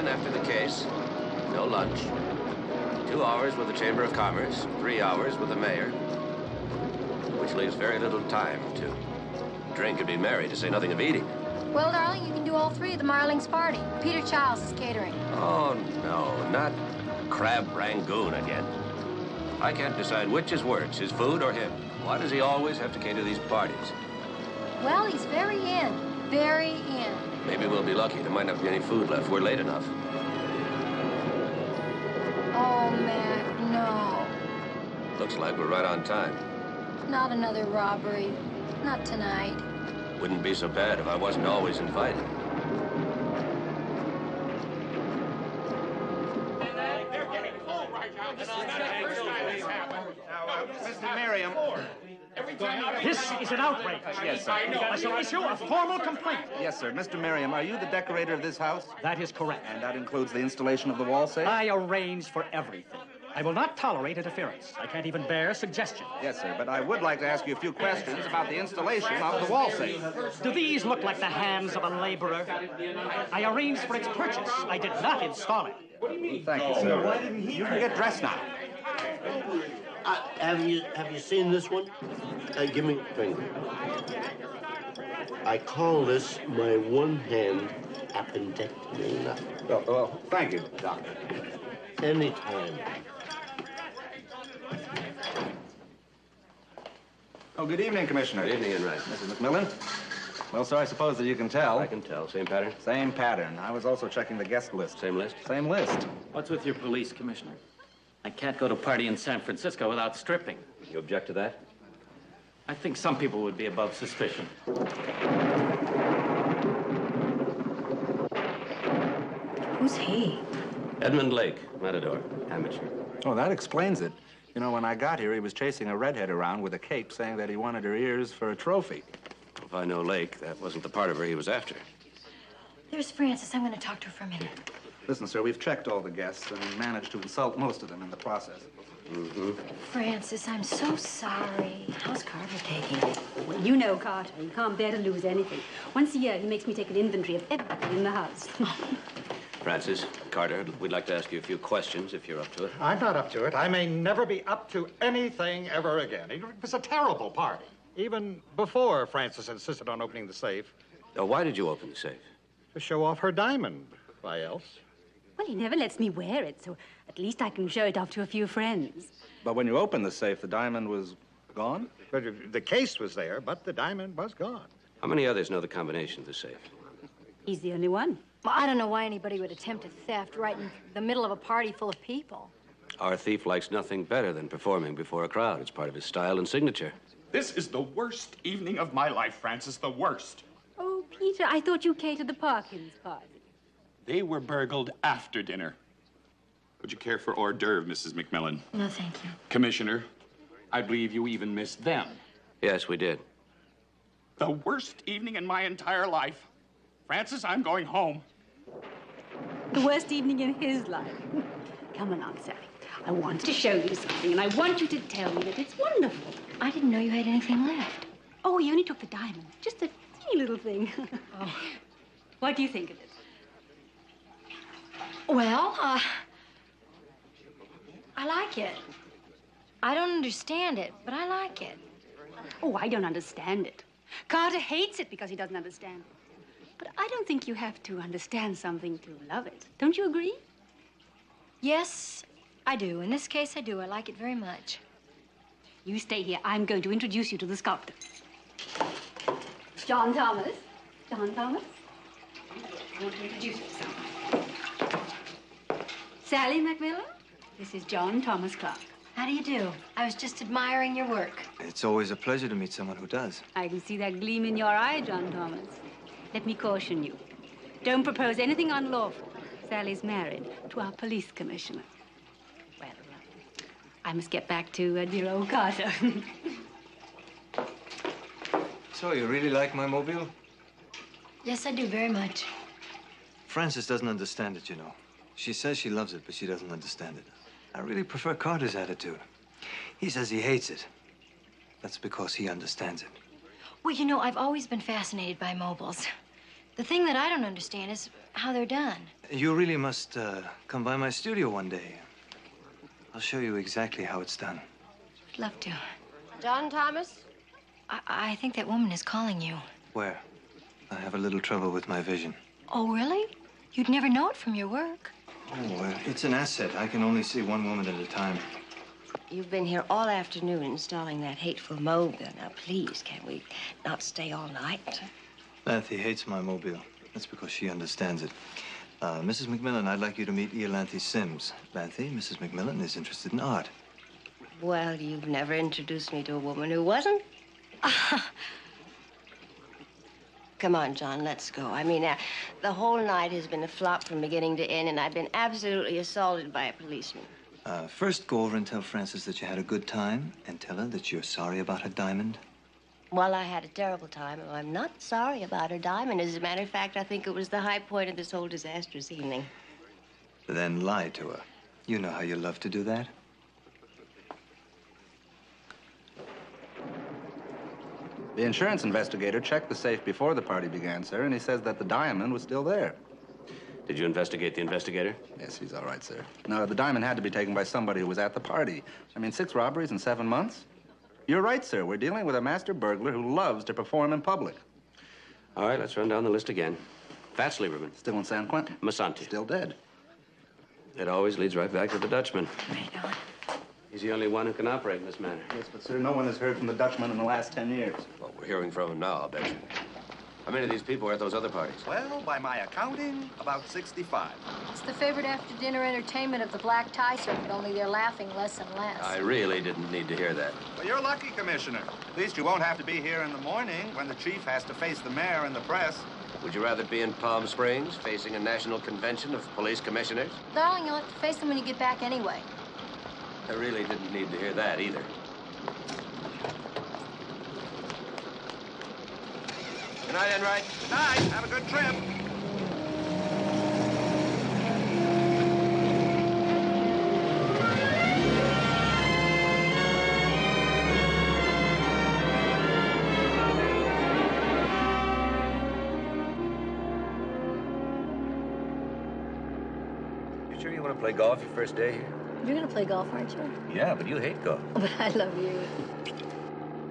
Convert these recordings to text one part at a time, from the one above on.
1 after the case. No lunch. 2 hours with the Chamber of Commerce. 3 hours with the mayor. Which leaves very little time to drink and be merry, to say nothing of eating. Well, darling, you can do all 3 at the Marlings' party. Peter Childs is catering. Oh, no, not crab rangoon again. I can't decide which is worse, his food or him. Why does he always have to cater these parties? Well, he's very in. Very in. Maybe we'll be lucky. There might not be any food left. We're late enough. Oh, Mac, no. Looks like we're right on time. Not another robbery. Not tonight. Wouldn't be so bad if I wasn't always invited. They're getting full right now. This is not the first time this happened. Mr. Merriam. This is an outrage. Yes, sir. I shall issue a formal complaint. Yes, sir. Mr. Merriam, are you the decorator of this house? That is correct. And that includes the installation of the wall safe? I arrange for everything. I will not tolerate interference. I can't even bear suggestion. Yes, sir, but I would like to ask you a few questions about the installation of the wall safe. Do these look like the hands of a laborer? I arranged for its purchase. I did not install it. Thank you, sir. You can get dressed now. Have you seen this one? Give me a finger. I call this my one-hand appendectomy. Well, thank you, Doctor. Anytime. Oh, good evening, Commissioner. Good evening, Enright. Mrs. McMillan. Well, sir, I suppose that you can tell. I can tell. Same pattern? Same pattern. I was also checking the guest list. Same list? Same list. What's with your police, Commissioner? I can't go to a party in San Francisco without stripping. You object to that? I think some people would be above suspicion. Who's he? Edmund Lake, Matador, amateur. Oh, that explains it. You know, when I got here, he was chasing a redhead around with a cape saying that he wanted her ears for a trophy. If I know Lake, that wasn't the part of her he was after. There's Frances. I'm going to talk to her for a minute. Listen, sir, we've checked all the guests and managed to insult most of them in the process. Frances, I'm so sorry. How's Carter taking it? Well, you know Carter. He can't bear to lose anything. Once a year, he makes me take an inventory of everything in the house. Francis, Carter, we'd like to ask you a few questions if you're up to it. I'm not up to it. I may never be up to anything ever again. It was a terrible party. Even before Frances insisted on opening the safe. Why did you open the safe? To show off her diamond. Why else? Well, he never lets me wear it, so at least I can show it off to a few friends. But when you opened the safe, the diamond was gone? But the case was there, but the diamond was gone. How many others know the combination of the safe? He's the only one. Well, I don't know why anybody would attempt a theft right in the middle of a party full of people. Our thief likes nothing better than performing before a crowd. It's part of his style and signature. This is the worst evening of my life, Francis, the worst. Oh, Peter, I thought you catered the Parkins party. They were burgled after dinner. Would you care for hors d'oeuvre, Mrs. McMillan? No, thank you. Commissioner, I believe you even missed them. Yes, we did. The worst evening in my entire life. Francis, I'm going home. The worst evening in his life. Come along, Sally. I want to show you something, and I want you to tell me that it's wonderful. I didn't know you had anything left. Oh, he only took the diamond. Just a teeny little thing. Oh. What do you think of it? Well, I like it. I don't understand it, but I like it. Oh, I don't understand it. Carter hates it because he doesn't understand it. But I don't think you have to understand something to love it. Don't you agree? Yes, I do. In this case, I do. I like it very much. You stay here. I'm going to introduce you to the sculptor. John Thomas. John Thomas. I want to introduce yourself. Sally McMillan. This is John Thomas Clark. How do you do? I was just admiring your work. It's always a pleasure to meet someone who does. I can see that gleam in your eye, John Thomas. Let me caution you. Don't propose anything unlawful. Sally's married to our police commissioner. Well, I must get back to dear old Carter. So, you really like my mobile? Yes, I do very much. Frances doesn't understand it, you know. She says she loves it, but she doesn't understand it. I really prefer Carter's attitude. He says he hates it. That's because he understands it. Well, you know, I've always been fascinated by mobiles. The thing that I don't understand is how they're done. You really must come by my studio one day. I'll show you exactly how it's done. I'd love to. John Thomas? I think that woman is calling you. Where? I have a little trouble with my vision. Oh, really? You'd never know it from your work. Oh, it's an asset. I can only see one woman at a time. You've been here all afternoon installing that hateful mobile. Now, please, can we not stay all night? Lanthy hates my mobile. That's because she understands it. Mrs. McMillan, I'd like you to meet Lanthy Sims. Lanthy, Mrs. McMillan is interested in art. Well, you've never introduced me to a woman who wasn't. Come on, John, let's go. I mean, the whole night has been a flop from beginning to end, and I've been absolutely assaulted by a policeman. First, go over and tell Frances that you had a good time, and tell her that you're sorry about her diamond. Well, I had a terrible time, and I'm not sorry about her diamond. As a matter of fact, I think it was the high point of this whole disastrous evening. Then lie to her. You know how you love to do that. The insurance investigator checked the safe before the party began, sir, and he says that the diamond was still there. Did you investigate the investigator? Yes, he's all right, sir. No, the diamond had to be taken by somebody who was at the party. I mean, 6 robberies in 7 months? You're right, sir. We're dealing with a master burglar who loves to perform in public. All right, let's run down the list again. Fats Lieberman. Still in San Quentin. Massanti. Still dead. It always leads right back to the Dutchman. Right on. He's the only one who can operate in this manner. Yes, but, sir, no one has heard from the Dutchman in the last 10 years. Well, we're hearing from him now, I'll bet you. How many of these people were at those other parties? Well, by my accounting, about 65. It's the favorite after-dinner entertainment of the black tie circuit, only they're laughing less and less. I really didn't need to hear that. Well, you're lucky, Commissioner. At least you won't have to be here in the morning when the chief has to face the mayor and the press. Would you rather be in Palm Springs, facing a national convention of police commissioners? Darling, you'll have to face them when you get back anyway. I really didn't need to hear that either. Good night, Enright. Good night. Have a good trip. You sure you want to play golf your first day here? You're gonna play golf, aren't you? Yeah, but you hate golf. But I love you.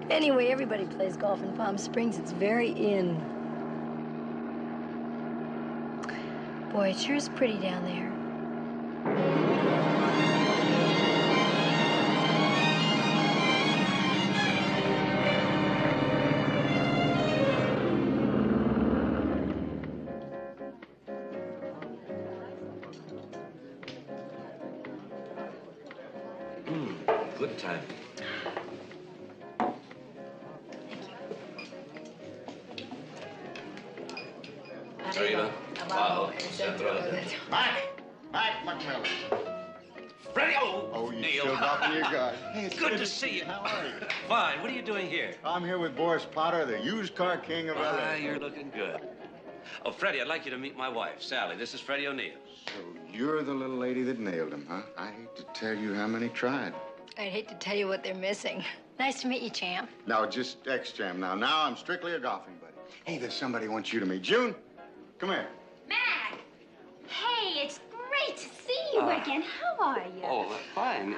Anyway, everybody plays golf in Palm Springs. It's very in. Boy, it sure is pretty down there. Good time. Arriba. Abajo. Centro. Mac McMillan. Freddie! Oh, you Neil. still got me a guy. Hey, it's good to see you. How are you? Fine. What are you doing here? I'm here with Boris Potter, the used car king of Ah, LA. you're looking good. Oh, Freddie, I'd like you to meet my wife, Sally. This is Freddie O'Neill. So you're the little lady that nailed him, huh? I hate to tell you how many tried. I'd hate to tell you what they're missing. Nice to meet you, champ. Now, just ex-champ. Now I'm strictly a golfing buddy. Hey, there's somebody wants you to meet. June, come here. Mac! Hey, it's great to see you again. How are you? Oh, fine.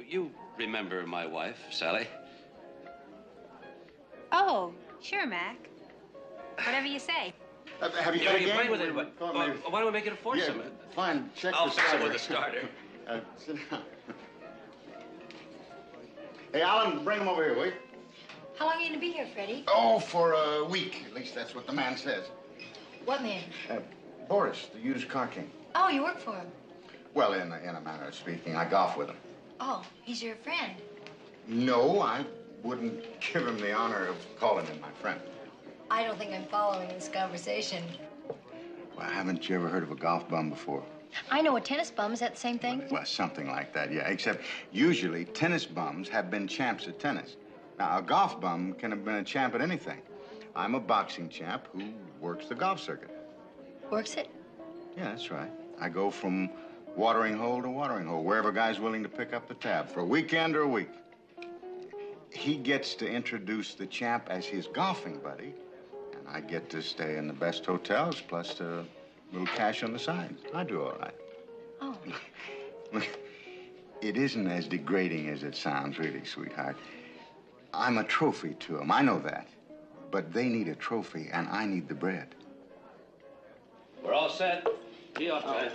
You remember my wife, Sally? Oh, sure, Mac. Whatever you say. Have you Yeah, got a you game? play with anybody? Thought Well, maybe- why don't we make it a foursome? Yeah, fine. Check I'll the fix it starter. with a starter. Sit down. Hey, Alan, bring him over here, will you? How long are you gonna be here, Freddie? Oh, for a week. At least that's what the man says. What man? Boris, the used car king. Oh, you work for him. Well, in a manner of speaking, I golf with him. Oh, he's your friend. No, I wouldn't give him the honor of calling him my friend. I don't think I'm following this conversation. Well, haven't you ever heard of a golf bum before? I know a tennis bum. Is that the same thing? Well, something like that, yeah. Except usually tennis bums have been champs at tennis. Now, a golf bum can have been a champ at anything. I'm a boxing champ who works the golf circuit. Works it? Yeah, that's right. I go from watering hole to watering hole, wherever a guy's willing to pick up the tab for a weekend or a week. he gets to introduce the champ as his golfing buddy, and I get to stay in the best hotels, plus a little cash on the side. I do all right. Oh. It isn't as degrading as it sounds, really, sweetheart. I'm a trophy to them, I know that. But they need a trophy, and I need the bread. We're all set. Be off time.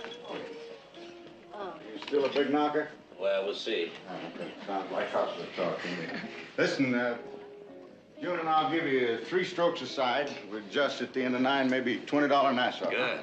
You still a big knocker? Well, we'll see. Okay. Sounds like hospital talk to me. Listen, June and I'll give you 3 strokes a side with just at the end of 9, maybe $20 Nassau. Good.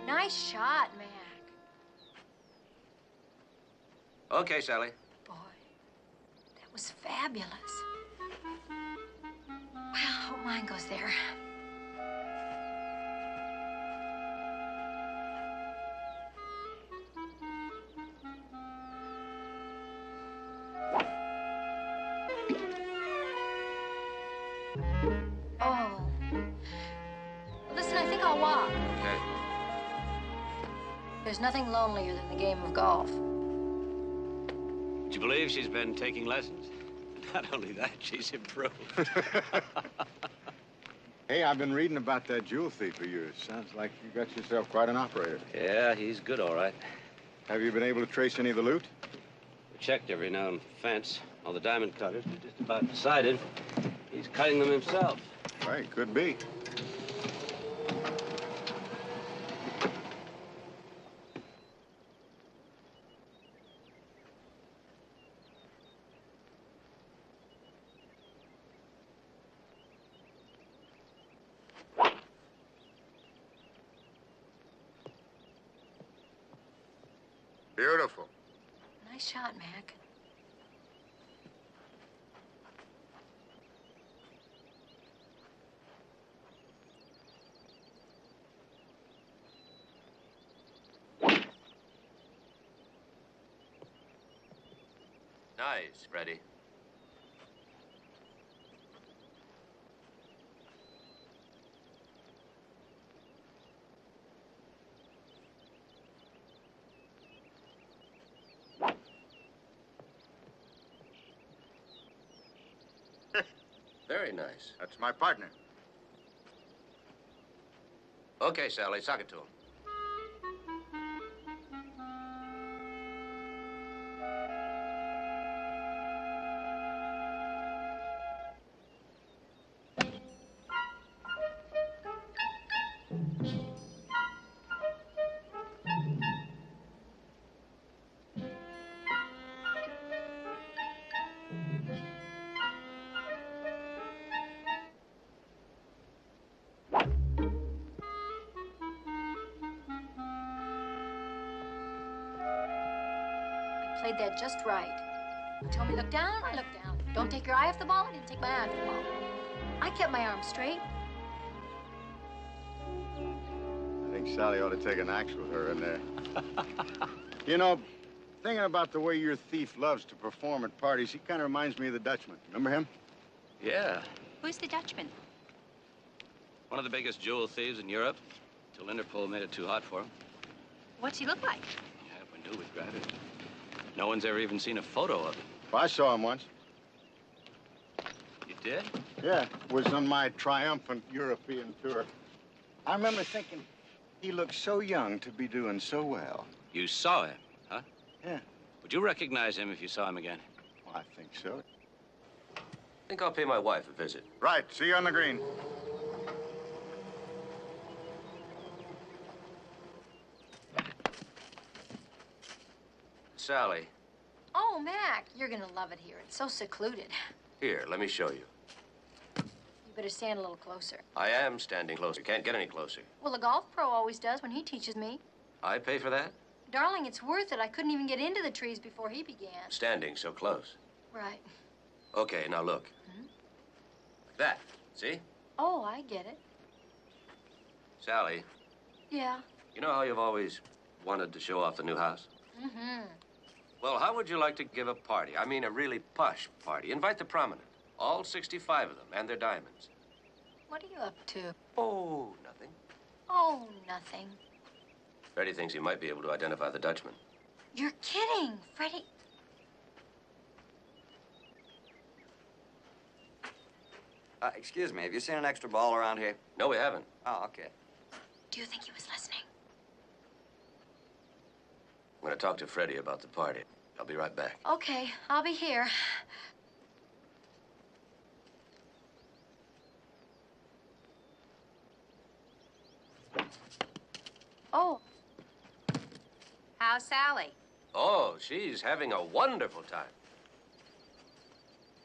Nice shot, Mac. Okay, Sally. Boy, that was fabulous. Well, I hope mine goes there. Oh. Listen, I think I'll walk. Okay. There's nothing lonelier than the game of golf. Would you believe she's been taking lessons? Not only that, she's improved. Hey, I've been reading about that jewel thief of yours. Sounds like you got yourself quite an operator. Yeah, he's good, all right. Have you been able to trace any of the loot? We checked every known fence. All the diamond cutters are just about decided. He's cutting them himself. Right, could be. Beautiful. Nice shot, Mac. Nice. Ready. Very nice. That's my partner. Okay, Sally, sock it to him. Played that just right. You told me look down, I looked down. Don't take your eye off the ball, I didn't take my eye off the ball. I kept my arm straight. I think Sally ought to take an axe with her in there. You know, thinking about the way your thief loves to perform at parties, he kind of reminds me of the Dutchman. Remember him? Yeah. Who's the Dutchman? One of the biggest jewel thieves in Europe. Till Interpol made it too hot for him. What's he look like? Yeah, if we knew, we'd grab him. No one's ever even seen a photo of him. Well, I saw him once. You did? Yeah, it was on my triumphant European tour. I remember thinking, he looked so young to be doing so well. You saw him, huh? Yeah. Would you recognize him if you saw him again? Well, I think so. I think I'll pay my wife a visit. Right, see you on the green. Sally, Oh, Mac, you're gonna love it here. It's so secluded. here, let me show you. You better stand a little closer. I am standing closer. Can't get any closer. Well, the golf pro always does when he teaches me. I pay for that? Darling, it's worth it. I couldn't even get into the trees before he began. Standing so close. Right. Okay, now look. Like that. See? Oh, I get it. Sally, Yeah. You know how you've always wanted to show off the new house? Mm-hmm. Well, how would you like to give a party? I mean, a really posh party. Invite the prominent. All 65 of them, and their diamonds. What are you up to? Oh, nothing. Oh, nothing. Freddie thinks he might be able to identify the Dutchman. You're kidding, Freddie. Excuse me, have you seen an extra ball around here? No, we haven't. Oh, okay. Do you think he was listening? I'm going to talk to Freddie about the party. I'll be right back. Okay, I'll be here. Oh. How's Sally? Oh, she's having a wonderful time.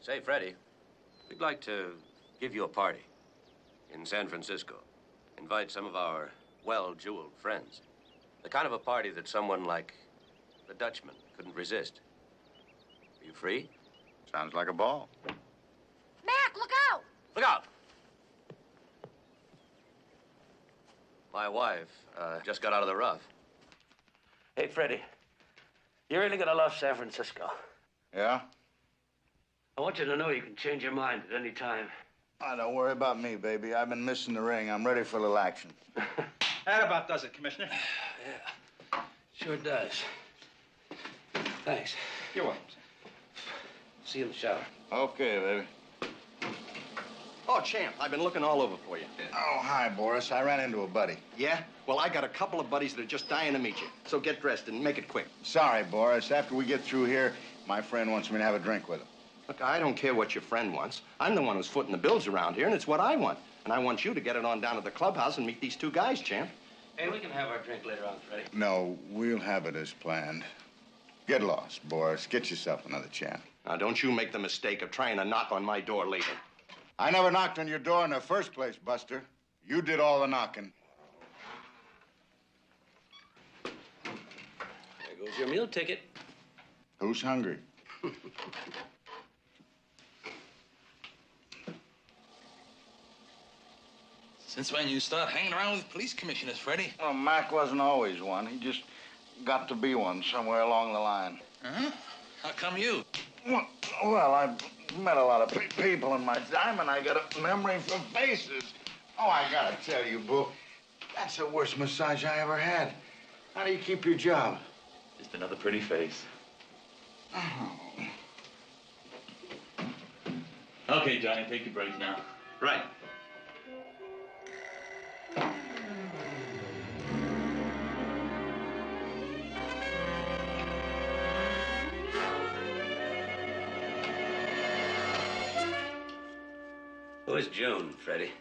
Say, Freddie, we'd like to give you a party in San Francisco. Invite some of our well-jeweled friends. The kind of a party that someone like the Dutchman couldn't resist. Are you free? Sounds like a ball. Mac, look out! Look out! My wife just got out of the rough. Hey, Freddie, you're really gonna love San Francisco. Yeah? I want you to know you can change your mind at any time. Oh, don't worry about me, baby. I've been missing the ring. I'm ready for a little action. That about does it, Commissioner. Yeah, sure does. Thanks. You're welcome. See you in the shower. Okay, baby. Oh, Champ, I've been looking all over for you. Oh, hi, Boris. I ran into a buddy. Yeah? Well, I got a couple of buddies that are just dying to meet you. So get dressed and make it quick. Sorry, Boris. After we get through here, my friend wants me to have a drink with him. Look, I don't care what your friend wants. I'm the one who's footing the bills around here, and it's what I want. And I want you to get it on down to the clubhouse and meet these two guys, Champ. Hey, we can have our drink later on, Freddie. No, we'll have it as planned. Get lost, Boris. Get yourself another champ. Now, don't you make the mistake of trying to knock on my door later. I never knocked on your door in the first place, Buster. You did all the knocking. There goes your meal ticket. Who's hungry? Since when you start hanging around with police commissioners, Freddie? Well, Mac wasn't always one. He just got to be one somewhere along the line. Huh? How come you? Well, I've met a lot of people in my time, and I got a memory for faces. Oh, I gotta tell you, Boo, that's the worst massage I ever had. How do you keep your job? Just another pretty face. Oh. Okay, Johnny, take your break now. Right. Who is June, Freddie?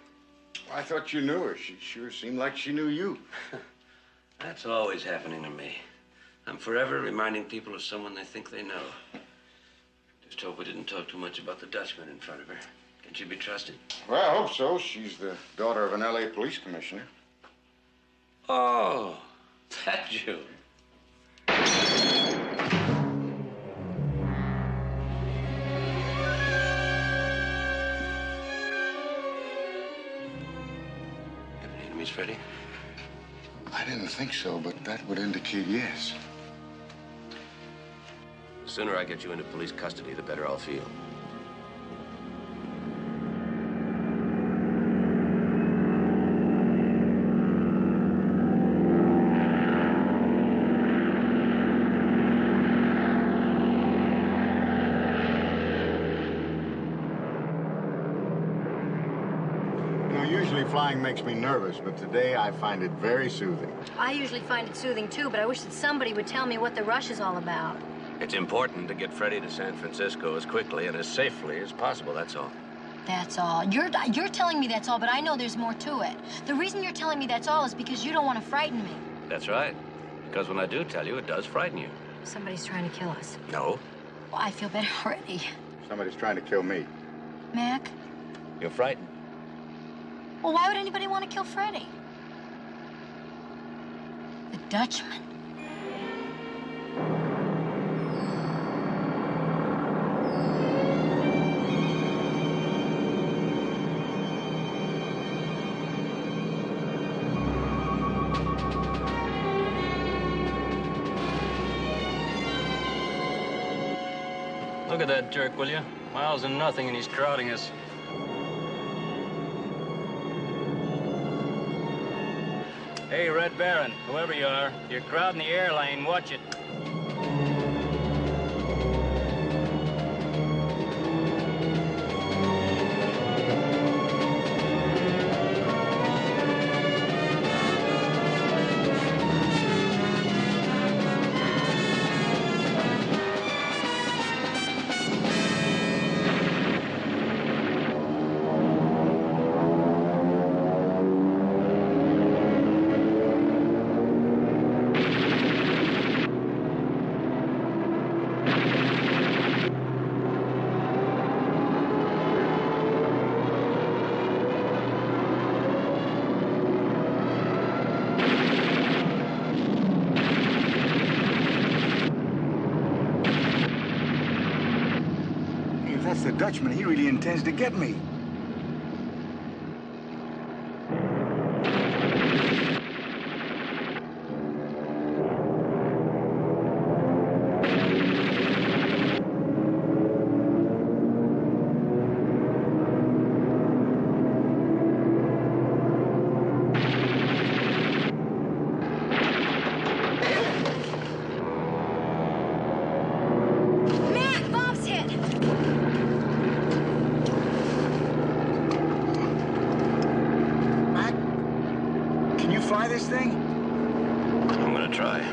I thought you knew her. She sure seemed like she knew you. That's always happening to me. I'm forever reminding people of someone they think they know. Just hope we didn't talk too much about the Dutchman in front of her. Can she be trusted? Well, I hope so. She's the daughter of an L.A. police commissioner. Oh, that June. Enemies, Freddie? I didn't think so, but that would indicate yes. The sooner I get you into police custody, the better I'll feel. Usually flying makes me nervous, but today I find it very soothing. I usually find it soothing, too, but I wish that somebody would tell me what the rush is all about. It's important to get Freddie to San Francisco as quickly and as safely as possible, that's all. That's all. You're telling me that's all, but I know there's more to it. The reason you're telling me that's all is because you don't want to frighten me. That's right. Because when I do tell you, it does frighten you. Somebody's trying to kill us. No. Well, I feel better already. Somebody's trying to kill me. Mac? You're frightened. Well, why would anybody want to kill Freddie? The Dutchman. Look at that jerk, will you? Miles and nothing, and he's crowding us. Hey, Red Baron, whoever you are, you're crowding the airline. Watch it. The Dutchman, he really intends to get me. Fly this thing? I'm gonna try.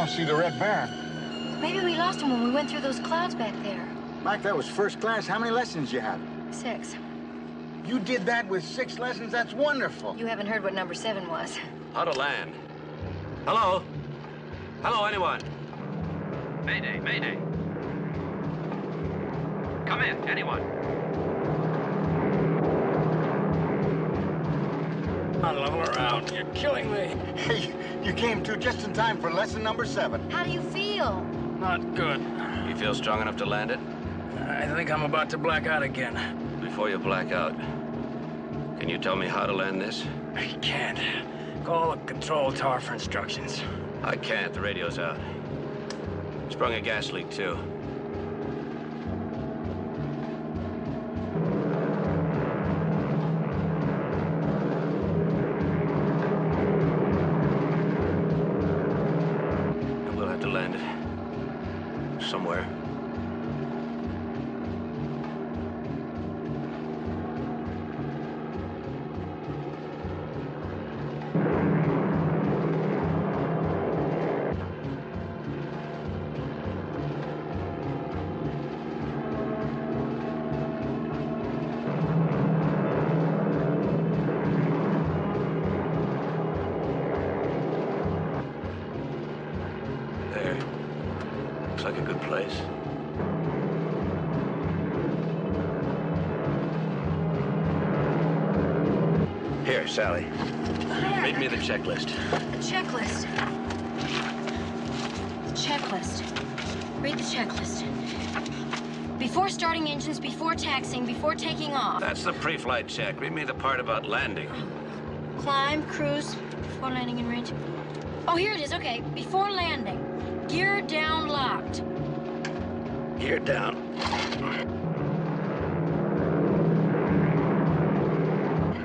See the Red Baron. Maybe we lost him when we went through those clouds back there. Mike, that was first class. How many lessons you had? 6. You did that with 6 lessons? That's wonderful. You haven't heard what number 7 was. How to land. Hello? Hello, anyone? Mayday, mayday. Come in, anyone. On level around. You're killing me. Hey, you came to just in time for lesson number 7. How do you feel? Not good. You feel strong enough to land it? I think I'm about to black out again. Before you black out, can you tell me how to land this? I can't. Call the control tower for instructions. I can't. The radio's out. Sprung a gas leak, too. We'll have to land it. Somewhere. Like a good place. Here, Sally. Read me the checklist. The checklist. The checklist. Read the checklist. Before starting engines, before taxiing, before taking off. That's the pre-flight check. Read me the part about landing. Climb, cruise, before landing in range. Oh, here it is. Okay, before landing. Gear down, locked. Gear down.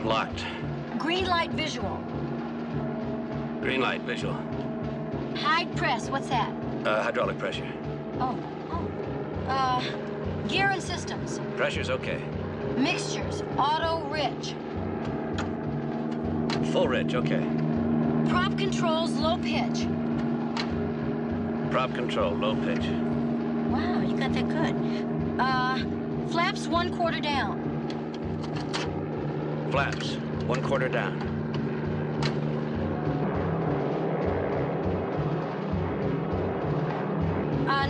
Locked. Green light visual. Green light visual. Hide press. What's that? Hydraulic pressure. Oh. Gear and systems. Pressure's okay. Mixtures. Auto rich. Full rich, okay. Prop controls, low pitch. Prop control, low pitch. Wow, you got that good. Flaps 1/4 down. Flaps, 1/4 down.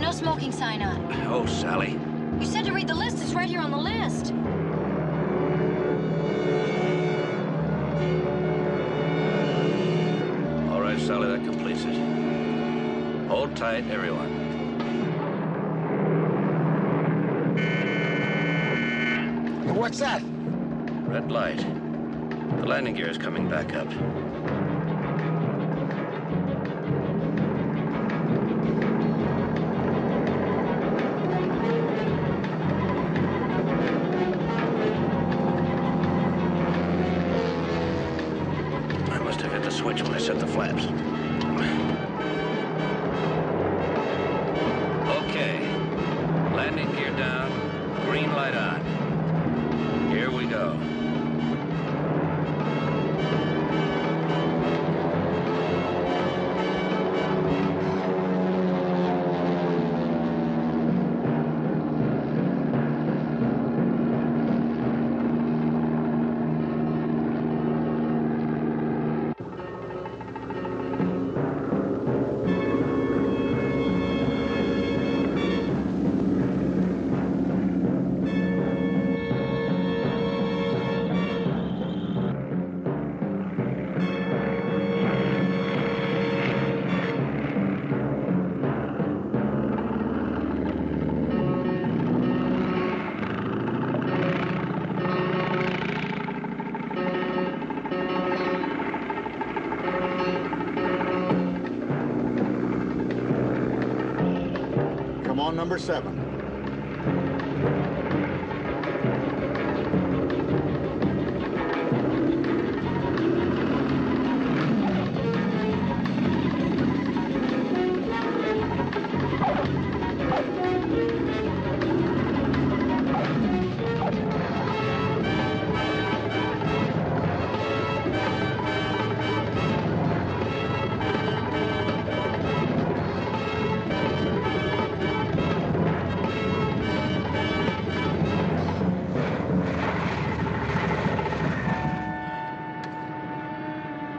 No smoking sign on. Oh, Sally. You said to read the list. It's right here on the list. All right, Sally, that completes it. Hold tight, everyone. What's that? Red light. The landing gear is coming back up. I must have hit the switch when I set the flaps. Okay. Landing gear down, green light on. Here we go. Come on, number 7.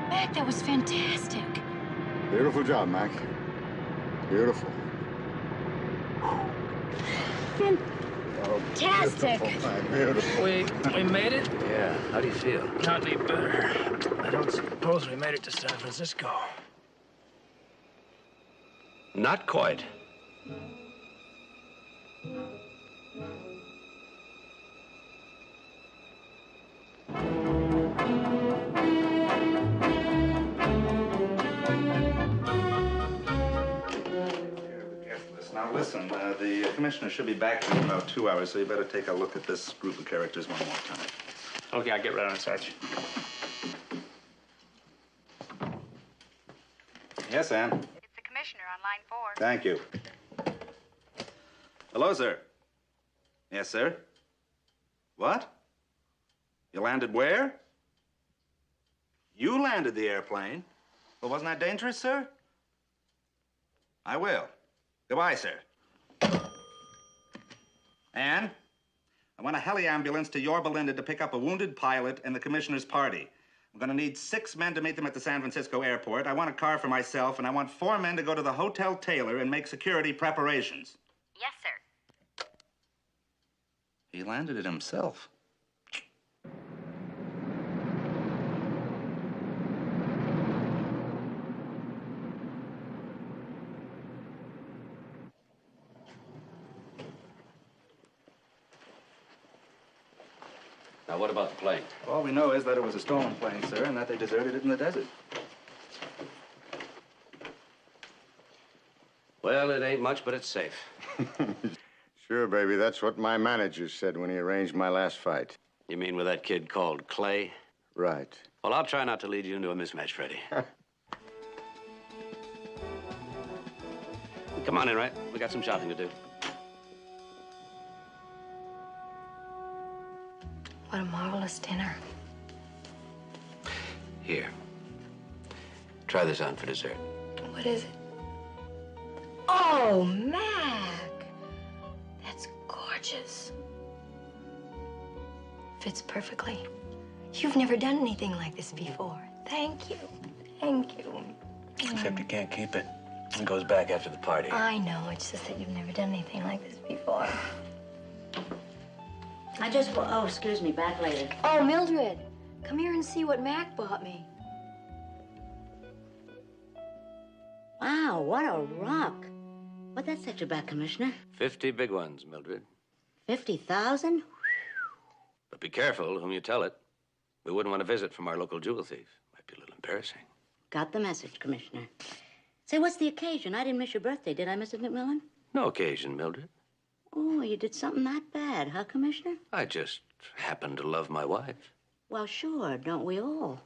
Mac, that was fantastic. Beautiful job, Mac. Beautiful. Fantastic. Beautiful. We made it? Yeah, how do you feel? Can't be better. I don't suppose we made it to San Francisco. Not quite. Now listen, the commissioner should be back in about 2 hours, so you better take a look at this group of characters one more time. Okay, I'll get right on it, Sarge. Yes, Ann? It's the commissioner on line 4. Thank you. Hello, sir. Yes, sir. What? You landed where? You landed the airplane. Well, wasn't that dangerous, sir? I will. Goodbye, sir. Ann, I want a heli ambulance to Yorba Linda to pick up a wounded pilot and the commissioner's party. I'm going to need 6 men to meet them at the San Francisco airport. I want a car for myself, and I want 4 men to go to the Hotel Taylor and make security preparations. Yes, sir. He landed it himself. Now, what about the plane? All we know is that it was a stolen plane, sir, and that they deserted it in the desert. Well, it ain't much, but it's safe. Sure, baby. That's what my manager said when he arranged my last fight. You mean with that kid called Clay? Right. Well, I'll try not to lead you into a mismatch, Freddie. Come on in, right? We got some shopping to do. What a marvelous dinner. Here. Try this on for dessert. What is it? Oh, Mac! That's gorgeous. Fits perfectly. You've never done anything like this before. Thank you. Thank you. Except you can't keep it. It goes back after the party. I know. It's just that you've never done anything like this before. Oh, excuse me, back later. Oh, Mildred, come here and see what Mac bought me. Wow, what a rock. What'd that set you back, Commissioner? 50 big ones, Mildred. 50,000? But be careful whom you tell it. We wouldn't want a visit from our local jewel thief. Might be a little embarrassing. Got the message, Commissioner. Say, what's the occasion? I didn't miss your birthday, did I, Mrs. McMillan? No occasion, Mildred. Oh, you did something that bad, huh, Commissioner? I just happen to love my wife. Well, sure, don't we all?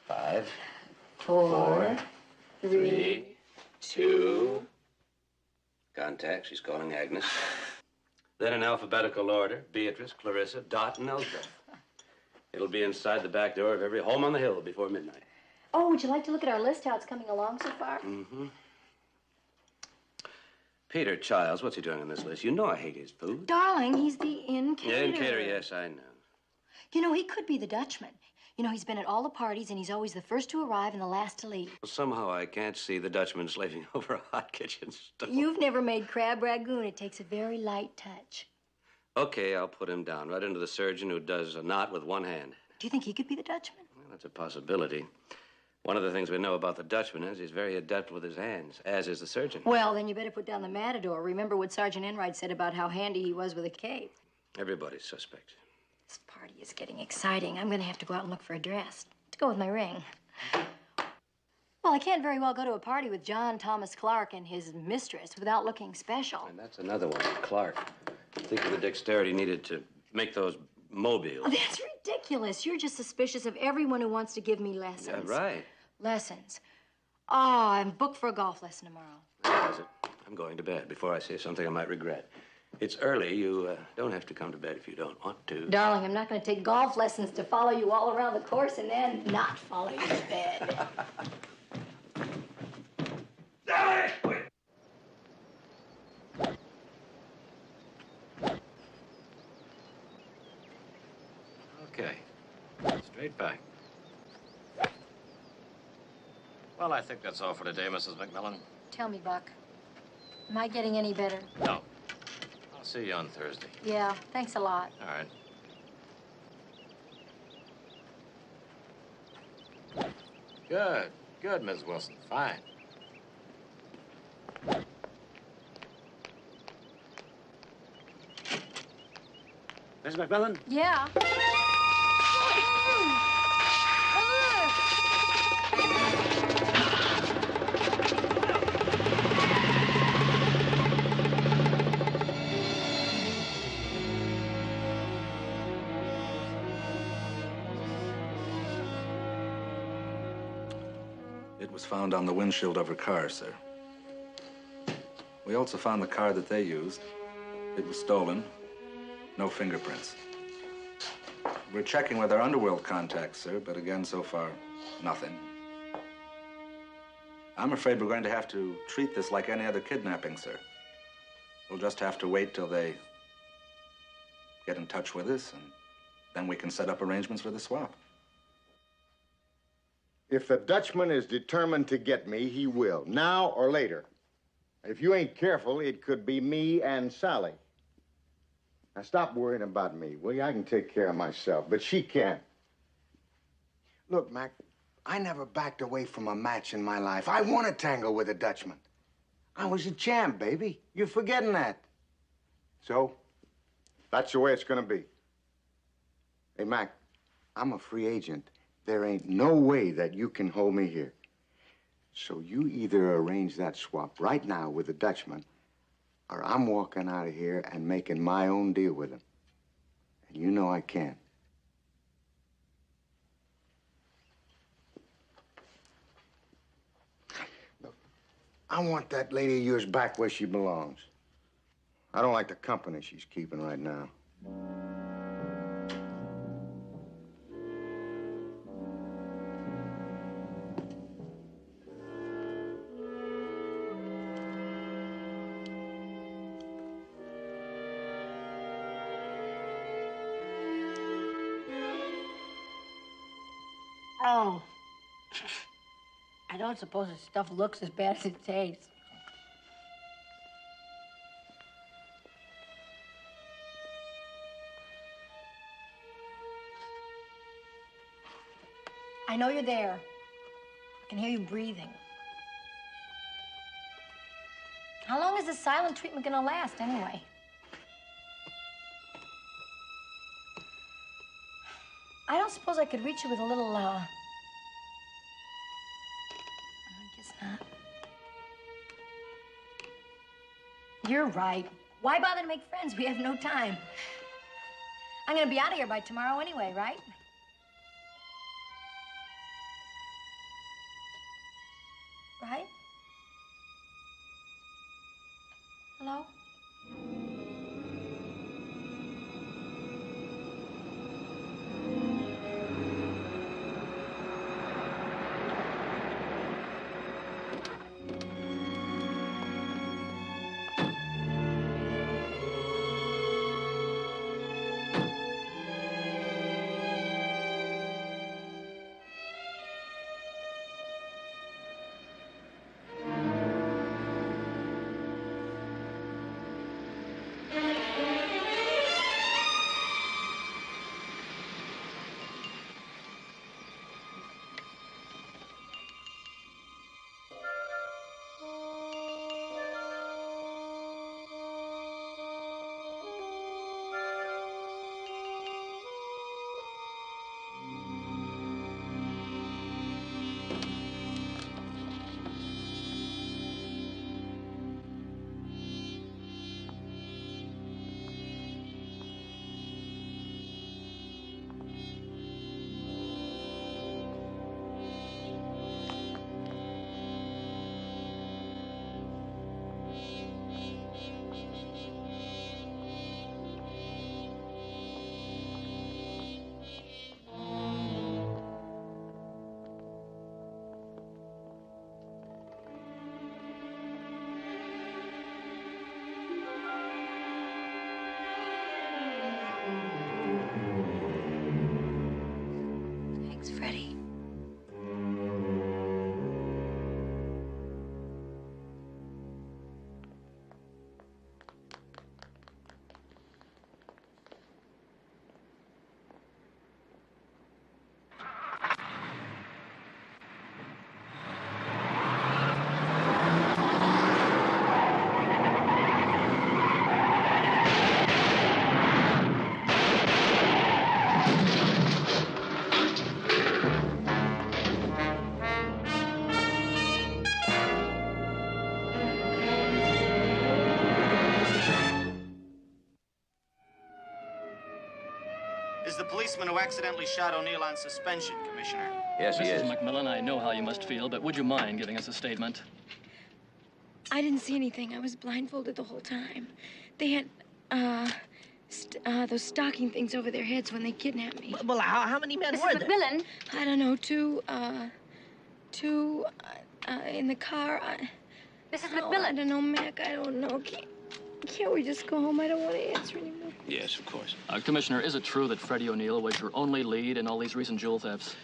Five, 4, 3, 2. Contact, she's calling Agnes. Then in alphabetical order, Beatrice, Clarissa, Dot, and Elsbeth. It'll be inside the back door of every home on the hill before midnight. Oh, would you like to look at our list, how it's coming along so far? Mm-hmm. Peter Childs, what's he doing on this list? You know I hate his food. Darling, he's the inn caterer. Yeah, inn caterer, yes, I know. You know, he could be the Dutchman. You know, he's been at all the parties, and he's always the first to arrive and the last to leave. Well, somehow I can't see the Dutchman slaving over a hot kitchen stove. You've never made crab ragoon. It takes a very light touch. Okay, I'll put him down, right into the surgeon who does a knot with one hand. Do you think he could be the Dutchman? Well, that's a possibility. One of the things we know about the Dutchman is he's very adept with his hands, as is the surgeon. Well, then you better put down the matador. Remember what Sergeant Enright said about how handy he was with a cape. Everybody's suspect. This party is getting exciting. I'm going to have to go out and look for a dress to go with my ring. Well, I can't very well go to a party with John Thomas Clark and his mistress without looking special. And that's another one, Clark. Think of the dexterity needed to make those mobiles. Oh, that's ridiculous. You're just suspicious of everyone who wants to give me lessons. Yeah, right. Lessons. Oh, I'm booked for a golf lesson tomorrow. That is it. I'm going to bed before I say something I might regret. It's early. You don't have to come to bed if you don't want to. Darling, I'm not going to take golf lessons to follow you all around the course and then not follow you to bed. Okay. Straight back. Well, I think that's all for today, Mrs. McMillan. Tell me, Buck, am I getting any better? No. I'll see you on Thursday. Yeah, thanks a lot. All right. Good. Good, Ms. Wilson. Fine. Miss McMillan? Yeah. It was found on the windshield of her car, sir. We also found the car that they used. It was stolen. No fingerprints. We're checking with our underworld contacts, sir, but again, so far, nothing. I'm afraid we're going to have to treat this like any other kidnapping, sir. We'll just have to wait till they get in touch with us, and then we can set up arrangements for the swap. If the Dutchman is determined to get me, he will, now or later. If you ain't careful, it could be me and Sally. Now, stop worrying about me, will you? I can take care of myself, but she can't. Look, Mac, I never backed away from a match in my life. I want to tangle with a Dutchman. I was a champ, baby. You're forgetting that. So, that's the way it's gonna be. Hey, Mac, I'm a free agent. There ain't no way that you can hold me here. So you either arrange that swap right now with the Dutchman, or I'm walking out of here and making my own deal with him. And you know I can't. Look, I want that lady of yours back where she belongs. I don't like the company she's keeping right now. Oh. I don't suppose this stuff looks as bad as it tastes. I know you're there. I can hear you breathing. How long is this silent treatment gonna last, anyway? I don't suppose I could reach you with a little, I guess not. You're right. Why bother to make friends? We have no time. I'm gonna be out of here by tomorrow anyway, right? Right? Hello? Thanks, Freddie. Is the policeman who accidentally shot O'Neill on suspension, Commissioner? Yes, he is. Mrs. McMillan, I know how you must feel, but would you mind giving us a statement? I didn't see anything. I was blindfolded the whole time. They had, those stocking things over their heads when they kidnapped me. Well, how many men were there? McMillan? I don't know, two in the car. Mrs. McMillan? I don't know, Mac. I don't know. Can't we just go home? I don't want to answer anymore. Yes, of course. Commissioner, is it true that Freddie O'Neill was your only lead in all these recent jewel thefts?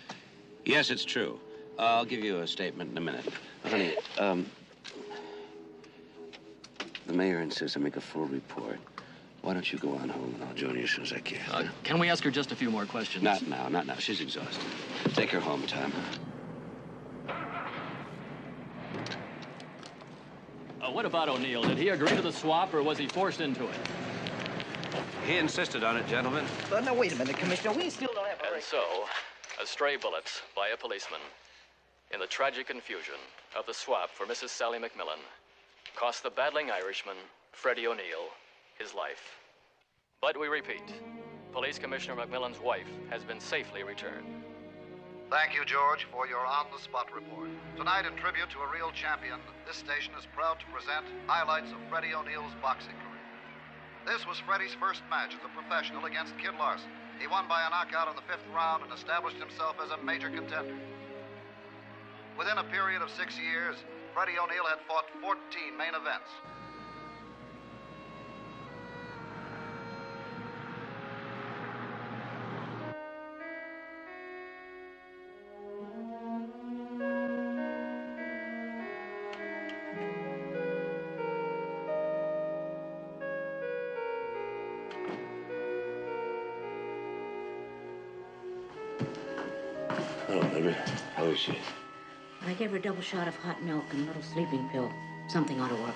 Yes, it's true. I'll give you a statement in a minute. Honey, the mayor insists I make a full report. Why don't you go on home and I'll join you as soon as I can. Can we ask her just a few more questions? Not now, not now. She's exhausted. Take her home, Tom. what about O'Neill? Did he agree to the swap, or was he forced into it? He insisted on it, gentlemen. But now, wait a minute, Commissioner. We still don't have a... And so, a stray bullet by a policeman in the tragic confusion of the swap for Mrs. Sally McMillan cost the battling Irishman, Freddie O'Neill, his life. But we repeat, Police Commissioner McMillan's wife has been safely returned. Thank you, George, for your on-the-spot report. Tonight, in tribute to a real champion, this station is proud to present highlights of Freddie O'Neill's boxing career. This was Freddie's first match as a professional against Kid Larson. He won by a knockout in the 5th round and established himself as a major contender. Within a period of 6 years, Freddie O'Neill had fought 14 main events. Hello, Mildred. How is she? I gave her a double shot of hot milk and a little sleeping pill. Something ought to work.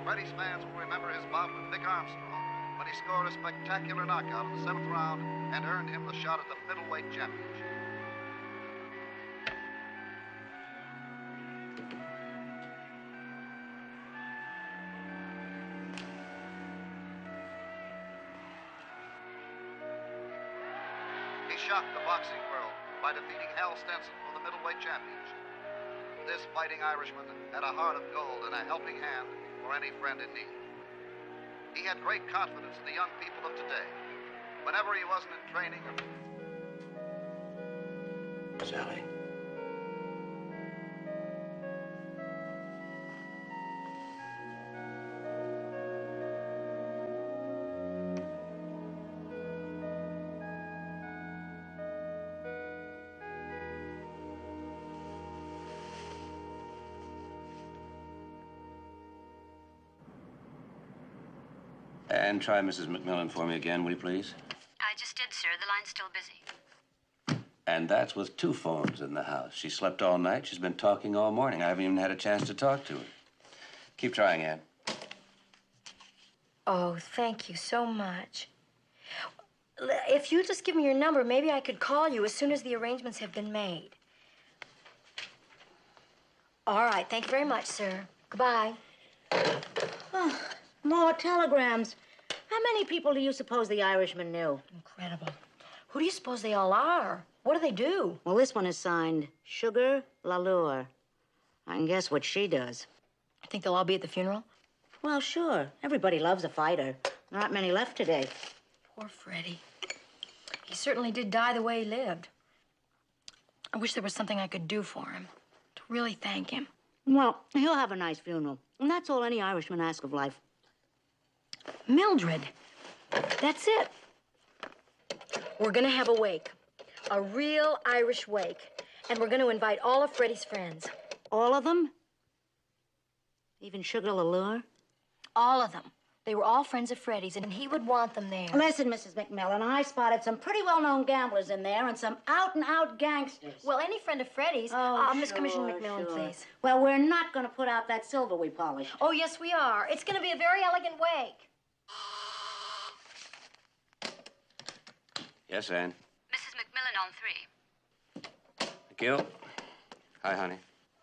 Freddie's fans will remember his bout with Vic Armstrong when he scored a spectacular knockout in the 7th round and earned him the shot at the middleweight championship. He shocked the boxing world by defeating Hal Stenson for the middleweight championship. This fighting Irishman had a heart of gold and a helping hand for any friend in need. He had great confidence in the young people of today. Whenever he wasn't in training... Sally. And try Mrs. McMillan for me again, will you please? I just did, sir. The line's still busy. And that's with 2 phones in the house. She slept all night. She's been talking all morning. I haven't even had a chance to talk to her. Keep trying, Ann. Oh, thank you so much. If you just give me your number, maybe I could call you as soon as the arrangements have been made. All right. Thank you very much, sir. Goodbye. Oh, more telegrams. How many people do you suppose the Irishman knew? Incredible. Who do you suppose they all are? What do they do? Well, this one is signed Sugar LaLure. I can guess what she does. I think they'll all be at the funeral? Well, sure. Everybody loves a fighter. There aren't many left today. Poor Freddie. He certainly did die the way he lived. I wish there was something I could do for him to really thank him. Well, he'll have a nice funeral. And that's all any Irishman asks of life. Mildred, that's it. We're gonna have a wake. A real Irish wake. And we're gonna invite all of Freddie's friends. All of them? Even Sugar LaLure? All of them. They were all friends of Freddie's, and he would want them there. Listen, Mrs. McMillan, I spotted some pretty well-known gamblers in there and some out-and-out gangsters. Well, any friend of Freddie's. Miss Commissioner McMillan, please. Well, we're not going to put out that silver we polished. Oh, yes, we are. It's going to be a very elegant wake. Yes, Ann. Mrs. McMillan on 3. Thank you. Hi, honey.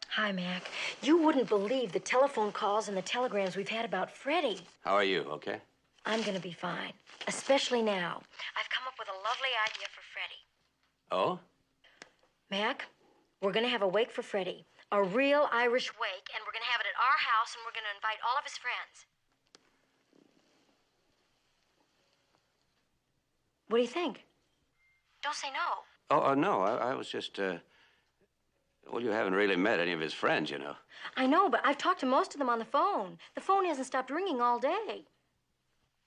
Hi, Mac. You wouldn't believe the telephone calls and the telegrams we've had about Freddie. How are you, okay? I'm going to be fine, especially now. I've come up with a lovely idea for Freddie. Oh? Mac, we're going to have a wake for Freddie. A real Irish wake, and we're going to have it at our house, and we're going to invite all of his friends. What do you think? Don't say no. Oh, no, I was just, well, you haven't really met any of his friends, you know. I know, but I've talked to most of them on the phone. The phone hasn't stopped ringing all day.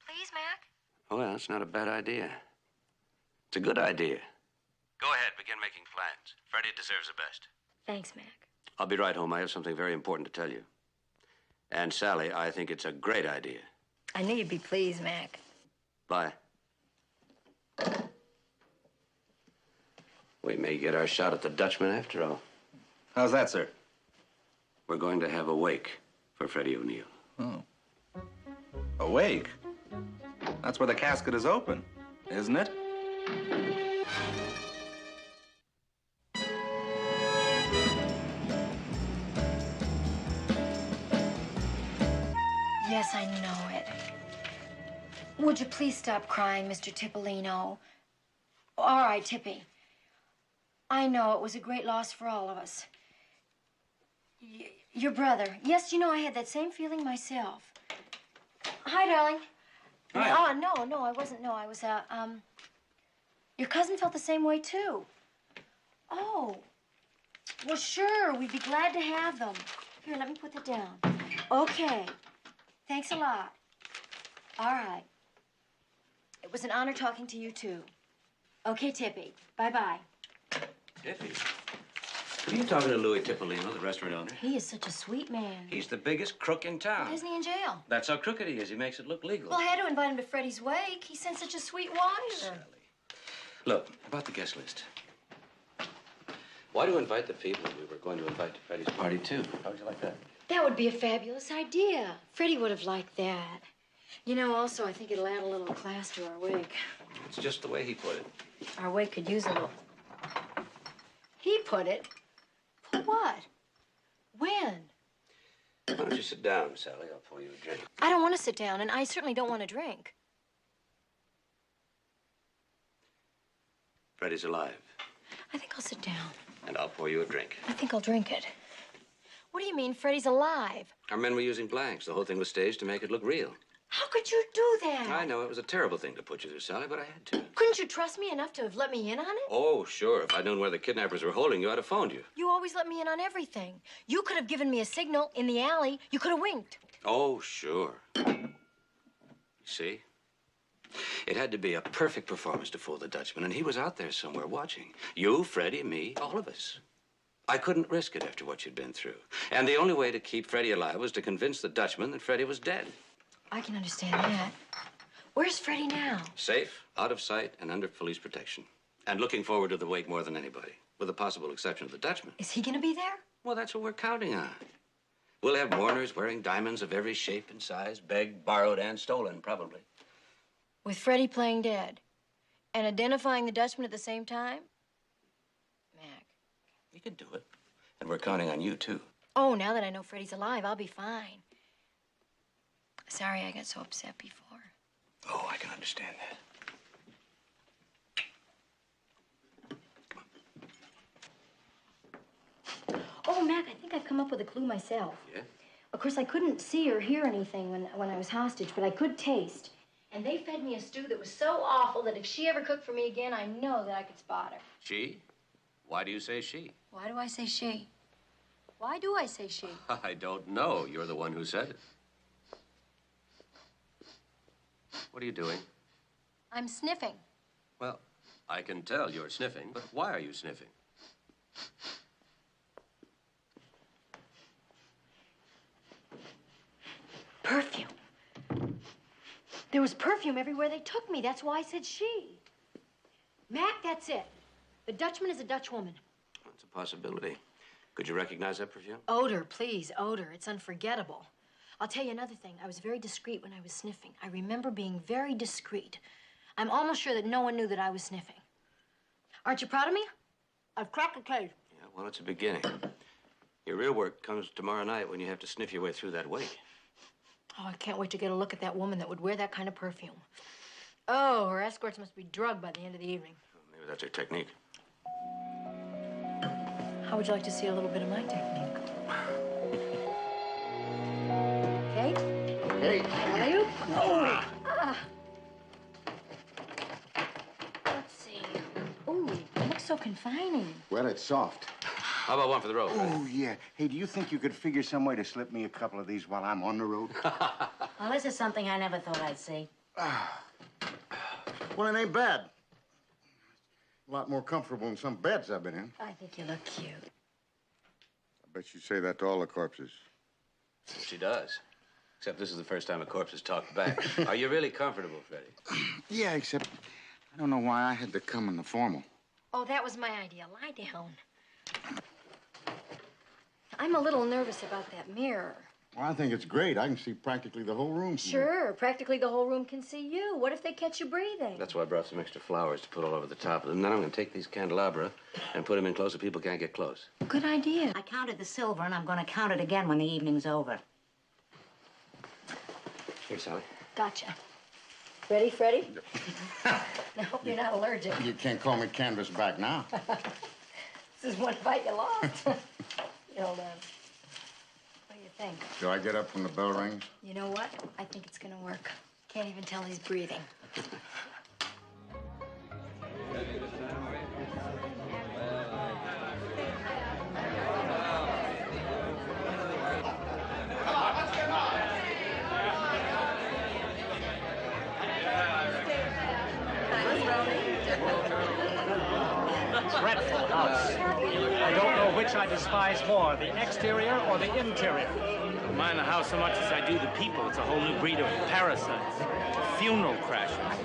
Please, Mac? Well, that's not a bad idea. It's a good idea. Go ahead, begin making plans. Freddie deserves the best. Thanks, Mac. I'll be right home. I have something very important to tell you. And Sally, I think it's a great idea. I knew you'd be pleased, Mac. Bye. We may get our shot at the Dutchman after all. How's that, sir? We're going to have a wake for Freddie O'Neill. Oh. A wake? That's where the casket is open, isn't it? Yes, I know it. Would you please stop crying, Mr. Tippolino? All right, Tippy. I know it was a great loss for all of us. Your brother. Yes, you know, I had that same feeling myself. Hi, darling. Hi. Oh, no, I wasn't. No, I was, your cousin felt the same way, too. Oh. Well, sure, we'd be glad to have them. Here, let me put that down. Okay. Thanks a lot. All right. It was an honor talking to you, too. Okay, Tippy. Bye-bye. Tippy? Are you talking to Louis Tippolino, the restaurant owner? He is such a sweet man. He's the biggest crook in town. Why isn't he in jail? That's how crooked he is. He makes it look legal. Well, I had to invite him to Freddie's wake. He sent such a sweet wire. Look, about the guest list. Why do you invite the people we were going to invite to Freddie's party, too? How would you like that? That would be a fabulous idea. Freddie would have liked that. You know, also, I think it'll add a little class to our wake. It's just the way he put it. Our wake could use a little. He put it? Put what? When? Why don't you sit down, Sally? I'll pour you a drink. I don't want to sit down, and I certainly don't want to drink. Freddie's alive. I think I'll sit down. And I'll pour you a drink. I think I'll drink it. What do you mean, Freddie's alive? Our men were using blanks. The whole thing was staged to make it look real. How could you do that? I know it was a terrible thing to put you through, Sally, but I had to. Couldn't you trust me enough to have let me in on it? Oh, sure. If I'd known where the kidnappers were holding you, I'd have phoned you. You always let me in on everything. You could have given me a signal in the alley. You could have winked. Oh, sure. You see? It had to be a perfect performance to fool the Dutchman, and he was out there somewhere watching. You, Freddie, me, all of us. I couldn't risk it after what you'd been through. And the only way to keep Freddie alive was to convince the Dutchman that Freddie was dead. I can understand that. Where's Freddie now? Safe, out of sight, and under police protection. And looking forward to the wake more than anybody, with the possible exception of the Dutchman. Is he gonna be there? Well, that's what we're counting on. We'll have mourners wearing diamonds of every shape and size, begged, borrowed, and stolen, probably. With Freddie playing dead and identifying the Dutchman at the same time? Mac. We can do it. And we're counting on you, too. Oh, now that I know Freddie's alive, I'll be fine. Sorry I got so upset before. Oh, I can understand that. Oh, Mac, I think I've come up with a clue myself. Yeah? Of course, I couldn't see or hear anything when I was hostage, but I could taste. And they fed me a stew that was so awful that if she ever cooked for me again, I know that I could spot her. She? Why do you say she? Why do I say she? Why do I say she? I don't know. You're the one who said it. What are you doing? I'm sniffing. Well, I can tell you're sniffing, but why are you sniffing? Perfume. There was perfume everywhere they took me. That's why I said she. Mac, that's it. The Dutchman is a Dutch woman. It's a possibility. Could you recognize that perfume? Odor, please, odor. It's unforgettable. I'll tell you another thing. I was very discreet when I was sniffing. I remember being very discreet. I'm almost sure that no one knew that I was sniffing. Aren't you proud of me? I've cracked the case. Yeah, well, it's a beginning. Your real work comes tomorrow night when you have to sniff your way through that wake. Oh, I can't wait to get a look at that woman that would wear that kind of perfume. Oh, her escorts must be drugged by the end of the evening. Maybe that's her technique. How would you like to see a little bit of my technique? Kate? Hey. How are you? Oh. Let's see. Ooh, it looks so confining. Well, it's soft. How about one for the road, Freddie? Oh, yeah. Hey, do you think you could figure some way to slip me a couple of these while I'm on the road? Well, this is something I never thought I'd see. Well, it ain't bad. A lot more comfortable than some beds I've been in. I think you look cute. I bet you say that to all the corpses. She does. Except this is the first time a corpse has talked back. Are you really comfortable, Freddie? Yeah, except I don't know why I had to come in the formal. Oh, that was my idea. Lie down. I'm a little nervous about that mirror. Well, I think it's great. I can see practically the whole room. Sure, practically the whole room can see you. What if they catch you breathing? That's why I brought some extra flowers to put all over the top of them. Then I'm going to take these candelabra and put them in close so people can't get close. Good idea. I counted the silver, and I'm going to count it again when the evening's over. Here, Sally. Gotcha. Ready, Freddie? I hope you're not allergic. You can't call me canvasback now. This is one fight you lost. Hold on. What do you think? Do I get up when the bell rings? You know what? I think it's gonna work. Can't even tell he's breathing. Dreadful house. I don't know which I despise more, the exterior or the interior. I don't mind the house so much as I do the people. It's a whole new breed of parasites. Funeral crashers.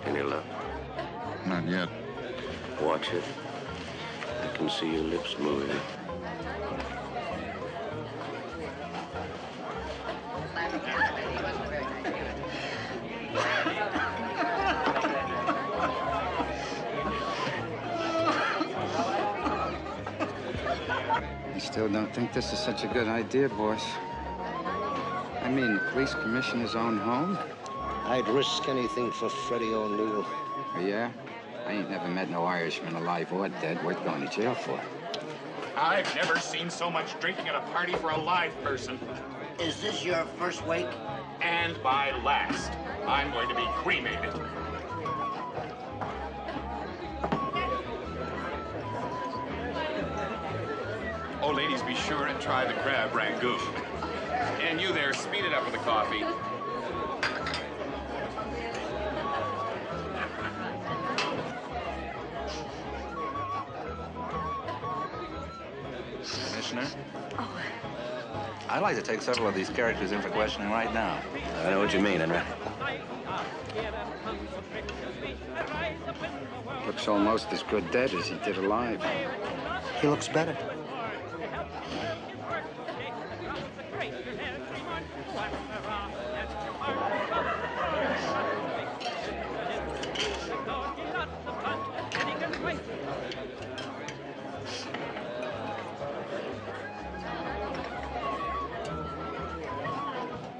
Any luck? Not yet. Watch it. I can see your lips moving. You still don't think this is such a good idea, boss? I mean, the police commissioner's own home? I'd risk anything for Freddie O'Neill. Oh, yeah? I ain't never met no Irishman, alive or dead, worth going to jail for. I've never seen so much drinking at a party for a live person. Is this your first wake? And my last. I'm going to be cremated. Oh, ladies, be sure and try the crab rangoon. And you there, speed it up with the coffee. Commissioner? I'd like to take several of these characters in for questioning right now. I know what you mean, Henry. Looks almost as good dead as he did alive. He looks better.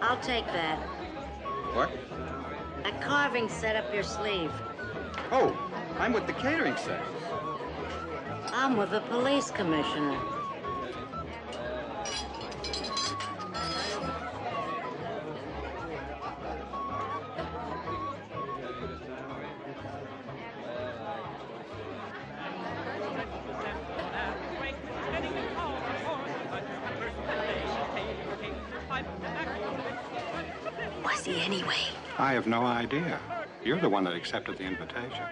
I'll take that. What? That carving set up your sleeve. Oh, I'm with the catering set. I'm with the police commissioner. Was he anyway? I have no idea. You're the one that accepted the invitation.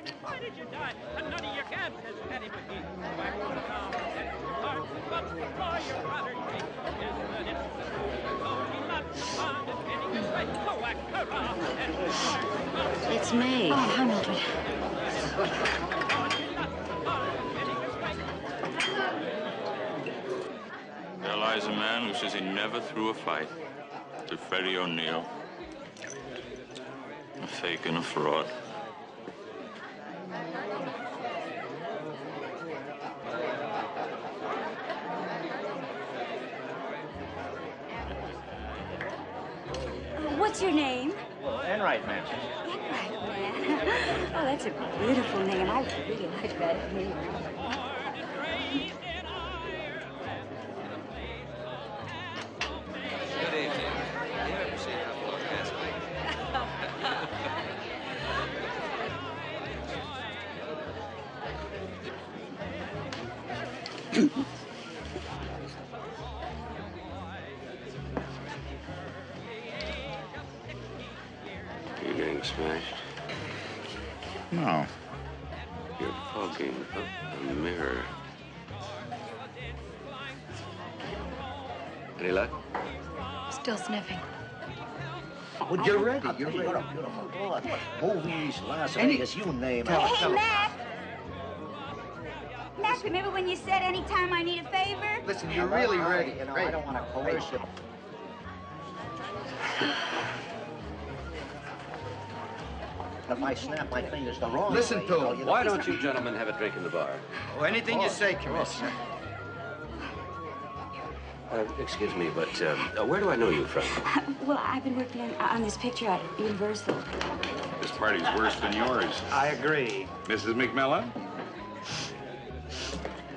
It's me. Oh, hi, Mildred. There lies a man who says he never threw a fight. To Freddie O'Neill. A fake and a fraud. What's your name? Enright, ma'am. Enright, man. Oh, that's a beautiful name. I really like that name. Good evening. You ever seen how far past being smashed? No. You're fogging up the mirror. Any luck? Still sniffing. Well, you're ready. You're ready. You're a beautiful boy. Movies, Las Vegas, you name it. Hey, Mac! Mac, remember when you said anytime I need a favor? Listen, you're really ready. You know, I don't want to coerce you. If I snap my fingers the wrong Listen way, to you know, him. Why don't you gentlemen have a drink in the bar? Oh, anything you say, Commissioner. Excuse me, but where do I know you from? Well, I've been working on this picture at Universal. This party's worse than yours. I agree. Mrs. McMillan?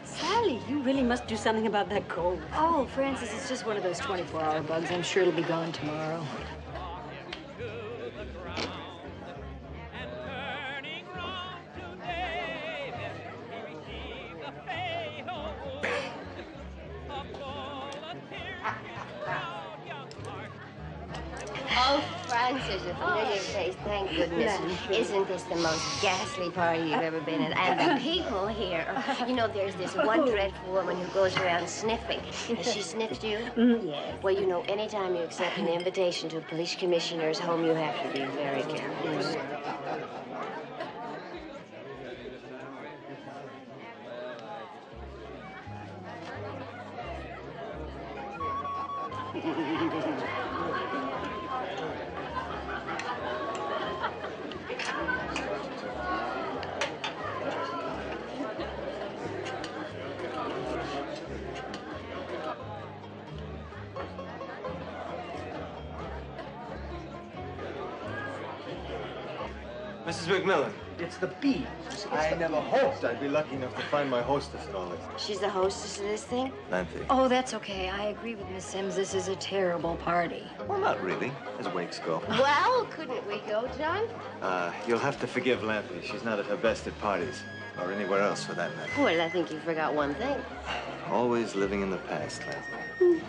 Sally, you really must do something about that cold. Oh, Francis, it's just one of those 24-hour bugs. I'm sure it'll be gone tomorrow. Oh, Francis, a familiar face, thank goodness. Isn't this the most ghastly party you've ever been in? And the people here. You know, there's this one dreadful woman who goes around sniffing. Has she sniffed you? Yes. Well, you know, anytime you accept an invitation to a police commissioner's home, you have to be very careful. Mrs. McMillan. It's the bee. I never hoped I'd be lucky enough to find my hostess and all this. She's the hostess of this thing? Lamphy. Oh, that's okay. I agree with Miss Sims. This is a terrible party. Well, not really, as wakes go. Well, couldn't we go, John? You'll have to forgive Lamphy. She's not at her best at parties, or anywhere else for that matter. Well, I think you forgot one thing. Always living in the past, Lamphy.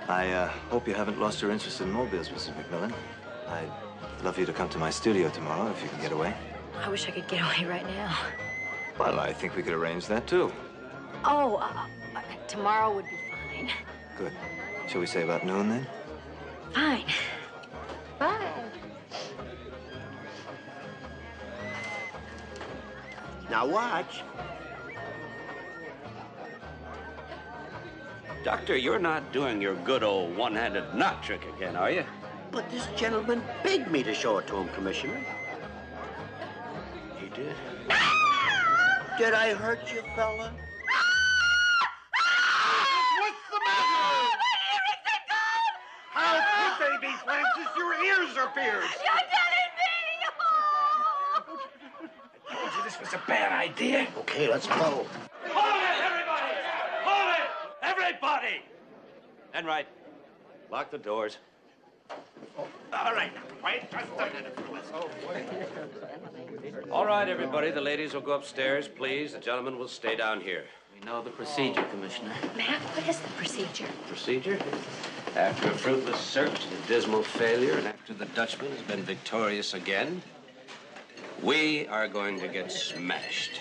I hope you haven't lost your interest in mobiles, Mrs. McMillan. I'd love you to come to my studio tomorrow if you can get away. I wish I could get away right now. Well, I think we could arrange that, too. Oh, tomorrow would be fine. Good. Shall we say about noon, then? Fine. Bye. Now watch. Doctor, you're not doing your good old one-handed knot trick again, are you? But this gentleman begged me to show it to him, Commissioner. He did? Did I hurt you, fella? What's the matter? How could they be, Francis? Your ears are pierced. You're telling me! I told you this was a bad idea. Okay, let's go. Hold it, everybody! Hold it! Everybody! Enright, lock the doors. All right, quiet. Just a minute. All right, everybody. The ladies will go upstairs, please. The gentlemen will stay down here. We know the procedure, Commissioner. Matt, what is the procedure? Procedure? After a fruitless search and a dismal failure, and after the Dutchman has been victorious again, we are going to get smashed.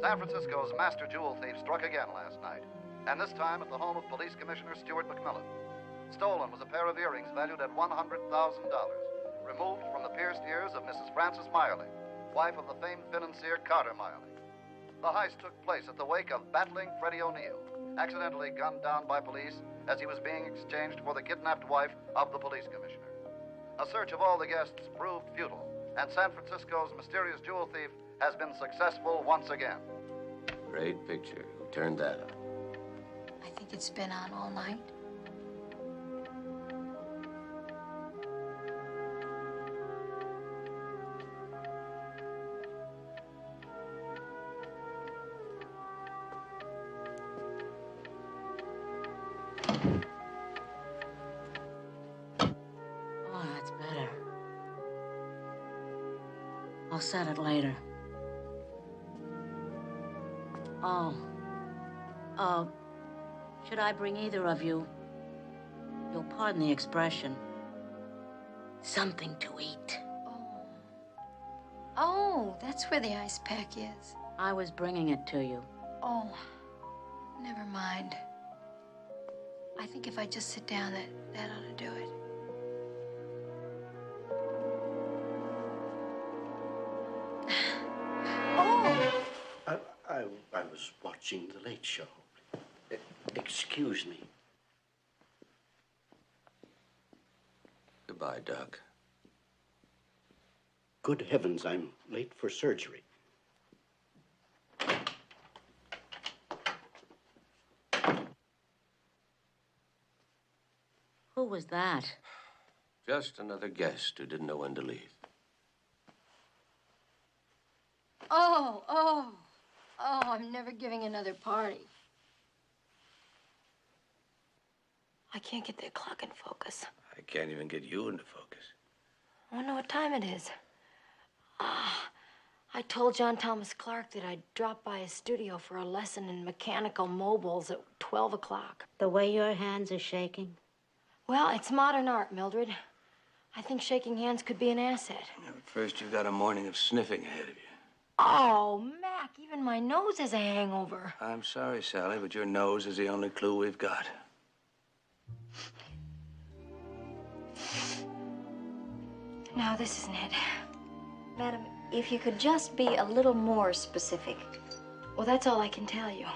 San Francisco's master jewel thief struck again last night, and this time at the home of Police Commissioner Stuart McMillan. Stolen was a pair of earrings valued at $100,000, removed from the pierced ears of Mrs. Frances Miley, wife of the famed financier Carter Miley. The heist took place at the wake of battling Freddie O'Neill, accidentally gunned down by police as he was being exchanged for the kidnapped wife of the police commissioner. A search of all the guests proved futile, and San Francisco's mysterious jewel thief has been successful once again. Great picture. Who turned that on? I think it's been on all night. Oh, that's better. I'll set it later. Oh, Should I bring either of you, you'll pardon the expression, something to eat? Oh, that's where the ice pack is. I was bringing it to you. Oh, never mind. I think if I just sit down, that ought to do it. Oh! I was watching The Late Show. Excuse me. Goodbye, Doc. Good heavens, I'm late for surgery. Who was that? Just another guest who didn't know when to leave. Oh, I'm never giving another party. I can't get that clock in focus. I can't even get you into focus. I wonder what time it is. I told John Thomas Clark that I'd drop by his studio for a lesson in mechanical mobiles at 12 o'clock. The way your hands are shaking? Well, it's modern art, Mildred. I think shaking hands could be an asset. First, you've got a morning of sniffing ahead of you. Oh, Mac, even my nose has a hangover. I'm sorry, Sally, but your nose is the only clue we've got. No, this isn't it. Madam, if you could just be a little more specific. Well, that's all I can tell you.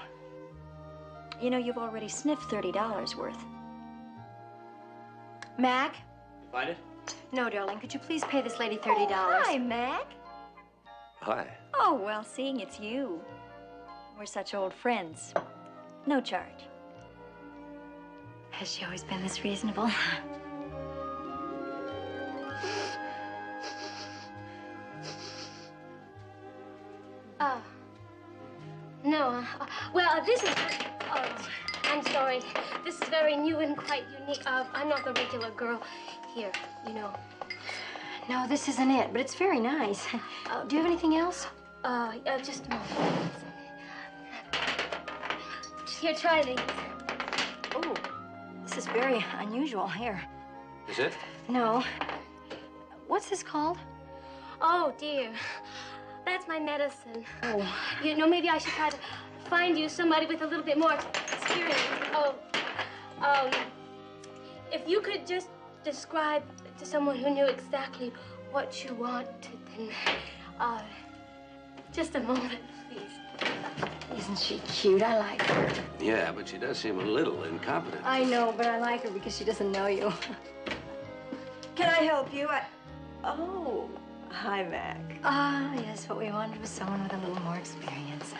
You know, you've already sniffed $30 worth. Mac? Find it? No, darling. Could you please pay this lady $30? Oh, hi, Mac. Hi. Oh, well, seeing it's you. We're such old friends. No charge. Has she always been this reasonable? No. Well, this is... I'm sorry. This is very new and quite unique. I'm not the regular girl here, you know. No, this isn't it, but it's very nice. Do you have anything else? Just a moment. Here, try these. Oh, this is very unusual. Here. Is it? No. What's this called? Oh, dear. That's my medicine. Oh. You know, maybe I should try to find you somebody with a little bit more experience. If you could just describe to someone who knew exactly what you wanted, then, just a moment, please. Isn't she cute? I like her. Yeah, but she does seem a little incompetent. I know, but I like her because she doesn't know you. Can I help you? Oh, hi, Mac. Yes, what we wanted was someone with a little more experience.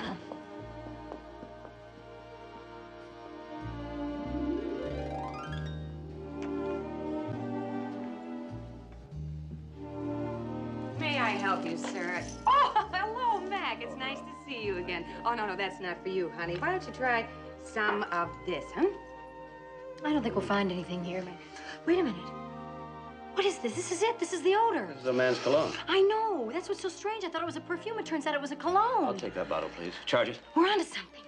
May I help you, sir? Oh, hello, Mac. It's nice to see you again. Oh, no, that's not for you, honey. Why don't you try some of this, huh? I don't think we'll find anything here, Mac. Wait a minute. What is this? This is it. This is the odor. This is a man's cologne. I know. That's what's so strange. I thought it was a perfume. It turns out it was a cologne. I'll take that bottle, please. Charge it. We're onto something.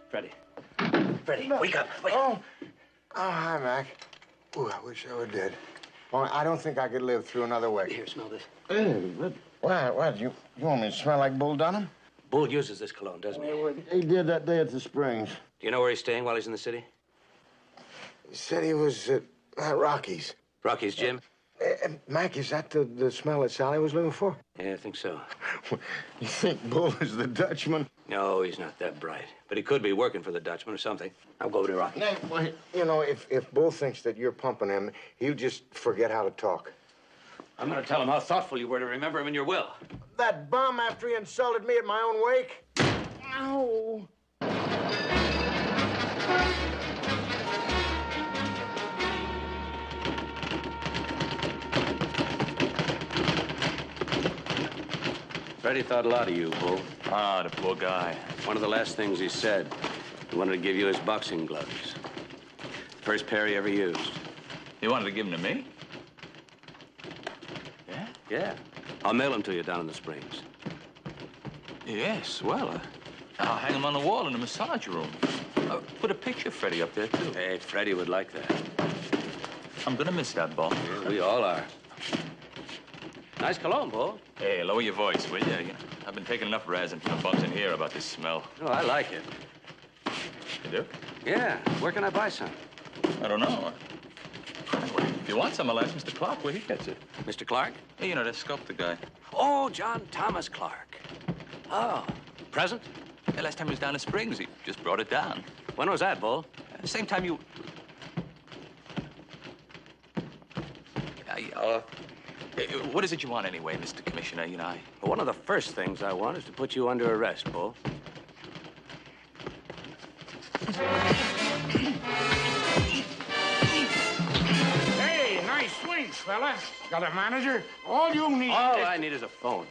Freddie. Freddie, wake up. Wake up. Oh, hi, Mac. Ooh, I wish I were dead. Well, I don't think I could live through another week. Here, smell this. What? You want me to smell like Bull Dunham? Bull uses this cologne, doesn't he? He did that day at the Springs. Do you know where he's staying while he's in the city? He said he was at Rocky's. Rocky's gym? Mac, is that the smell that Sally was looking for? Yeah, I think so. You think Bull is the Dutchman? No, he's not that bright. But he could be working for the Dutchman or something. I'll go over to Rocky. Well, you know, if Bull thinks that you're pumping him, he'll just forget how to talk. I'm going to tell him how thoughtful you were to remember him in your will. That bum after he insulted me at my own wake? Ow. Freddie thought a lot of you, Bull. Ah, the poor guy. One of the last things he said, he wanted to give you his boxing gloves. First pair he ever used. He wanted to give them to me? Yeah? I'll mail them to you down in the Springs. Yes, well, I'll hang them on the wall in the massage room. Put a picture of Freddie up there, too. Hey, Freddie would like that. I'm gonna miss that ball. Yeah, we all are. Nice cologne, Paul. Hey, lower your voice, will you? I've been taking enough razzing from the bums in here about this smell. Oh, I like it. You do? Yeah. Where can I buy some? I don't know. Anyway, if you want some, I'll ask Mr. Clark where he gets it. Mr. Clark? Hey, you know, that sculptor guy. Oh, John Thomas Clark. Oh, present? The last time he was down in Springs, he just brought it down. When was that, Bull? Same time you... what is it you want anyway, Mr. Commissioner? You know, Well, one of the first things I want is to put you under arrest, Bull. Hey, nice swings, fella. Got a manager? All you need All is... I need is a phone.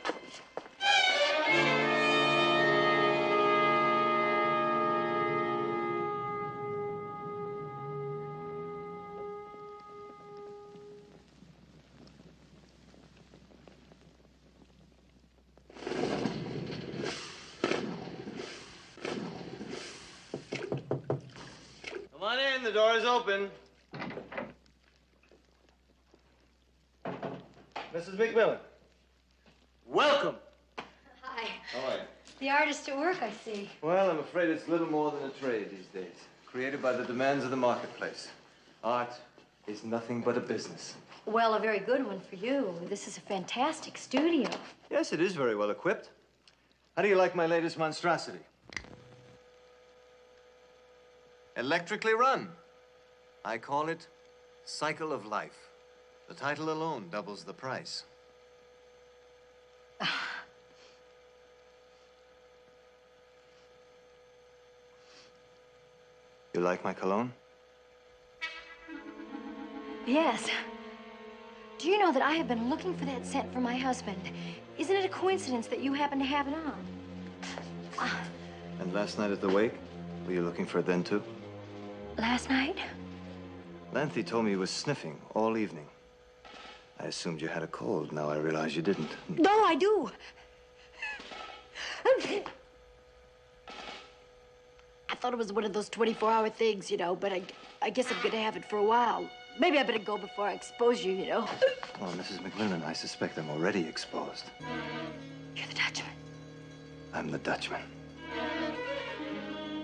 Come on in, the door is open. Mrs. McMillan. Welcome. Hi. All right. The artist at work, I see. Well, I'm afraid it's little more than a trade these days. Created by the demands of the marketplace. Art is nothing but a business. Well, a very good one for you. This is a fantastic studio. Yes, it is very well equipped. How do you like my latest monstrosity? Electrically run. I call it Cycle of Life. The title alone doubles the price. You like my cologne? Yes. Do you know that I have been looking for that scent for my husband? Isn't it a coincidence that you happen to have it on? And last night at the wake, were you looking for it then too? Last night? Lanthy told me you was sniffing all evening. I assumed you had a cold. Now I realize you didn't. No, I do. I thought it was one of those 24-hour things, you know, but I guess I'm gonna have it for a while. Maybe I better go before I expose you, you know. Well, Mrs. McMillan, I suspect I'm already exposed. You're the Dutchman. I'm the Dutchman.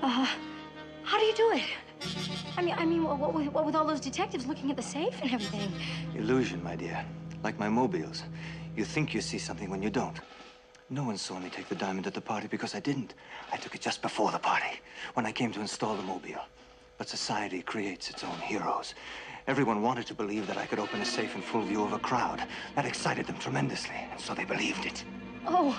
How do you do it? I mean, what with all those detectives looking at the safe and everything? Illusion, my dear. Like my mobiles. You think you see something when you don't. No one saw me take the diamond at the party because I didn't. I took it just before the party, when I came to install the mobile. But society creates its own heroes. Everyone wanted to believe that I could open a safe in full view of a crowd. That excited them tremendously, and so they believed it. Oh.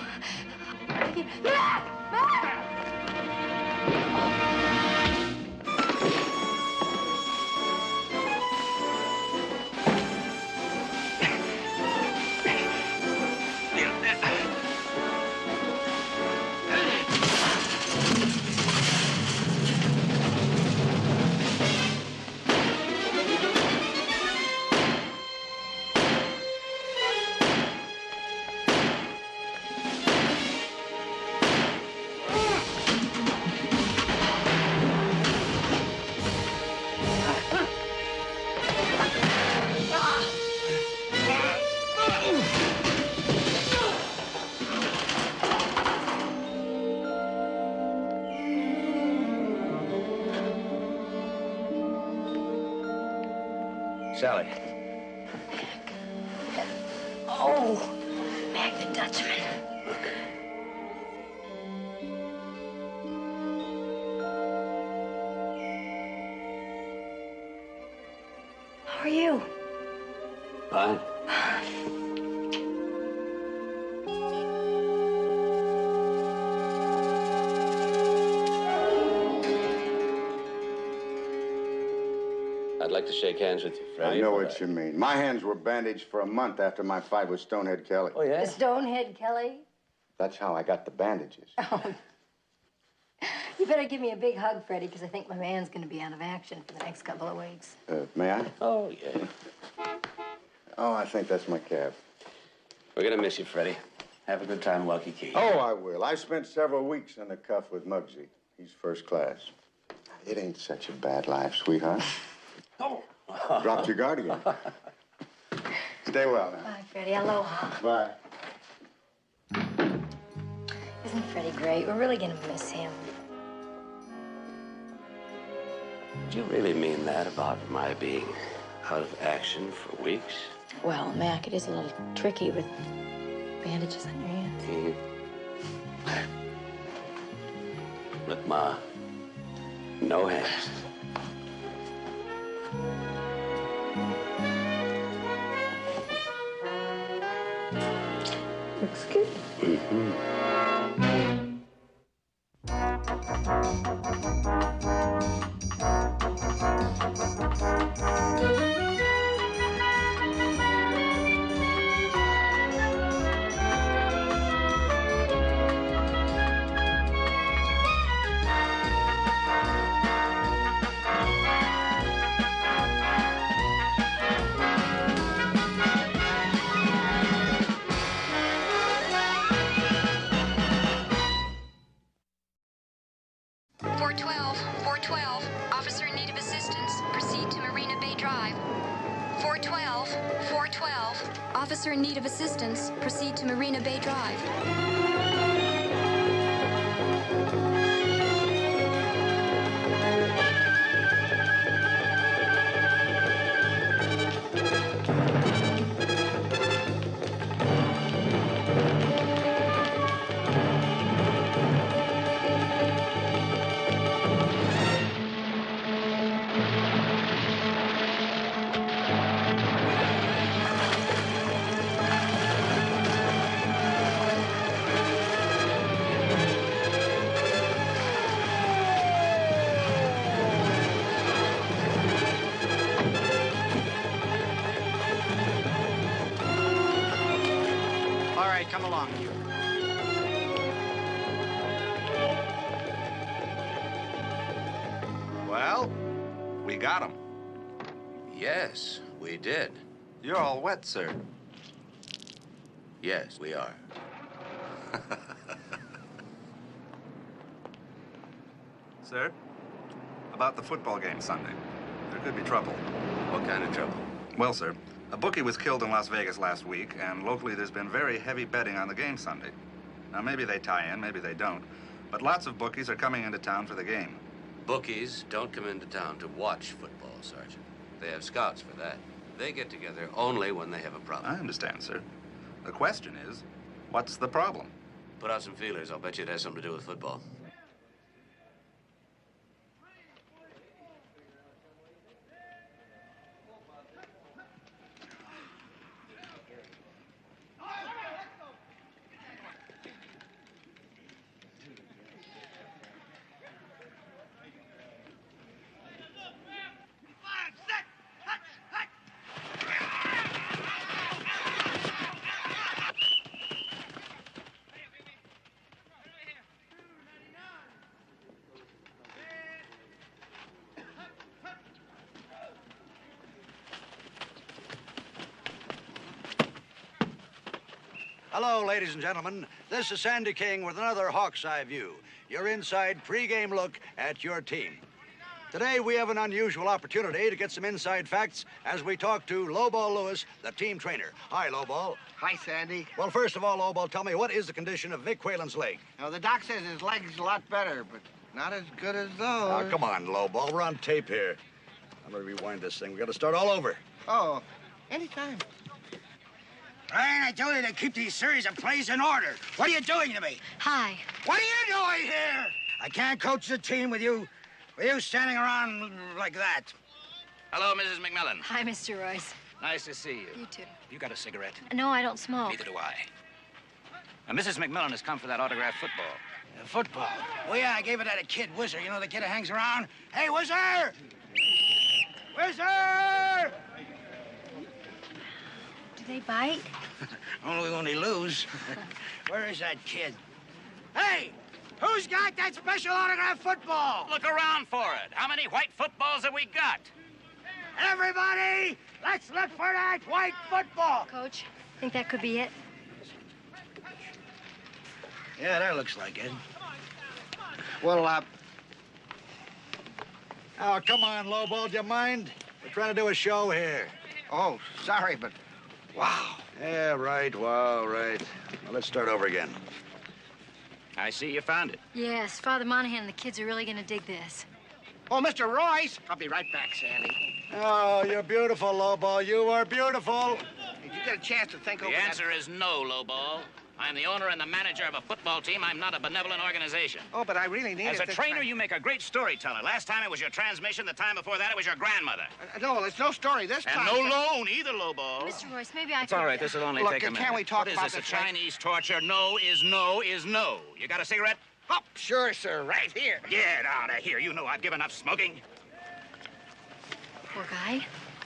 Sally. Oh, Mac the Dutchman. How are you? Fine. I'd like to shake hands with you, Freddie. I know what you mean. My hands were bandaged for a month after my fight with Stonehead Kelly. Oh, yeah? Stonehead Kelly? That's how I got the bandages. Oh. You better give me a big hug, Freddie, because I think my man's going to be out of action for the next couple of weeks. May I? Oh, yeah. Oh, I think that's my cab. We're gonna miss you, Freddie. Have a good time in Waikiki. Oh, I will. I've spent several weeks in the cuff with Muggsy. He's first class. It ain't such a bad life, sweetheart. Oh. Dropped your guard again. Stay well now. Bye, Freddie. Aloha. Bye. Isn't Freddie great? We're really gonna miss him. Do you really mean that about my being out of action for weeks? Well, Mac, it is a little tricky with bandages on your hands. Look, Ma, no hands. Looks good. Mm-hmm. Officer in need of assistance, proceed to Marina Bay Drive. Come along. Well, we got him. Yes, we did. You're all wet, sir. Yes, we are. Sir, about the football game Sunday. There could be trouble. What kind of trouble? Well, sir, a bookie was killed in Las Vegas last week, and locally there's been very heavy betting on the game Sunday. Now, maybe they tie in, maybe they don't, but lots of bookies are coming into town for the game. Bookies don't come into town to watch football, Sergeant. They have scouts for that. They get together only when they have a problem. I understand, sir. The question is, what's the problem? Put out some feelers. I'll bet you it has something to do with football. Hello, ladies and gentlemen. This is Sandy King with another Hawk's Eye View, your inside pregame look at your team. Today, we have an unusual opportunity to get some inside facts as we talk to Lowball Lewis, the team trainer. Hi, Lowball. Hi, Sandy. Well, first of all, Lowball, tell me, what is the condition of Vic Whalen's leg? Now, the doc says his leg's a lot better, but not as good as those. Oh, come on, Lowball. We're on tape here. I'm going to rewind this thing. We got to start all over. Oh, anytime. Ryan, I told you to keep these series of plays in order. What are you doing to me? Hi. What are you doing here? I can't coach the team with you standing around like that. Hello, Mrs. McMillan. Hi, Mr. Royce. Nice to see you. You too. You got a cigarette? No, I don't smoke. Neither do I. Now, Mrs. McMillan has come for that autographed football. Football? Oh, yeah, I gave it to that kid, Whizzer. You know the kid that hangs around? Hey, Whizzer! Whizzer! Do they bite? Only when they lose. Where is that kid? Hey! Who's got that special autographed football? Look around for it. How many white footballs have we got? Everybody, let's look for that white football. Coach, think that could be it? Yeah, that looks like it. Well, Oh, come on, Lobo, do you mind? We're trying to do a show here. Oh, sorry, but wow. Yeah, right, wow, right. Well, let's start over again. I see you found it. Yes, Father Monahan and the kids are really gonna dig this. Oh, Mr. Royce! I'll be right back, Sandy. Oh, you're beautiful, Lobo. You are beautiful. Did you get a chance to think over The that? answer is no, Lowball. I'm the owner and the manager of a football team. I'm not a benevolent organization. Oh, but I really need As it a this trainer, time. you make a great storyteller. Last time it was your transmission. The time before that, it was your grandmother. No, it's no story this And time. no loan either, Lowball. Mr. Royce, maybe I It's all right. This will only Look, take a can't minute. we talk What is about this, a this right- Chinese torture? No is no is no. You got a cigarette? Oh, sure, sir. Right here. Get out of here. You know I've given up smoking. Poor guy.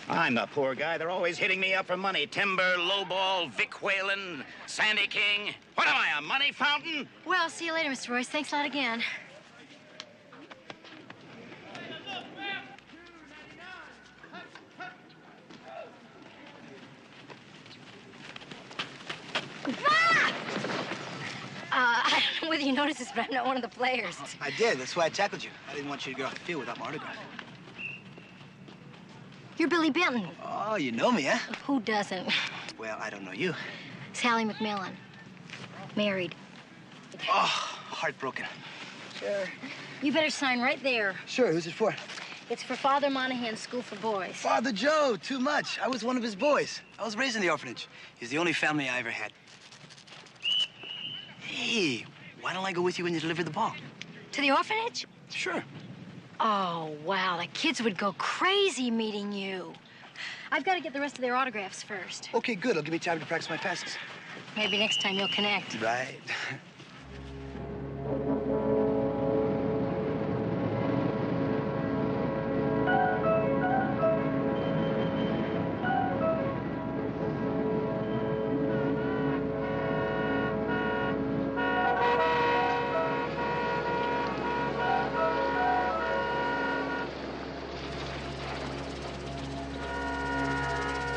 I'm the poor guy. They're always hitting me up for money. Timber, Lowball, Vic Whalen, Sandy King. What am I, a money fountain? Well, see you later, Mr. Royce. Thanks a lot again. I don't know whether you noticed this, but I'm not one of the players. I did. That's why I tackled you. I didn't want you to get off the field without my autograph. You're Billy Benton. Oh, you know me, huh? Who doesn't? Well, I don't know you. Sally McMillan. Married. Oh, heartbroken. Sure. You better sign right there. Sure, who's it for? It's for Father Monahan's School for Boys. Father Joe, too much. I was one of his boys. I was raised in the orphanage. He's the only family I ever had. Hey, why don't I go with you when you deliver the ball? To the orphanage? Sure. Oh, wow. The kids would go crazy meeting you. I've got to get the rest of their autographs first. Okay, good. It'll give me time to practice my passes. Maybe next time you'll connect. Right.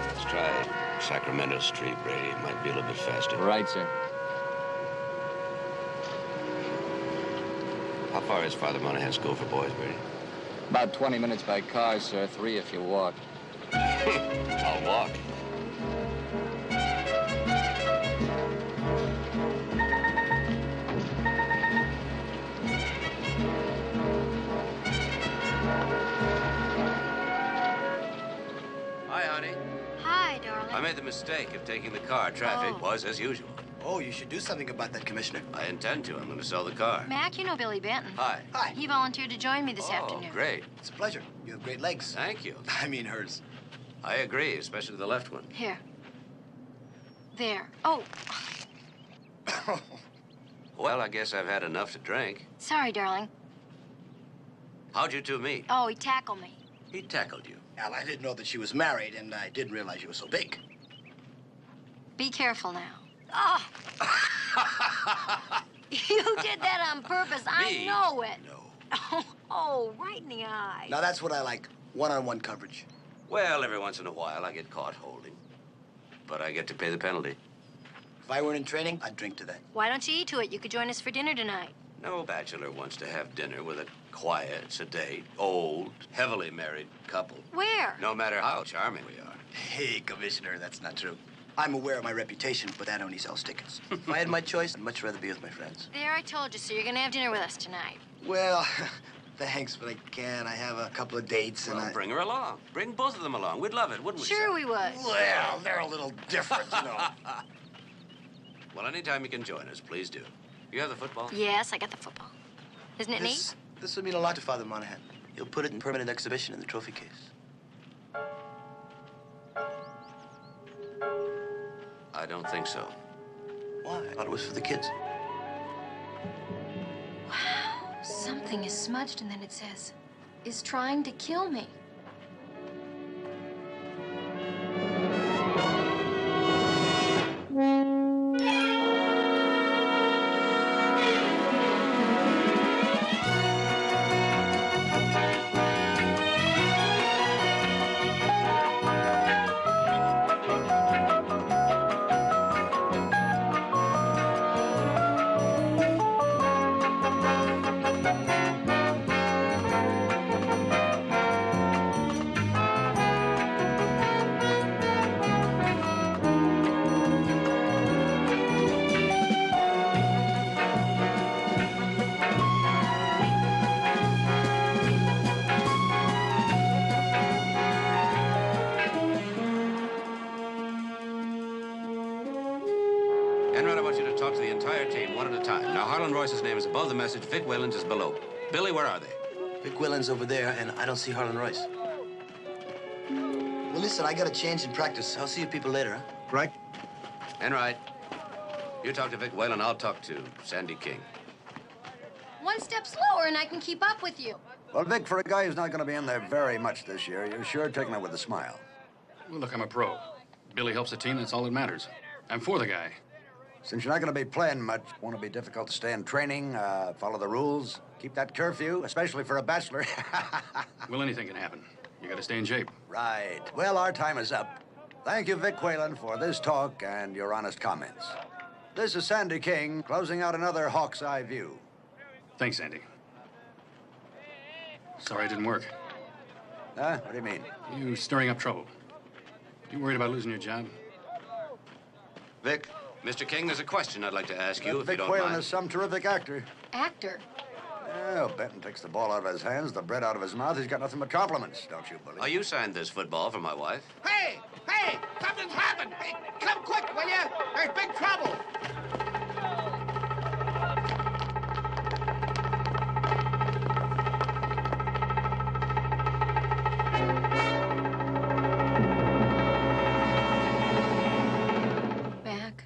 Let's try Sacramento Street, Brady. It might be a little bit faster. Right, sir. How far is Father Monahan's School for Boys, Brady? About 20 minutes by car, sir. 3 if you walk. I'll walk. Hi, honey. Hi, darling. I made the mistake of taking the car. Traffic was as usual. Oh, you should do something about that, Commissioner. I intend to. I'm going to sell the car. Mac, you know Billy Benton. Hi. Hi. He volunteered to join me this Oh, afternoon. great. It's a pleasure. You have great legs. Thank you. I mean hers. I agree, especially the left one. Here. There. Oh, Well, I guess I've had enough to drink. sorry, darling. How'd you two meet? Oh, he tackled me. He tackled you. Well, I didn't know that she was married, and I didn't realize you were so big. Be careful now. Oh. You did that on purpose. I Me? know it. No. Oh, right in the eye. Now, that's what I like. One-on-one coverage. Well, every once in a while I get caught holding. But I get to pay the penalty. If I weren't in training, I'd drink to that. Why don't you eat to it? You could join us for dinner tonight. No bachelor wants to have dinner with a quiet, sedate, old, heavily married couple. Where? No matter how charming we are. Hey, Commissioner, that's not true. I'm aware of my reputation, but that only sells tickets. If I had my choice, I'd much rather be with my friends. There, I told you, so you're gonna have dinner with us tonight. Well, thanks, but I can't. I have a couple of dates, and Well, bring her along. Bring both of them along. We'd love it, wouldn't we? Sure Sal? we would. Well, they're a little different, you know. Well, anytime you can join us, please do. You have the football? Yes, I got the football. Isn't it neat? This would mean a lot to Father Monahan. He'll put it in permanent exhibition in the trophy case. I don't think so. Why? I thought it was for the kids. Wow, something is smudged and then it says, is trying to kill me. talk to the entire team one at a time. Now, Harlan Royce's name is above the message. Vic Whalens is below. Billy, where are they? Vic Whalens over there, and I don't see Harlan Royce. Well, listen, I got a change in practice. I'll see you people later, huh? Right. Enright. You talk to Vic Whalen, I'll talk to Sandy King. One step slower and I can keep up with you. Well, Vic, for a guy who's not going to be in there very much this year, you're sure taking it with a smile. Well, look, I'm a pro. Billy helps the team, that's all that matters. I'm for the guy. Since you're not going to be playing much, won't it be difficult to stay in training, follow the rules, keep that curfew, especially for a bachelor? Well, anything can happen. You gotta stay in shape. Right. Well, our time is up. Thank you, Vic Whalen, for this talk and your honest comments. This is Sandy King, closing out another Hawk's Eye View. Thanks, Andy. Sorry it didn't work. Huh? What do you mean? You stirring up trouble. You worried about losing your job? Vic? Mr. King, there's a question I'd like to ask you, if you Vic don't Whalen mind. is some terrific actor. Actor? Well, Benton takes the ball out of his hands, the bread out of his mouth. He's got nothing but compliments, don't you believe? Oh, you signed this football for my wife. Hey! Hey! Something's happened! Hey, come quick, will you? There's big trouble! Mac,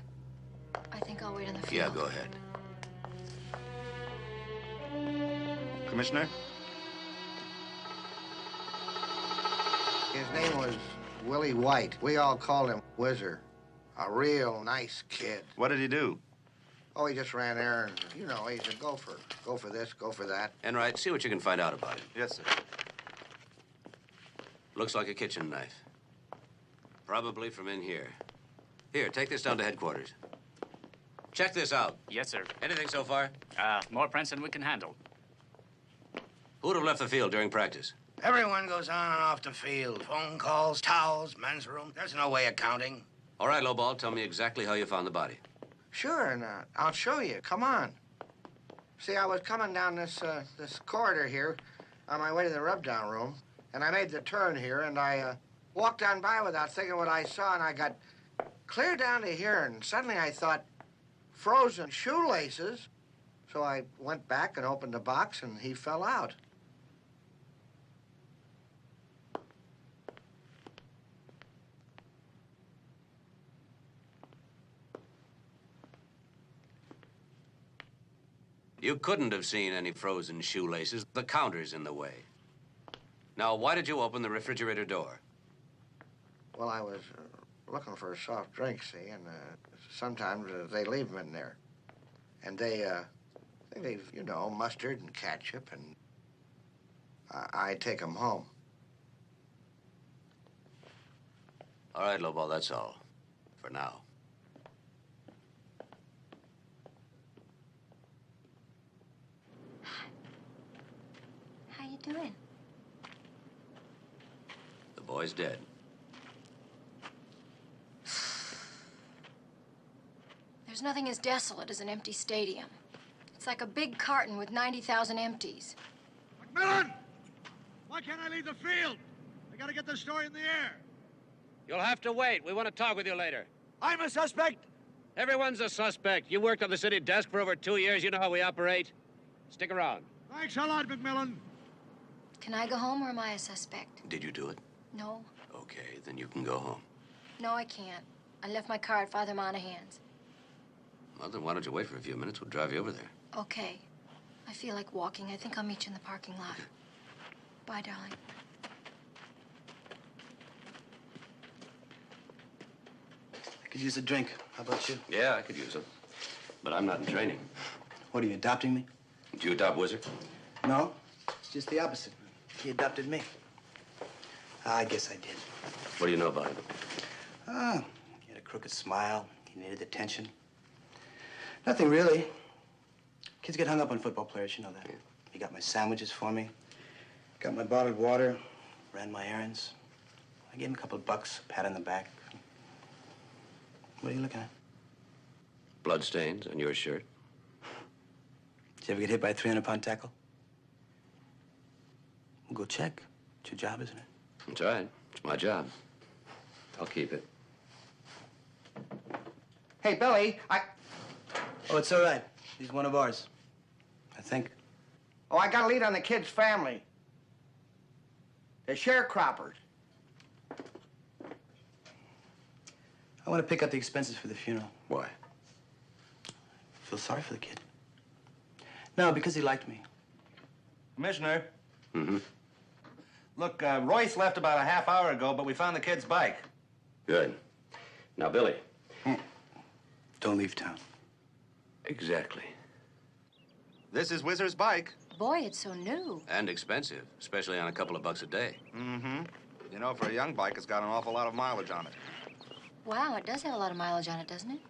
I think I'll wait on the field. Yeah, go ahead. Commissioner? His name was Willie White. We all called him Whizzer. A real nice kid. What did he do? Oh, he just ran errands. You know, he's a gopher. Go for this, go for that. Enright, see what you can find out about him. Yes, sir. Looks like a kitchen knife. Probably from in here. Here, take this down to headquarters. Check this out. Yes, sir. Anything so far? More prints than we can handle. Who'd have left the field during practice? Everyone goes on and off the field. Phone calls, towels, men's room. There's no way of counting. All right, Lowball, tell me exactly how you found the body. Sure, and I'll show you. Come on. See, I was coming down this corridor here on my way to the rub-down room, and I made the turn here, and I walked on by without thinking what I saw, and I got clear down to here, and suddenly I thought, frozen shoelaces. So I went back and opened the box, and he fell out. You couldn't have seen any frozen shoelaces. The counter's in the way. Now, why did you open the refrigerator door? Well, I was looking for a soft drink, see, and sometimes they leave them in there. And they, I think they've, you know, mustard and ketchup, and I take them home. All right, Lowball, that's all. For now. How you doing? The boy's dead. There's nothing as desolate as an empty stadium. It's like a big carton with 90,000 empties. McMillan! Why can't I leave the field? I gotta get the story in the air. You'll have to wait. We want to talk with you later. I'm a suspect. Everyone's a suspect. You worked on the city desk for over 2 years. You know how we operate. Stick around. Thanks a lot, McMillan. Can I go home or am I a suspect? Did you do it? No. Okay, then you can go home. No, I can't. I left my car at Father Monahan's. Well, then why don't you wait for a few minutes? We'll drive you over there. Okay. I feel like walking. I think I'll meet you in the parking lot. Bye, darling. I could use a drink. How about you? Yeah, I could use it. But I'm not in training. What, are you adopting me? Did you adopt Wizard? No, it's just the opposite. He adopted me. I guess I did. What do you know about him? He had a crooked smile. He needed attention. Nothing really. Kids get hung up on football players, you know that. He got my sandwiches for me, got my bottled water, ran my errands. I gave him a couple of bucks, a pat on the back. What are you looking at? Bloodstains on your shirt. Did you ever get hit by a 300-pound tackle? Well, go check. It's your job, isn't it? That's right. It's my job. I'll keep it. Hey, Billy, Oh, it's all right. He's one of ours. I think. Oh, I got a lead on the kid's family. They're sharecroppers. I want to pick up the expenses for the funeral. Why? Feel sorry for the kid. No, because he liked me. Commissioner. Mm-hmm. Look, Royce left about a half hour ago, but we found the kid's bike. Good. Now, Billy. Don't leave town. Exactly. This is Whizzer's bike. Boy, it's so new. And expensive, especially on a couple of bucks a day. Mm-hmm. You know, for a young bike, it's got an awful lot of mileage on it. Wow, it does have a lot of mileage on it, doesn't it?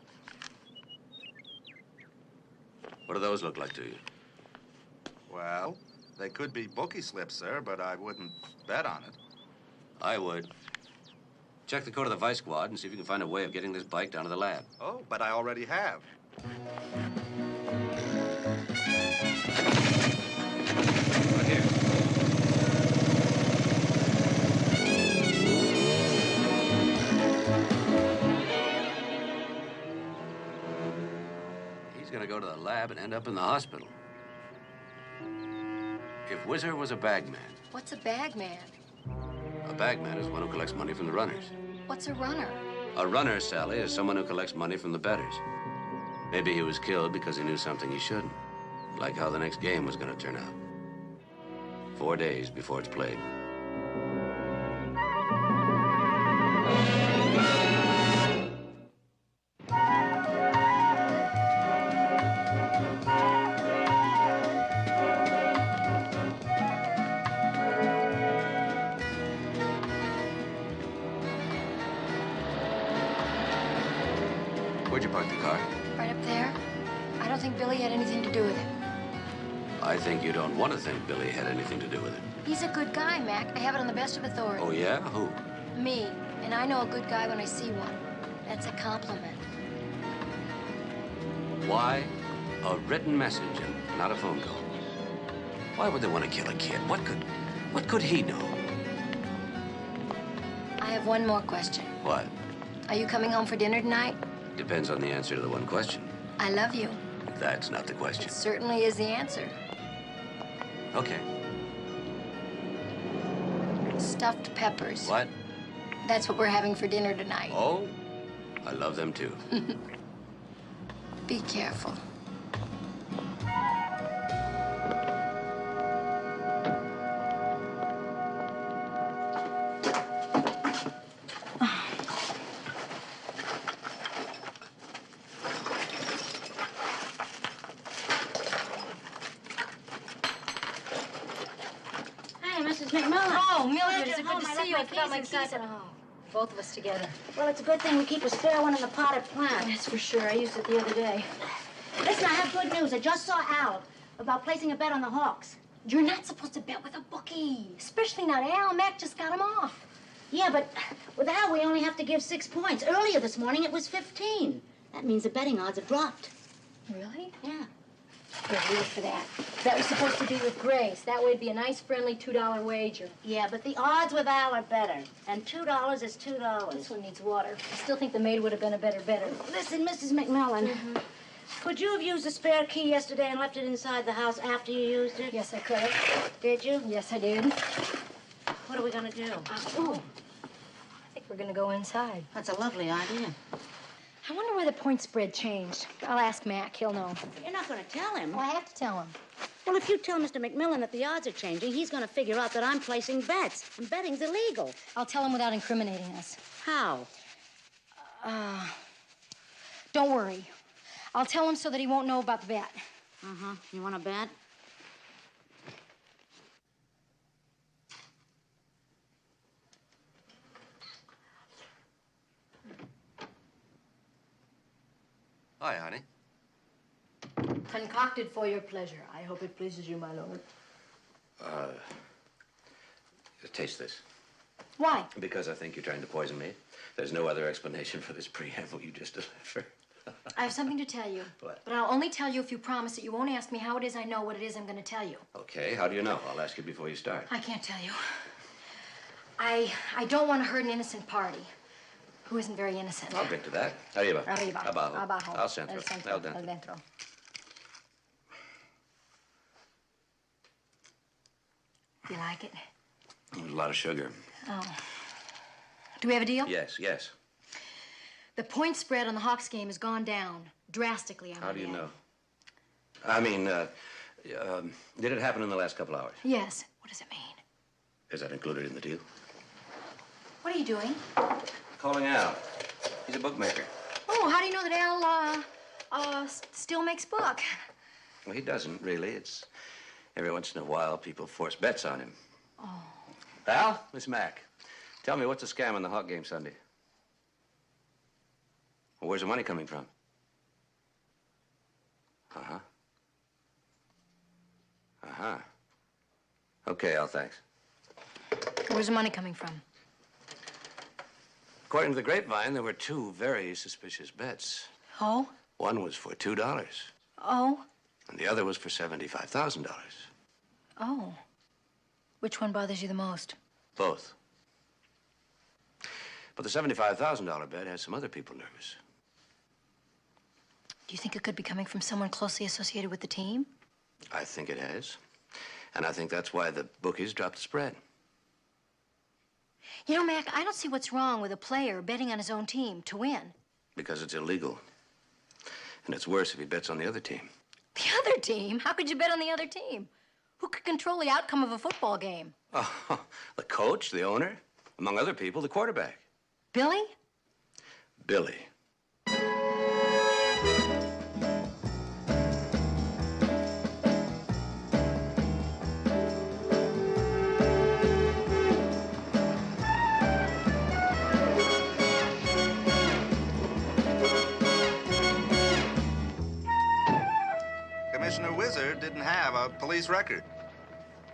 What do those look like to you? Well, they could be bookie slips, sir, but I wouldn't bet on it. I would. Check the code of the Vice Squad and see if you can find a way of getting this bike down to the lab. Oh, but I already have. Look here. He's gonna go to the lab and end up in the hospital. If Whizzer was a bagman, What's a bagman? a bagman is one who collects money from the runners. What's a runner? A runner, Sally, is someone who collects money from the bettors. Maybe he was killed because he knew something he shouldn't. Like how the next game was gonna turn out. 4 days before it's played. Where'd you park the car? Right up there. I don't think Billy had anything to do with it. I think you don't want to think Billy had anything to do with it. He's a good guy, Mac. I have it on the best of authority. Oh, yeah? Who? Me. And I know a good guy when I see one. That's a compliment. Why a written message and not a phone call? Why would they want to kill a kid? What could he know? I have one more question. What? Are you coming home for dinner tonight? Depends on the answer to the one question. I love you. That's not the question. It certainly is the answer. Okay. Stuffed peppers. What? That's what we're having for dinner tonight. Oh, I love them too. Be careful. Hey, Mrs. McMillan. Oh, Mildred, is it good Home. to I see left you? my I forgot my keys keys inside at home. Both of us together. Well, it's a good thing we keep a spare one in the potted plant. That's for sure. I used it the other day. Listen, I have good news. I just saw Al about placing a bet on the Hawks. You're not supposed to bet with a bookie, especially not Al. Mac just got him off. Yeah, but with Al, we only have to give 6 points. Earlier this morning, it was 15. That means the betting odds have dropped. Really? Yeah. Here, we look for that. That was supposed to be with Grace. That way it'd be a nice, friendly $2 wager. Yeah, but the odds with Al are better. And $2 is $2. This one needs water. I still think the maid would have been a better better. Listen, Mrs. McMillan. Could you have used the spare key yesterday and left it inside the house after you used it? Yes, I could. Did you? Yes, I did. What are we going to do? I think we're going to go inside. That's a lovely idea. I wonder why the point spread changed. I'll ask Mac. He'll know. You're not going to tell him. Well, I have to tell him. Well, if you tell Mr. McMillan that the odds are changing, he's going to figure out that I'm placing bets. And betting's illegal. I'll tell him without incriminating us. How? Don't worry. I'll tell him so that he won't know about the bet. Uh-huh. You want to bet? Hi, honey. Concocted for your pleasure. I hope it pleases you, my lord. Taste this. Why? Because I think you're trying to poison me. There's no other explanation for this preamble you just delivered. I have something to tell you. What? But I'll only tell you if you promise that you won't ask me how it is I know what it is I'm going to tell you. Okay, how do you know? I'll ask you before you start. I can't tell you. I don't want to hurt an innocent party. who isn't very innocent. I'll drink to that. Arriba. Arriba. Abajo. Abajo. Al centro. El centro. El dentro. El dentro. You like it? There's a lot of sugar. Oh. Do we have a deal? Yes, yes. The point spread on the Hawks game has gone down drastically. How do you know? I mean, did it happen in the last couple hours? Yes. What does it mean? Is that included in the deal? What are you doing? Calling Al. He's a bookmaker. Oh, how do you know that Al, still makes book? Well, he doesn't, really. It's every once in a while people force bets on him. Oh. Al, Miss Mac, tell me, what's the scam in the Hawk game Sunday? Well, where's the money coming from? Uh-huh. Uh-huh. Okay, Al, thanks. Where's the money coming from? According to the grapevine, there were two very suspicious bets. Oh? One was for $2, Oh? and the other was for $75,000. Oh. Which one bothers you the most? Both. But the $75,000 bet has some other people nervous. Do you think it could be coming from someone closely associated with the team? I think it has. And I think that's why the bookies dropped the spread. You know, Mac, I don't see what's wrong with a player betting on his own team to win. Because it's illegal. And it's worse if he bets on the other team. The other team? How could you bet on the other team? Who could control the outcome of a football game? Oh, the coach, the owner, among other people, the quarterback. Billy? Billy. Commissioner Wizard didn't have a police record.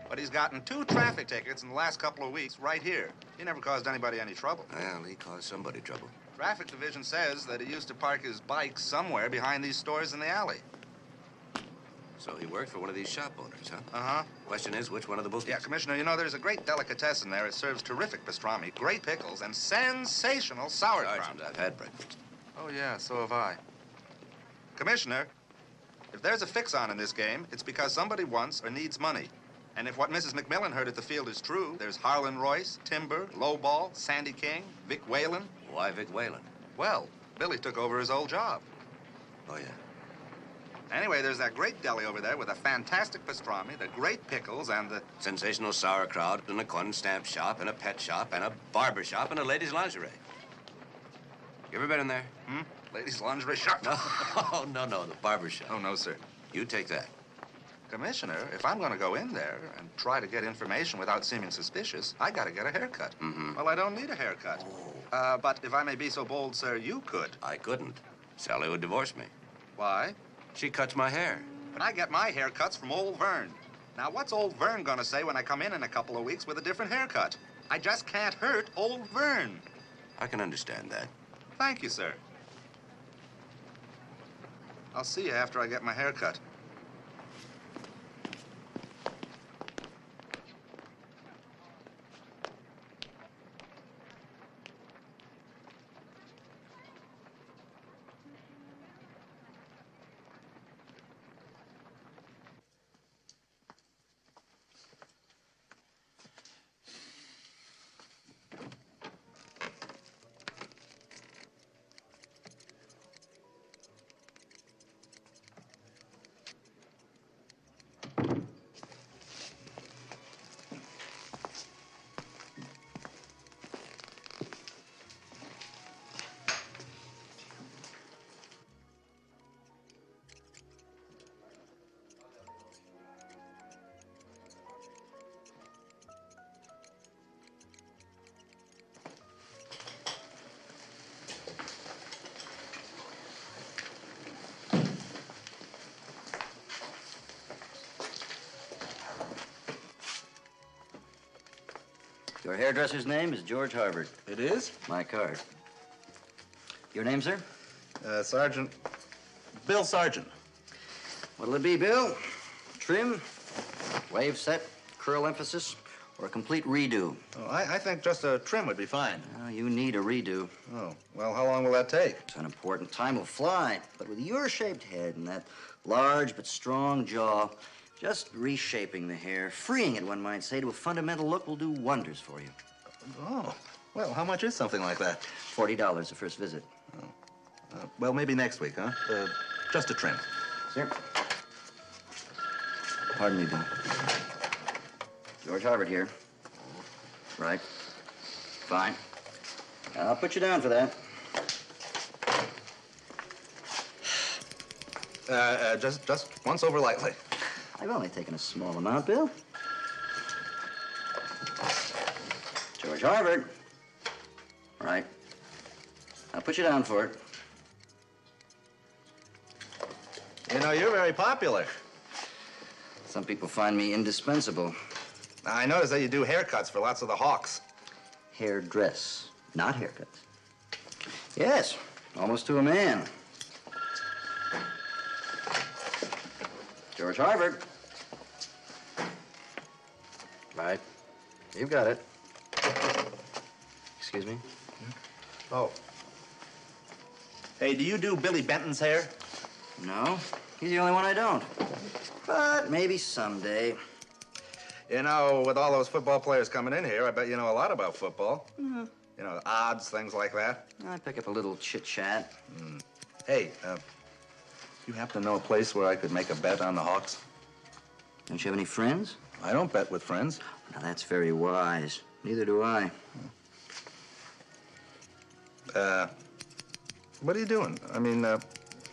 But he's gotten 2 traffic tickets in the last couple of weeks right here. He never caused anybody any trouble. Well, he caused somebody trouble. Traffic division says that he used to park his bike somewhere behind these stores in the alley. So he worked for one of these shop owners, huh? Uh-huh. Question is, which one of the bookies? Yeah, Commissioner, you know, there's a great delicatessen there. It serves terrific pastrami, great pickles, and sensational sauerkraut. Sergeant, I've had breakfast. Oh, yeah, so have I. Commissioner, if there's a fix-on in this game, it's because somebody wants or needs money. And if what Mrs. McMillan heard at the field is true, there's Harlan Royce, Timber, Lowball, Sandy King, Vic Whalen. Why Vic Whalen? Well, Billy took over his old job. Oh, yeah. Anyway, there's that great deli over there with a fantastic pastrami, the great pickles, and the... sensational sauerkraut, and a corn stamp shop, and a pet shop, and a barber shop, and a ladies' lingerie. You ever been in there? Hmm? Ladies' lingerie shop? No, no, the barber shop. Oh, no, sir. You take that. Commissioner, if I'm going to go in there and try to get information without seeming suspicious, I got to get a haircut. Mm-hmm. Well, I don't need a haircut. But if I may be so bold, sir, you could. I couldn't. Sally would divorce me. Why? She cuts my hair. But I get my haircuts from old Vern. Now, what's old Vern going to say when I come in a couple of weeks with a different haircut? I just can't hurt old Vern. I can understand that. Thank you, sir. I'll see you after I get my haircut. Your hairdresser's name is George Harvard. It is? My card. Your name, sir? Sergeant. Bill Sargent. What'll it be, Bill? Trim, wave set, curl emphasis, or a complete redo? Oh, I think just a trim would be fine. Well, you need a redo. Oh, well, how long will that take? It's unimportant. Time will fly. But with your shaped head and that large but strong jaw, just reshaping the hair, freeing it, one might say, to a fundamental look will do wonders for you. Oh, well, how much is something like that? $40 the first visit. Well, maybe next week, huh? Just a trim. Sir? Pardon me, Bill. George Harvard here. Right. Fine. I'll put you down for that. Just once over lightly. I've only taken a small amount, Bill. George Harvard. Right. I'll put you down for it. You know, you're very popular. Some people find me indispensable. I noticed that you do haircuts for lots of the Hawks. Hairdress, not haircuts. Yes, almost to a man. George Harvard. Right. You've got it. Excuse me? Oh. Hey, do you do Billy Benton's hair? No, he's the only one I don't. But maybe someday. You know, with all those football players coming in here, I bet you know a lot about football. Mm-hmm. You know, odds, things like that. I pick up a little chit-chat. Hey, you happen to know a place where I could make a bet on the Hawks? Don't you have any friends? I don't bet with friends. Now, that's very wise. Neither do I. What are you doing? I mean,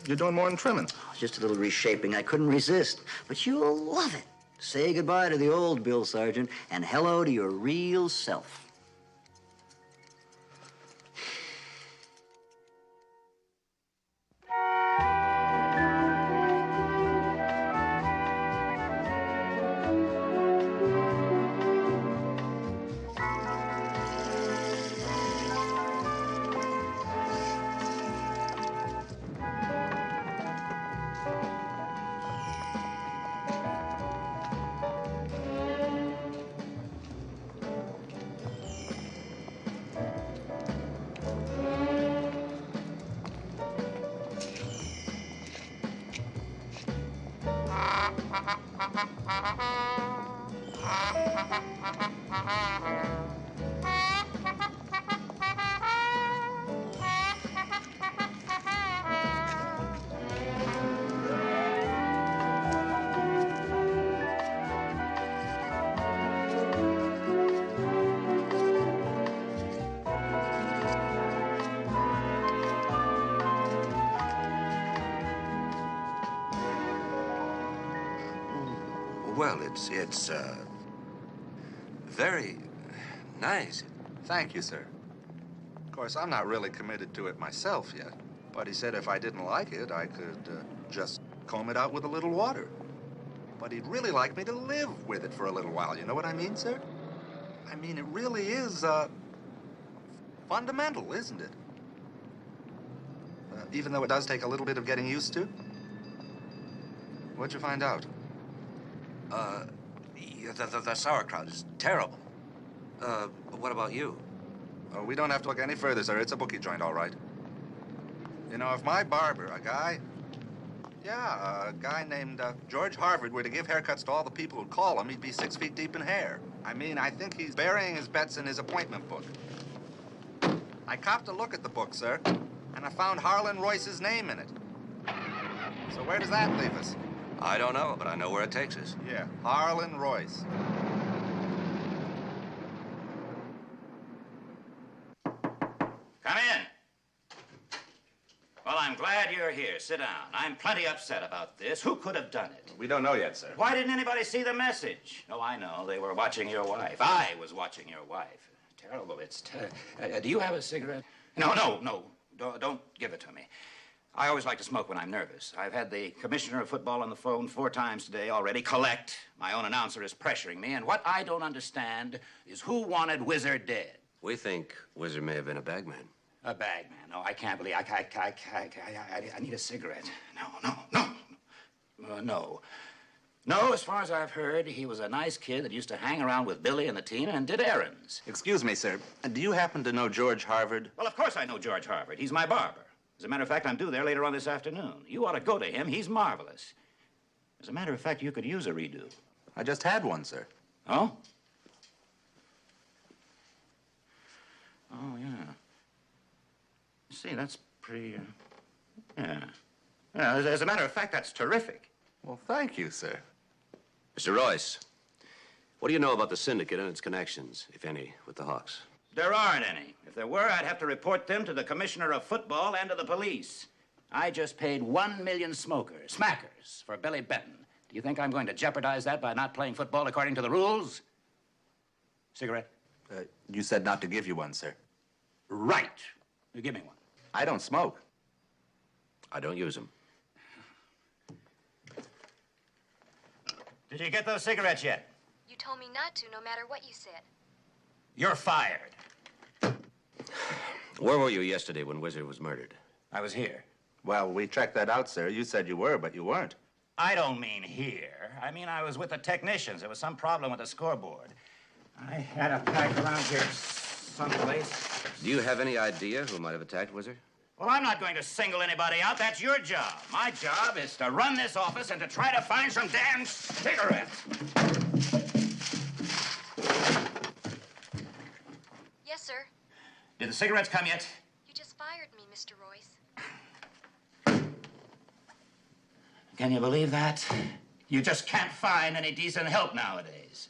you're doing more than trimming. Just a little reshaping. I couldn't resist. But you'll love it. Say goodbye to the old Bill Sargent and hello to your real self. Well, it's very nice. Thank you, sir. Of course, I'm not really committed to it myself yet. But he said if I didn't like it, I could just comb it out with a little water. But he'd really like me to live with it for a little while. You know what I mean, sir? I mean, it really is fundamental, isn't it? Even though it does take a little bit of getting used to. What'd you find out? The sauerkraut is terrible. What about you? Oh, we don't have to look any further, sir. It's a bookie joint, all right. You know, if my barber, a guy named George Harvard, were to give haircuts to all the people who'd call him, he'd be 6 feet deep in hair. I mean, I think he's burying his bets in his appointment book. I copped a look at the book, sir, and I found Harlan Royce's name in it. So where does that leave us? I don't know, but I know where it takes us. Yeah, Harlan Royce. Come in. Well, I'm glad you're here. Sit down. I'm plenty upset about this. Who could have done it? We don't know yet, sir. Why didn't anybody see the message? Oh, I know. They were watching your wife. I was watching your wife. Terrible. It's do you have a cigarette? No. Don't give it to me. I always like to smoke when I'm nervous. I've had the commissioner of football on the phone 4 times today already. Collect. My own announcer is pressuring me, and what I don't understand is who wanted Wizard dead. We think Wizard may have been a bagman. A bagman? No, I can't believe. I need a cigarette. No. No, as far as I've heard, he was a nice kid that used to hang around with Billy and the team and did errands. Excuse me, sir. Do you happen to know George Harvard? Well, of course I know George Harvard. He's my barber. As a matter of fact, I'm due there later on this afternoon. You ought to go to him. He's marvelous. As a matter of fact, you could use a redo. I just had one, sir. Oh? Oh, yeah. See, that's pretty, yeah. Yeah, as a matter of fact, that's terrific. Well, thank you, sir. Mr. Royce, what do you know about the syndicate and its connections, if any, with the Hawks? There aren't any. If there were, I'd have to report them to the commissioner of football and to the police. I just paid 1 million smackers, for Billy Benton. Do you think I'm going to jeopardize that by not playing football according to the rules? Cigarette? You said not to give you one, sir. Right. You give me one. I don't smoke. I don't use them. Did you get those cigarettes yet? You told me not to, no matter what you said. You're fired. Where were you yesterday when Wizard was murdered? I was here. Well, we checked that out, sir. You said you were, but you weren't. I don't mean here. I mean I was with the technicians. There was some problem with the scoreboard. I had a pack around here someplace. Do you have any idea who might have attacked Wizard? Well, I'm not going to single anybody out. That's your job. My job is to run this office and to try to find some damn cigarettes. Yes, sir. Did the cigarettes come yet? You just fired me, Mr. Royce. Can you believe that? You just can't find any decent help nowadays.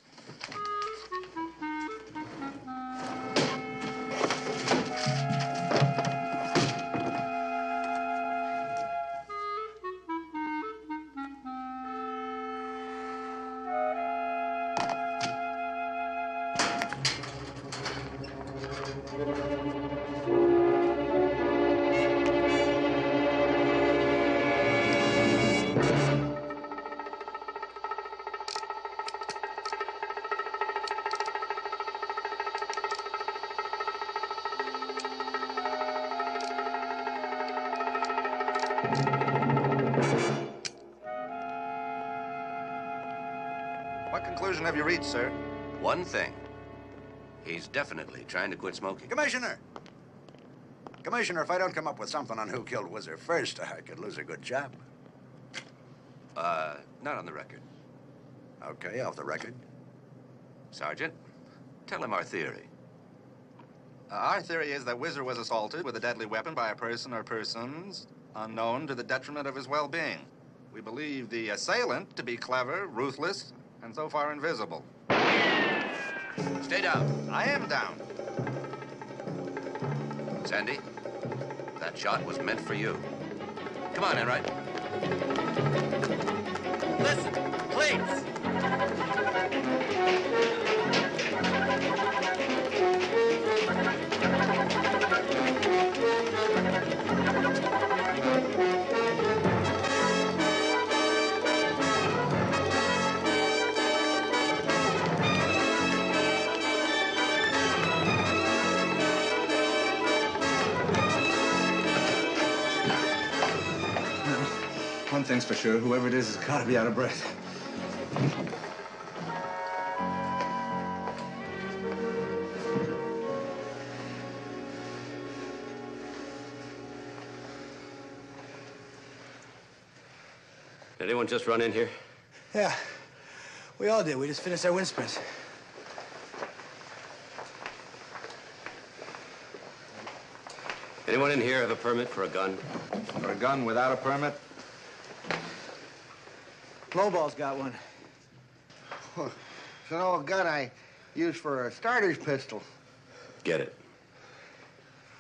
What conclusion have you reached, sir? One thing. He's definitely trying to quit smoking. Commissioner! Commissioner, if I don't come up with something on who killed Wizard first, I could lose a good job. Not on the record. Okay, off the record. Sergeant, tell him our theory. Our theory is that Wizard was assaulted with a deadly weapon by a person or persons unknown to the detriment of his well-being. We believe the assailant to be clever, ruthless, and so far invisible. Stay down. I am down. Sandy, that shot was meant for you. Come on, Enright. Listen, please. One thing's for sure, whoever it is has got to be out of breath. Did anyone just run in here? Yeah, we all did. We just finished our wind sprints. Anyone in here have a permit for a gun? For a gun without a permit? Lowball's got one. It's an old gun I use for a starter's pistol. Get it.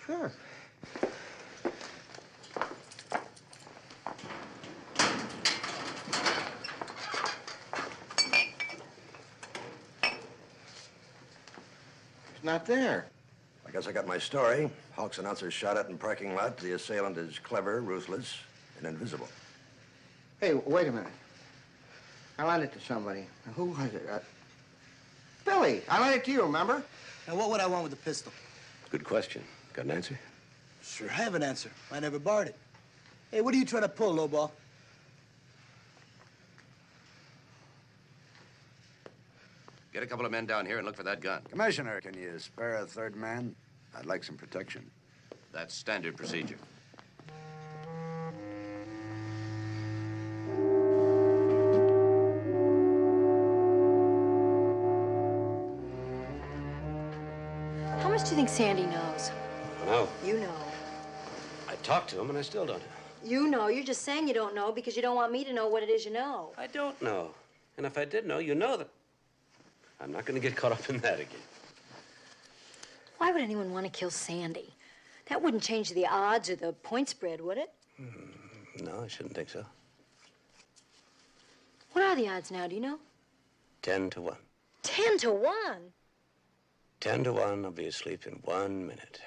Sure. It's not there. I guess I got my story. Hawks announcer shot at in parking lot. The assailant is clever, ruthless, and invisible. Hey, wait a minute. I lent it to somebody. Who was it? Billy. I lent it to you, remember? Now, what would I want with the pistol? Good question. Got an answer? Sure, I have an answer. I never borrowed it. Hey, what are you trying to pull, Lowball? Get a couple of men down here and look for that gun. Commissioner, can you spare a third man? I'd like some protection. That's standard procedure. How much do you think Sandy knows? No. You know. I talked to him and I still don't know. You know. You're just saying you don't know because you don't want me to know what it is you know. I don't know. And if I did know, you know that. I'm not going to get caught up in that again. Why would anyone want to kill Sandy? That wouldn't change the odds or the point spread, would it? No, I shouldn't think so. What are the odds now, do you know? 10 to 1. 10 to 1? 10 to 1, I'll be asleep in 1 minute.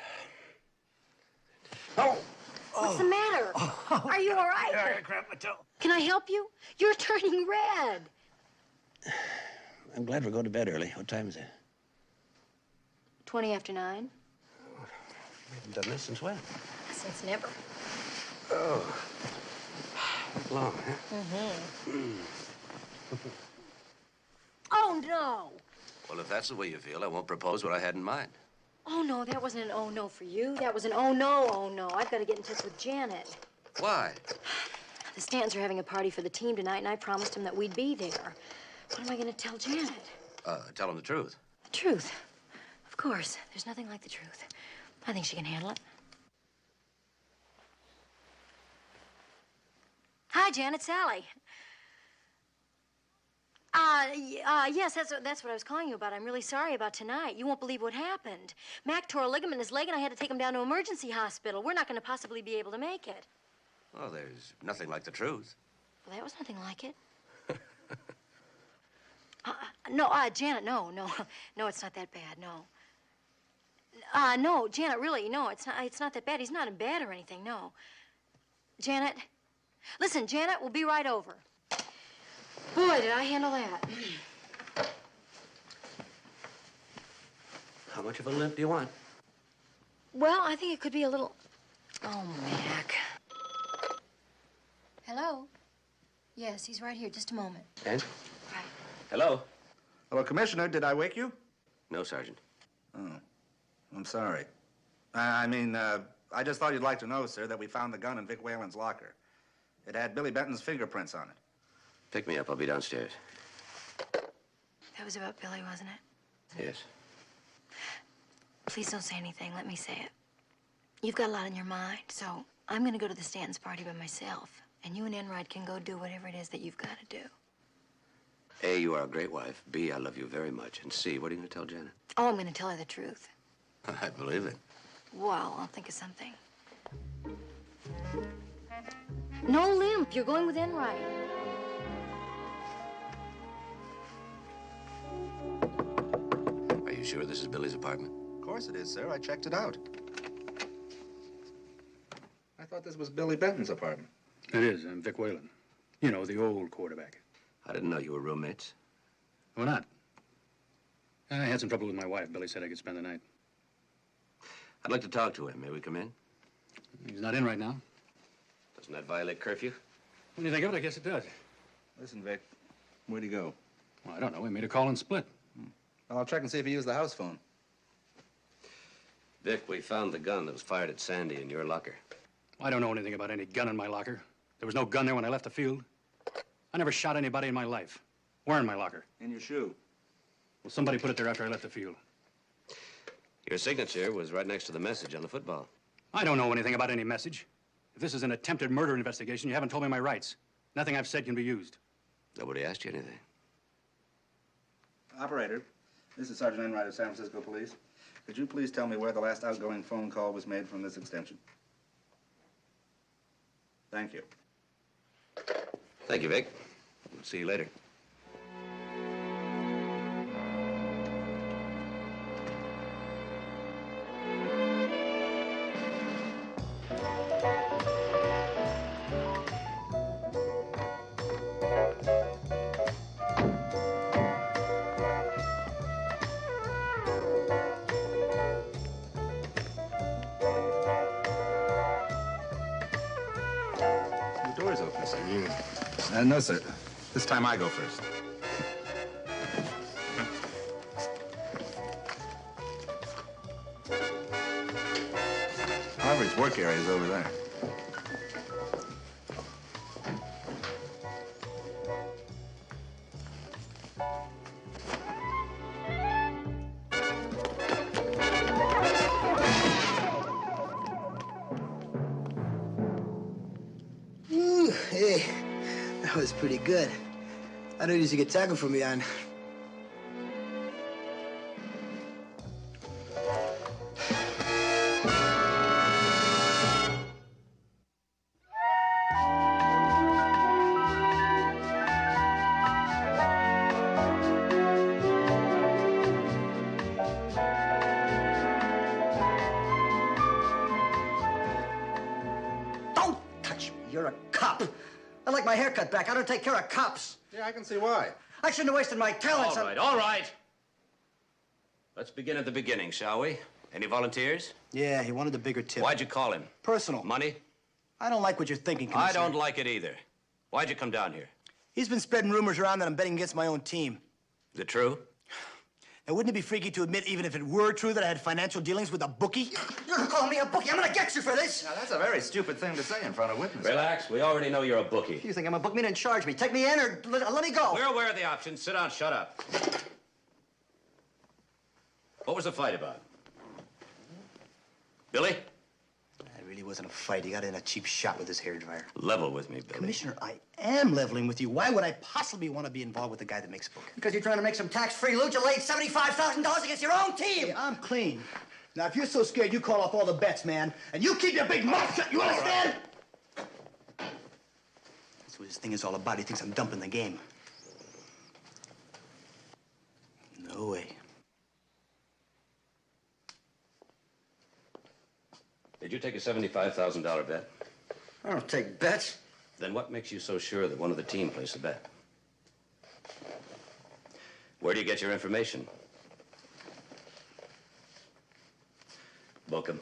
What's the matter? Are you all right? I cramped my toe. Can I help you? You're turning red. I'm glad we're going to bed early. What time is it? 20 after 9. We haven't done this since when? Since never. Oh. Not long, huh? Mm-hmm. Oh, no. Well, if that's the way you feel, I won't propose what I had in mind. Oh, no, that wasn't an oh, no for you. That was an oh, no, oh, no. I've got to get in touch with Janet. Why? The Stantons are having a party for the team tonight, and I promised him that we'd be there. What am I going to tell Janet? Tell him the truth. The truth. Of course. There's nothing like the truth. I think she can handle it. Hi, Janet. Sally. Yes, that's what I was calling you about. I'm really sorry about tonight. You won't believe what happened. Mac tore a ligament in his leg, and I had to take him down to emergency hospital. We're not going to possibly be able to make it. Well, there's nothing like the truth. Well, that was nothing like it. No, Janet, no. No, it's not that bad, no. No, Janet, really, no, it's not that bad. He's not in bed or anything, no. Janet, listen, Janet, we'll be right over. Boy, did I handle that. How much of a limp do you want? Well, I think it could be a little... Oh, Mac. Hello? Yes, he's right here. Just a moment. And? Right. Hello? Hello, Commissioner. Did I wake you? No, Sergeant. Oh, I'm sorry. I just thought you'd like to know, sir, that we found the gun in Vic Whalen's locker. It had Billy Benton's fingerprints on it. Pick me up. I'll be downstairs. That was about Billy, wasn't it? Yes. Please don't say anything. Let me say it. You've got a lot on your mind, so I'm going to go to the Stantons' party by myself. And you and Enright can go do whatever it is that you've got to do. A, you are a great wife. B, I love you very much. And C, what are you going to tell Janet? Oh, I'm going to tell her the truth. I believe it. Well, I'll think of something. No limp. You're going with Enright. Are you sure this is Billy's apartment? Of course it is, sir. I checked it out. I thought this was Billy Benton's apartment. It is. I'm Vic Whalen. You know, the old quarterback. I didn't know you were roommates. Why not? I had some trouble with my wife. Billy said I could spend the night. I'd like to talk to him. May we come in? He's not in right now. Doesn't that violate curfew? When you think of it, I guess it does. Listen, Vic, where'd he go? Well, I don't know. We made a call and split. Well, I'll check and see if he used the house phone. Vic, we found the gun that was fired at Sandy in your locker. I don't know anything about any gun in my locker. There was no gun there when I left the field. I never shot anybody in my life. Where in my locker? In your shoe. Well, somebody put it there after I left the field. Your signature was right next to the message on the football. I don't know anything about any message. If this is an attempted murder investigation, you haven't told me my rights. Nothing I've said can be used. Nobody asked you anything. Operator, this is Sergeant Enright of San Francisco Police. Could you please tell me where the last outgoing phone call was made from this extension? Thank you. Thank you, Vic. We'll see you later. The door's open, sir. No, sir. This time I go first. work area's over there. Ooh, hey, that was pretty good. I don't usually get tackled from behind. Don't touch me. You're a cop. I like my haircut back. I don't take care of cops. Yeah, I can see why. I shouldn't have wasted my talents All right, all right. Let's begin at the beginning, shall we? Any volunteers? Yeah, he wanted a bigger tip. Why'd you call him? Personal. Money? I don't like what you're thinking, I Commissioner. don't like it either. Why'd you come down here? He's been spreading rumors around that I'm betting against my own team. Is it true? Now, wouldn't it be freaky to admit, even if it were true, that I had financial dealings with a bookie? You're calling me a bookie. I'm gonna get you for this. Now, that's a very stupid thing to say in front of witnesses. Relax. We already know you're a bookie. You think I'm a bookman and charge me? Take me in or let me go. We're aware of the options. Sit down. Shut up. What was the fight about? Billy? It really wasn't a fight. He got in a cheap shot with his hairdryer. Level with me, Billy. Commissioner, I am leveling with you. Why would I possibly want to be involved with a guy that makes a book? Because you're trying to make some tax-free loot. You laid $75,000 against your own team. Hey, I'm clean. Now, if you're so scared, you call off all the bets, man. And you keep your big mouth shut. You understand? That's what his thing is all about. He thinks I'm dumping the game. No way. Did you take a $75,000 bet? I don't take bets. Then what makes you so sure that one of the team placed a bet? Where do you get your information? Book him.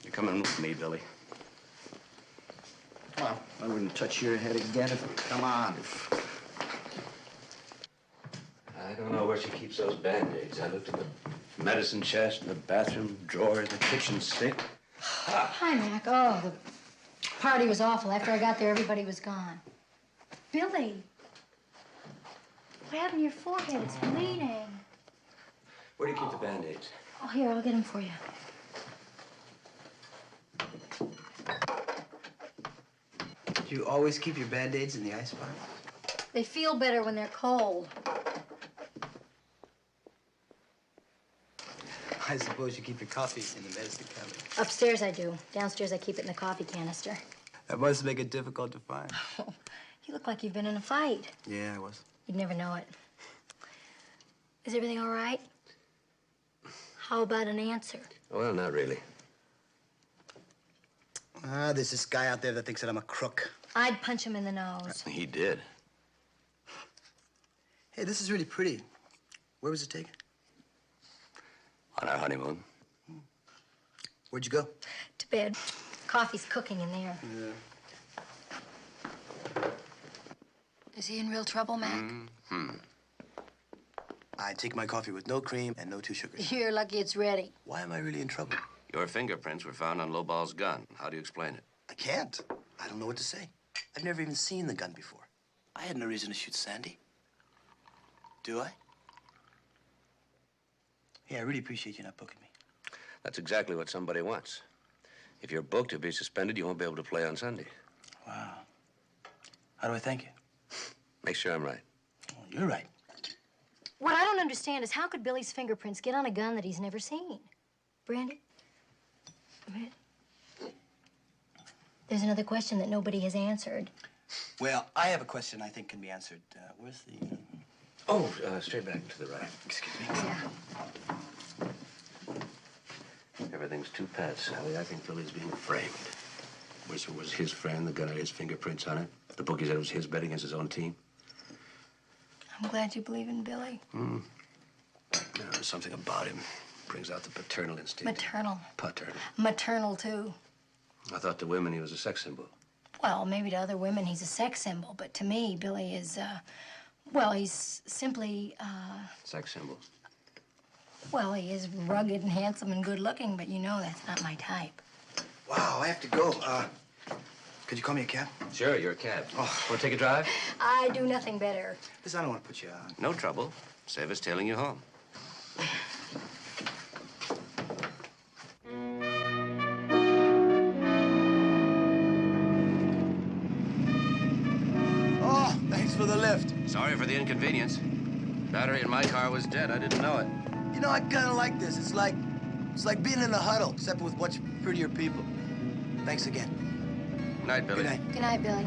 You're coming with me, Billy. Come on. I wouldn't touch your head again if... Come on. I don't know where she keeps those Band-Aids. I looked in the medicine chest, in the bathroom drawer, the kitchen sink. Hi, Mac. Oh, the party was awful. After I got there, everybody was gone. Billy, what happened to your forehead? It's bleeding. Where do you keep the Band-Aids? Oh, here, I'll get them for you. Do you always keep your Band-Aids in the icebox? They feel better when they're cold. I suppose you keep your coffee in the medicine cabinet. Upstairs I do. Downstairs I keep it in the coffee canister. That must make it difficult to find. You look like you've been in a fight. Yeah, I was. You'd never know it. Is everything all right? How about an answer? Well, not really. There's this guy out there that thinks that I'm a crook. I'd punch him in the nose. He did. Hey, this is really pretty. Where was it taken? On our honeymoon. Where'd you go? To bed. Coffee's cooking in there. Yeah. Is he in real trouble, Mac? I take my coffee with no cream and no 2 sugars. You're lucky it's ready. Why am I really in trouble? Your fingerprints were found on Lowball's gun. How do you explain it? I can't. I don't know what to say. I've never even seen the gun before. I had no reason to shoot Sandy. Do I? Hey, I really appreciate you not booking me. That's exactly what somebody wants. If you're booked to be suspended, you won't be able to play on Sunday. Wow. How do I thank you? Make sure I'm right. Well, you're right. What I don't understand is how could Billy's fingerprints get on a gun that he's never seen? Brandy? Brandy? There's another question that nobody has answered. Well, I have a question I think can be answered. Where's the... Oh, straight back to the right. Excuse me. Yeah. Everything's too pat, Sally. I think Billy's being framed. Was his friend, the gun had his fingerprints on it? The bookie said it was his bet against his own team? I'm glad you believe in Billy. No, there's something about him. Brings out the paternal instinct. Maternal. Paternal. Maternal, too. I thought to women he was a sex symbol. Well, maybe to other women he's a sex symbol, but to me, Billy is, well, he's simply, Sex symbol. well, he is rugged and handsome and good-looking, but you know that's not my type. Wow, I have to go. Could you call me a cab? Sure, you're a cab. Oh. Want to take a drive? I do nothing better. Listen, I don't want to put you out. No trouble. Save us tailing you home. Oh, thanks for the lift. Sorry for the inconvenience. Battery in my car was dead. I didn't know it. You know, I kind of like this. It's like being in a huddle, except with much prettier people. Thanks again. Night, Billy. Good night. Good night, Billy.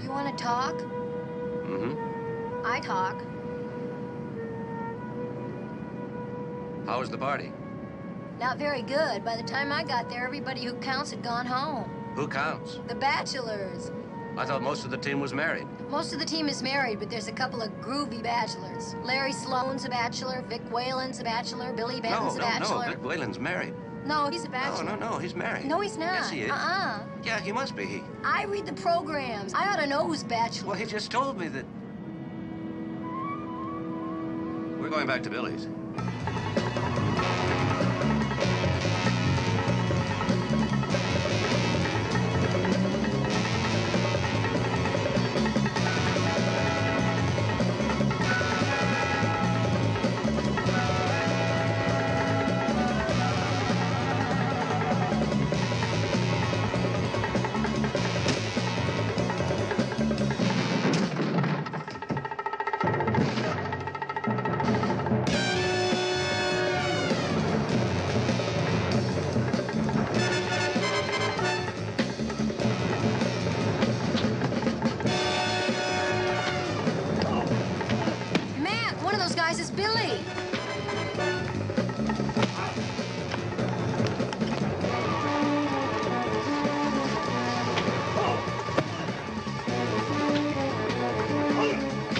You want to talk? Mm-hmm. I talk. How was the party? Not very good. By the time I got there, everybody who counts had gone home. Who counts? The bachelors. I thought most of the team was married. Most of the team is married, but there's a couple of groovy bachelors. Larry Sloan's a bachelor, Vic Whalen's a bachelor, Billy Benton's a bachelor. No, Vic Whalen's married. No, he's a bachelor. No, he's married. No, he's not. Yes, he is. Yeah, he must be. I read the programs. I ought to know who's bachelor. Well, he just told me that... We're going back to Billy's. Matt, one of those guys is Billy.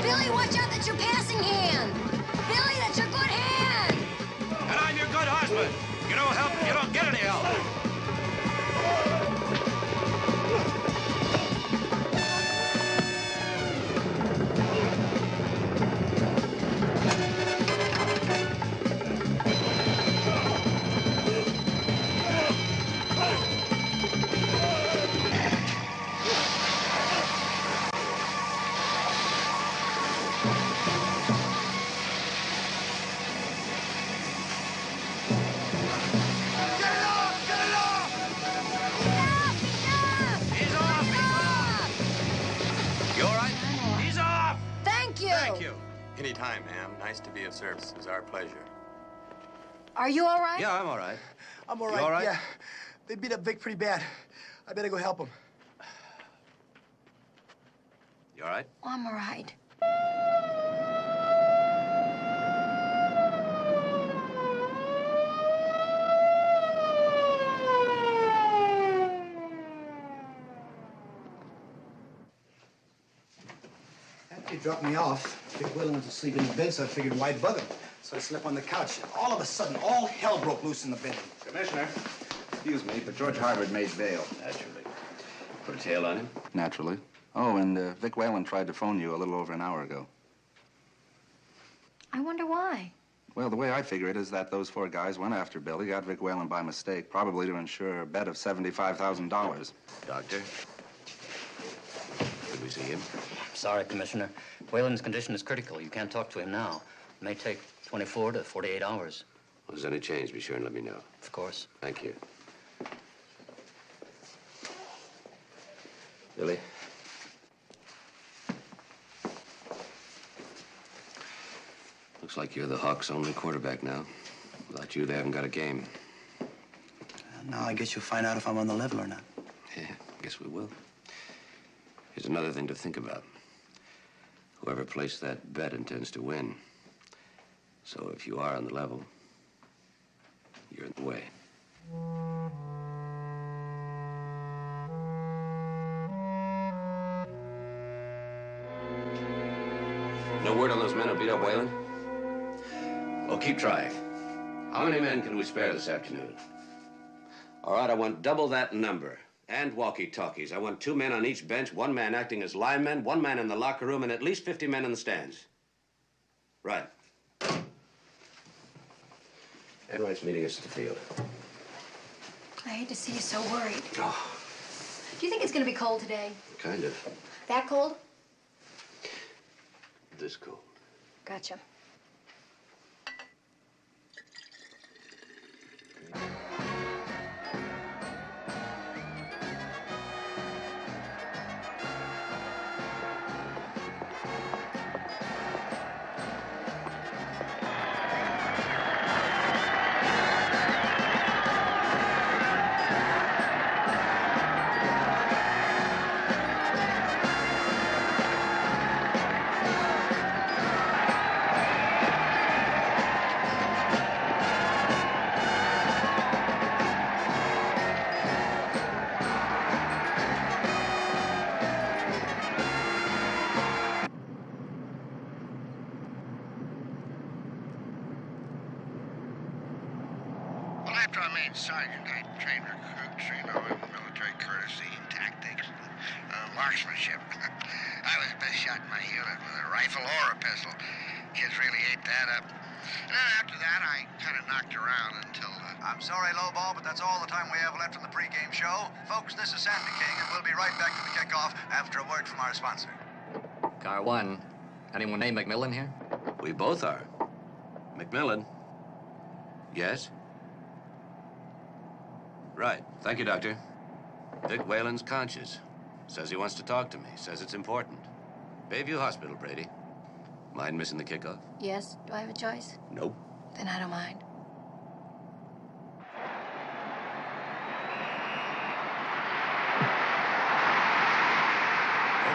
Billy, watch out, that's your passing hand. Billy, that's your good hand. And I'm your good husband. You don't help, you don't get any help. You all right? He's off! Thank you. Thank you. Anytime, ma'am. Nice to be of service. It was our pleasure. Are you all right? Yeah, I'm all right. I'm all You right. all right? Yeah. They beat up Vic pretty bad. I better go help him. You all right? I'm all right. After he dropped me off, Vic Whalen was asleep in the bed, so I figured why bug him. So I slept on the couch. All of a sudden, all hell broke loose in the building. Commissioner, excuse me, but George Harvard made bail. Naturally. Put a tail on him? Naturally. Oh, and Vic Whalen tried to phone you a little over an hour ago. I wonder why. Well, the way I figure it is that those four guys went after Billy, got Vic Whalen by mistake, probably to insure a bet of $75,000. Doctor? Could we see him? Sorry, Commissioner. Whalen's condition is critical. You can't talk to him now. It may take 24 to 48 hours. Well, if there's any change, be sure and let me know. Of course. Thank you. Billy? Looks like you're the Hawks' only quarterback now. Without you, they haven't got a game. Now I guess you'll find out if I'm on the level or not. Yeah, guess we will. Here's another thing to think about. Whoever placed that bet intends to win. So if you are on the level, you're in the way. beat up Whalen? Well, keep trying. How many men can we spare this afternoon? All right, I want double that number. And walkie-talkies. I want 2 men on each bench, 1 man acting as linemen, 1 man in the locker room, and at least 50 men in the stands. Right. Enright's meeting us at the field. I hate to see you so worried. Oh, Do you think it's going to be cold today? kind of. That cold? This cold. Gotcha. Well, after I made sergeant, I trained recruits, in military courtesy and tactics, marksmanship. I was the best shot in my unit with a rifle or a pistol. Kids really ate that up. And then after that, I kind of knocked around until... I'm sorry, Lowball, but that's all the time we have left in the pregame show. Folks, this is Sandy King, and we'll be right back to the kickoff after a word from our sponsor. Car 1. Anyone named McMillan here? We both are. McMillan? Yes? Right. Thank you, Doctor. Vic Whalen's conscious. Says he wants to talk to me. Says it's important. Bayview Hospital, Brady. Mind missing the kickoff? Yes. Do I have a choice? Nope. Then I don't mind.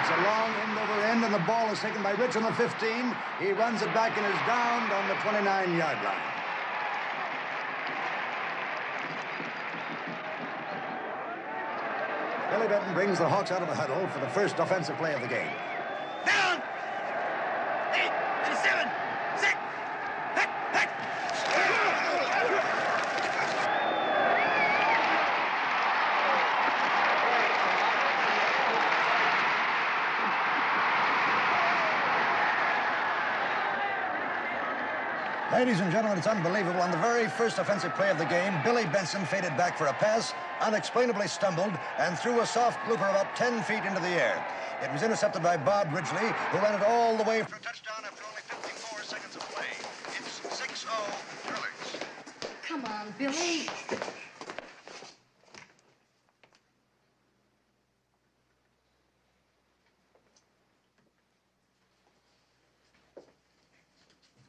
It's a long end over end, and the ball is taken by Rich on the 15. He runs it back and is downed on the 29-yard line. Billy Benton brings the Hawks out of the huddle for the first offensive play of the game. Down! 8 and 7, 6. Ladies and gentlemen, it's unbelievable. On the very first offensive play of the game, Billy Benson faded back for a pass, unexplainably stumbled, and threw a soft blooper about 10 feet into the air. It was intercepted by Bob Ridgely, who ran it all the way for a touchdown after only 54 seconds of play. It's 6-0 Drillers. Come on, Billy.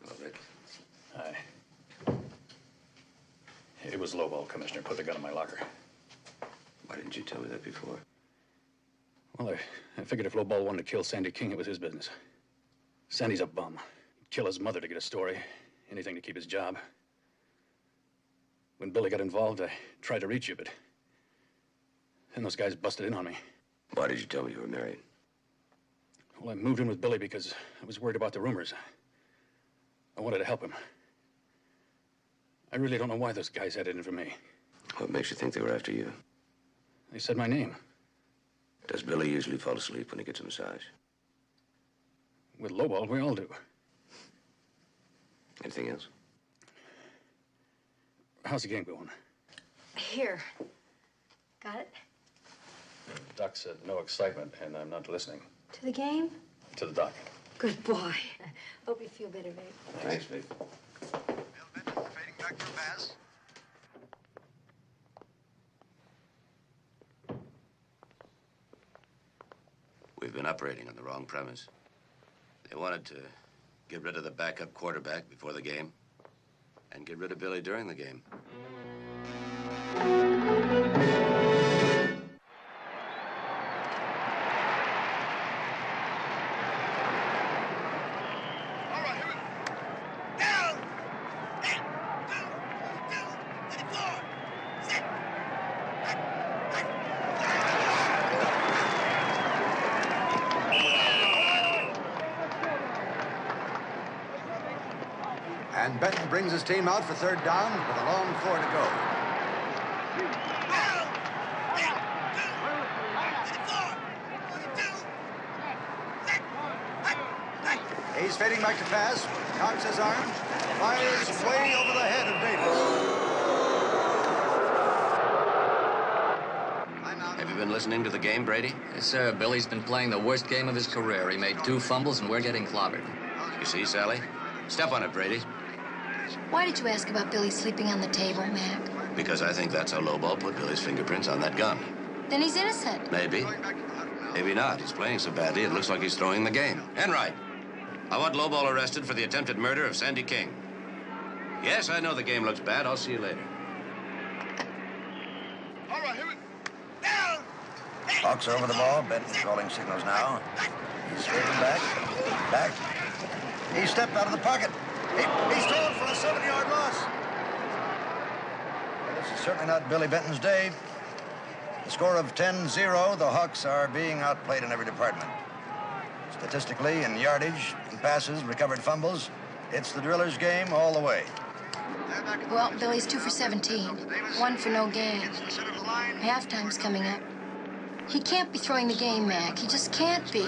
Oh, Rick. Hi. It was Lowball, Commissioner. Put the gun in my locker. Why didn't you tell me that before? Well, I figured if Lowball wanted to kill Sandy King, it was his business. Sandy's a bum. He'd kill his mother to get a story. Anything to keep his job. When Billy got involved, I tried to reach you, but then those guys busted in on me. Why did you tell me you were married? Well, I moved in with Billy because I was worried about the rumors. I wanted to help him. I really don't know why those guys had it in for me. What makes you think they were after you? They said my name. Does Billy usually fall asleep when he gets a massage? With Lowball, we all do. Anything else? How's the game going? Here. Got it? Doc said no excitement, and I'm not listening. To the game? To the doc. Good boy. Hope you feel better, babe. Thanks, babe. Bill Benton fading back for a pass. We've been operating on the wrong premise. They wanted to get rid of the backup quarterback before the game and get rid of Billy during the game. Benton brings his team out for third down with a long 4 to go. He's fading back to pass, cocks his arm, fires way over the head of Davis. Have you been listening to the game, Brady? Yes, sir. Billy's been playing the worst game of his career. He made 2 fumbles, and we're getting clobbered. You see, Sally? Step on it, Brady. Why did you ask about Billy sleeping on the table, Mac? Because I think that's how Lowball put Billy's fingerprints on that gun. Then he's innocent. Maybe. Maybe not. He's playing so badly, it looks like he's throwing the game. Enright, I want Lowball arrested for the attempted murder of Sandy King. Yes, I know the game looks bad. I'll see you later. All right, here we down. Hawks are over the ball. Benton calling signals now. He's sweeping back. He stepped out of the pocket. He's thrown for a 7-yard loss. Well, this is certainly not Billy Benton's day. The score of 10-0, the Hawks are being outplayed in every department. Statistically, in yardage, in passes, recovered fumbles, it's the Drillers' game all the way. Well, Billy's 2 for 17. 1 for no gain. Halftime's coming up. He can't be throwing the game, Mac. He just can't be.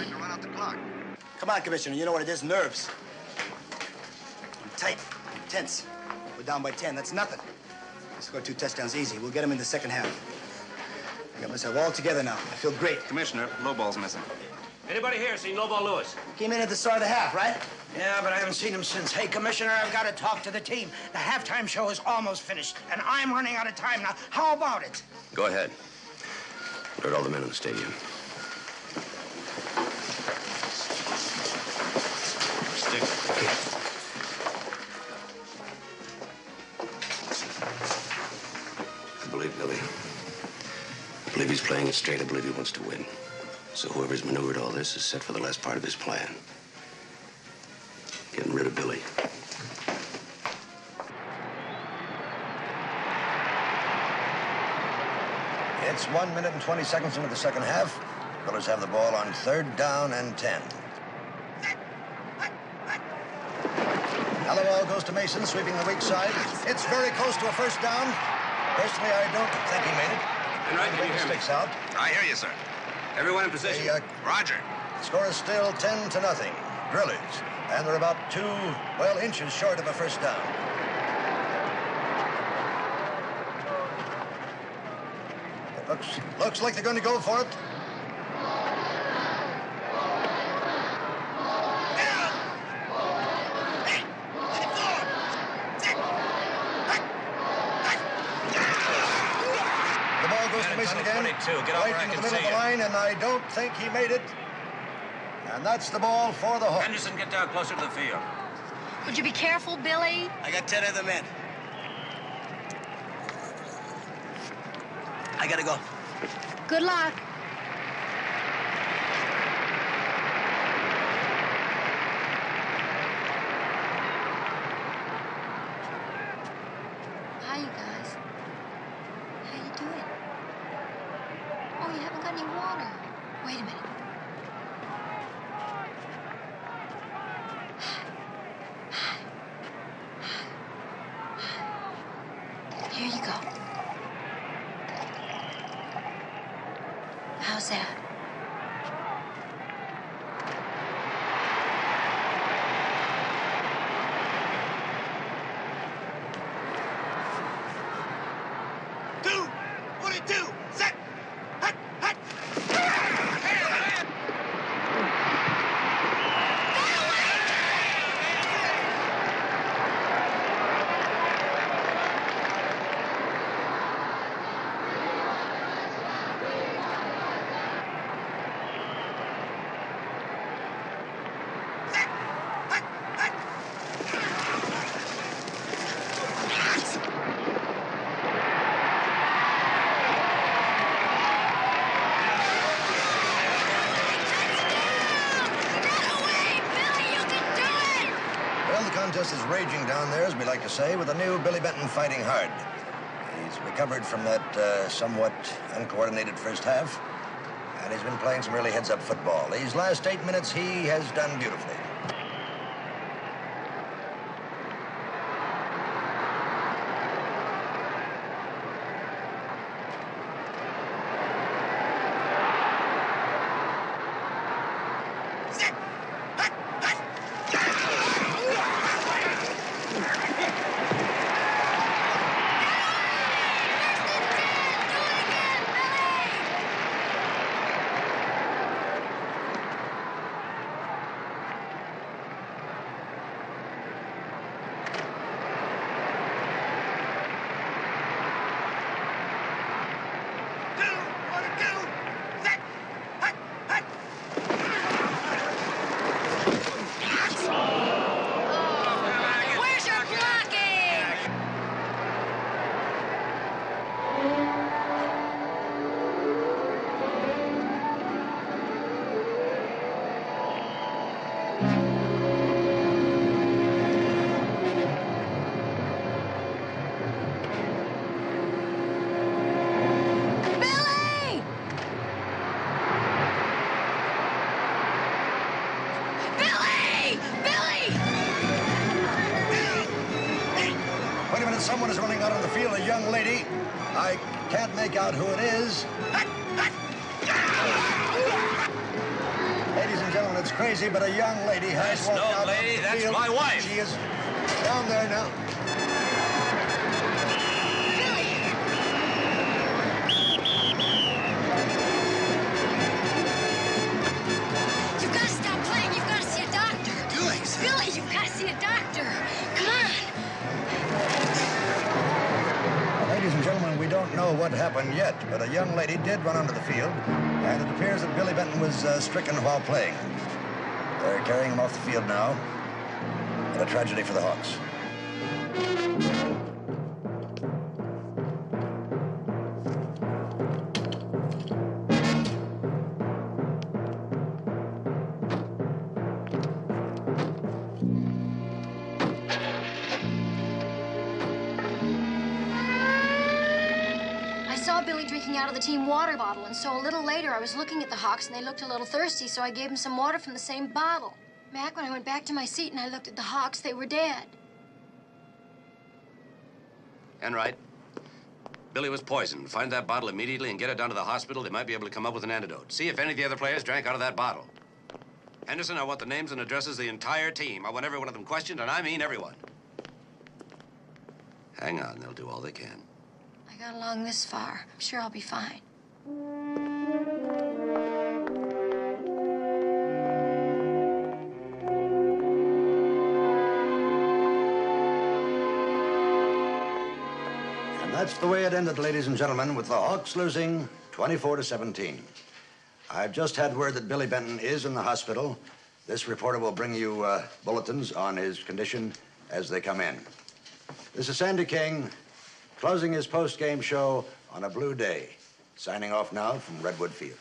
Come on, Commissioner. You know what it is, nerves. I'm tight, I'm tense. We're down by 10. That's nothing. Score 2 touchdowns easy. We'll get him in the second half. I got myself all together now. I feel great. Commissioner, Lowball's missing. Anybody here seen Lowball Lewis? Came in at the start of the half, right? Yeah, but I haven't seen him since. Hey, Commissioner, I've got to talk to the team. The halftime show is almost finished, and I'm running out of time now. How about it? Go ahead. Alert all the men in the stadium. Stick. I believe Billy. I believe he's playing it straight. I believe he wants to win. So whoever's maneuvered all this is set for the last part of his plan. Getting rid of Billy. It's 1 minute and 20 seconds into the second half. Drillers have the ball on 3rd down and 10. Now the ball goes to Mason, sweeping the weak side. It's very close to a first down. Personally, I don't think he made it. Enright, can you hear me? Sticks out. I hear you, sir. Everyone in position. Roger. Score is still 10-0. Drillers. And they're about 2 inches short of a first down. It looks like they're going to go for it. The ball goes to Mason again. 22. Get over, right in the middle of the line, and I don't think he made it. And that's the ball for the Hawks. Henderson, get down closer to the field. Would you be careful, Billy? I got 10 other men. I gotta go. Good luck. Hi, you guys. How you doing? Oh, you haven't got any water. Wait a minute. Here you go. How's that? Set! Hut! Hut! Contest is raging down there, as we like to say, with a new Billy Benton fighting hard. He's recovered from that somewhat uncoordinated first half, and he's been playing some really heads-up football. These last 8 minutes, he has done beautifully. minute, someone is running out on the field, a young lady. I can't make out who it is. Ladies and gentlemen, it's crazy, but a young lady has walked out no lady, on the that's field. my wife. She is down there now. You've got to stop playing. You've got to see a doctor. Doing so. Billy, you've got to see a doctor. Come on. Ladies and gentlemen, we don't know what happened yet, but a young lady did run onto the field, and it appears that Billy Benton was stricken while playing. They're carrying him off the field now. What a tragedy for the Hawks. I saw Billy drinking out of the team water bottle, and so a little later I was looking at the Hawks, and they looked a little thirsty, so I gave them some water from the same bottle. Mac, when I went back to my seat and I looked at the Hawks, they were dead. Enright, Billy was poisoned. Find that bottle immediately and get it down to the hospital. They might be able to come up with an antidote. See if any of the other players drank out of that bottle. Henderson, I want the names and addresses of the entire team. I want every one of them questioned, and I mean everyone. Hang on, they'll do all they can. I got along this far. I'm sure I'll be fine. And that's the way it ended, ladies and gentlemen, with the Hawks losing 24-17. I've just had word that Billy Benton is in the hospital. This reporter will bring you bulletins on his condition as they come in. This is Sandy King, closing his post-game show on a blue day. Signing off now from Redwood Field.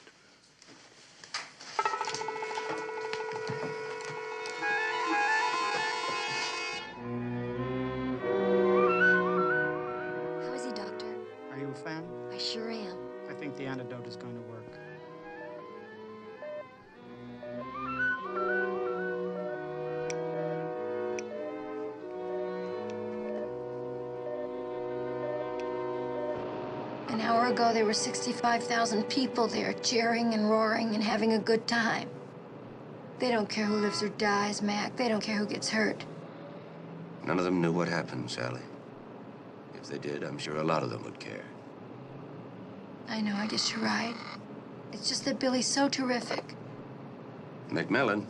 How is he, Doctor? Are you a fan? I sure am. I think the antidote is going to work. An hour ago, there were 65,000 people there cheering and roaring and having a good time. They don't care who lives or dies, Mac. They don't care who gets hurt. None of them knew what happened, Sally. If they did, I'm sure a lot of them would care. I know, I guess you're right. It's just that Billy's so terrific. McMillan.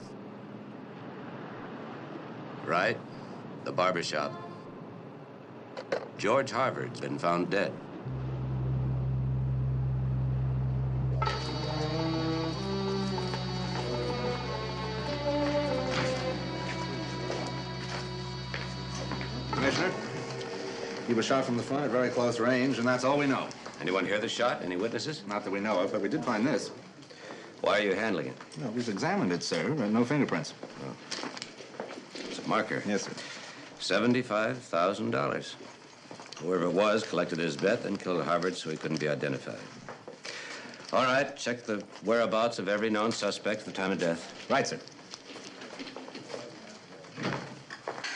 Right? The barber shop. George Harvard's been found dead. Commissioner, he was shot from the front at very close range, and that's all we know. Anyone hear the shot? Any witnesses? Not that we know of, but we did find this. Why are you handling it? No, we've examined it, sir. No fingerprints. Oh. It's a marker. Yes, sir. $75,000. Whoever it was collected his bet and killed Harvard so he couldn't be identified. All right, check the whereabouts of every known suspect at the time of death. Right, sir.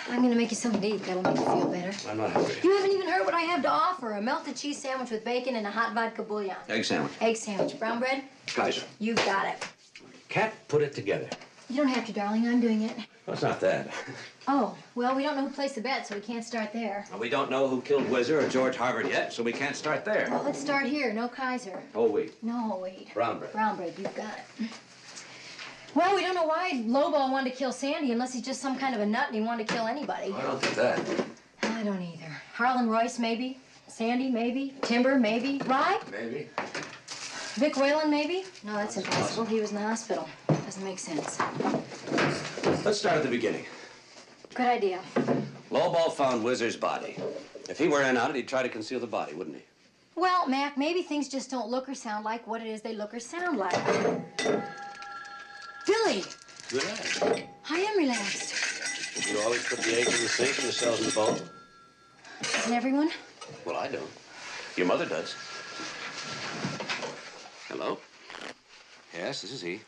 I'm gonna make you something to eat. That'll make you feel better. I'm not hungry. You haven't even heard what I have to offer. A melted cheese sandwich with bacon and a hot vodka bouillon. Egg sandwich. Egg sandwich. Brown bread? Kaiser. You've got it. Can't put it together. You don't have to, darling. I'm doing it. Well, it's not that. Oh, well, we don't know who placed the bet, so we can't start there. We don't know who killed Whizzer or George Harvard yet, so we can't start there. Well, let's start here. No Kaiser. Oh, wait. No, wait. Brown bread. Brown bread. You've got it. Well, we don't know why Lobo wanted to kill Sandy unless he's just some kind of a nut and he wanted to kill anybody. I don't think that. I don't either. Harlan Royce, maybe. Sandy, maybe. Timber, maybe. Rye? Maybe. Vic Whalen, maybe? No, that's impossible. He was in the hospital. Doesn't make sense. Let's start at the beginning. Good idea. Lowball found Whizzer's body. If he were in on it, he'd try to conceal the body, wouldn't he? Well, Mac, maybe things just don't look or sound like what it is they look or sound like. Billy! Good eye. I am relaxed. You always put the eggs in the sink and the cells in the bowl? Doesn't everyone? Well, I don't. Your mother does. Hello? Yes, this is he.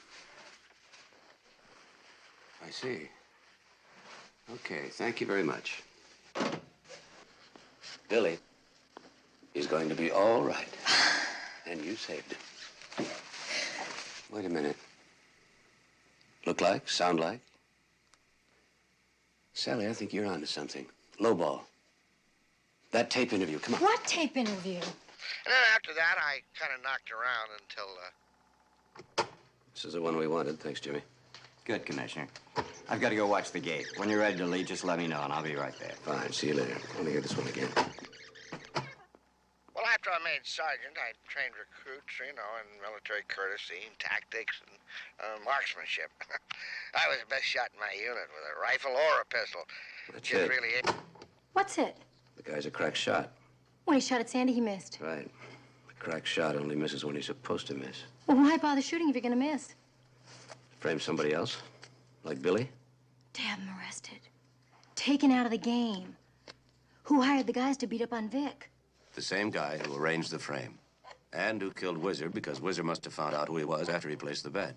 I see. Okay, thank you very much. Billy, he's going to be all right. And you saved him. Wait a minute. Look like, sound like? Sally, I think you're onto something. Lowball. That tape interview, come on. What tape interview? And then after that, I kind of knocked around until, This is the one we wanted. Thanks, Jimmy. Good, Commissioner. I've got to go watch the gate. When you're ready to leave, just let me know, and I'll be right there. Fine, see you later. I want to hear this one again. well, after I made sergeant, I trained recruits, you know, in military courtesy and tactics and marksmanship. I was the best shot in my unit with a rifle or a pistol. That's Just it. really What's it? The guy's a crack shot. When he shot at Sandy, he missed. Right. The crack shot only misses when he's supposed to miss. Well, why bother shooting if you're gonna miss? Frame somebody else? Like Billy? To have him arrested. Taken out of the game. Who hired the guys to beat up on Vic? The same guy who arranged the frame. And who killed Whizzer because Whizzer must have found out who he was after he placed the bet.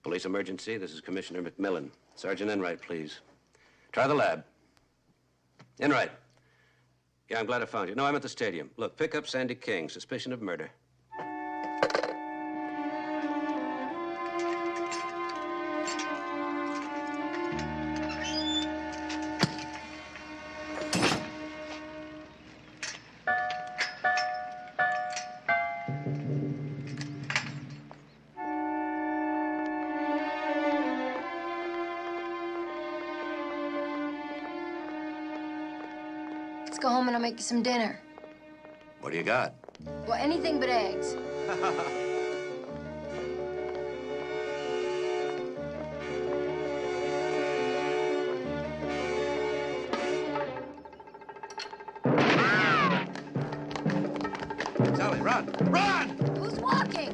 Police emergency. This is Commissioner McMillan. Sergeant Enright, please. Try the lab. Enright. Yeah, I'm glad I found you. No, I'm at the stadium. Look, pick up Sandy King. Suspicion of murder. Let's go home and I'll make you some dinner. What do you got? Well, anything but eggs. Sally, run! Run! Who's walking?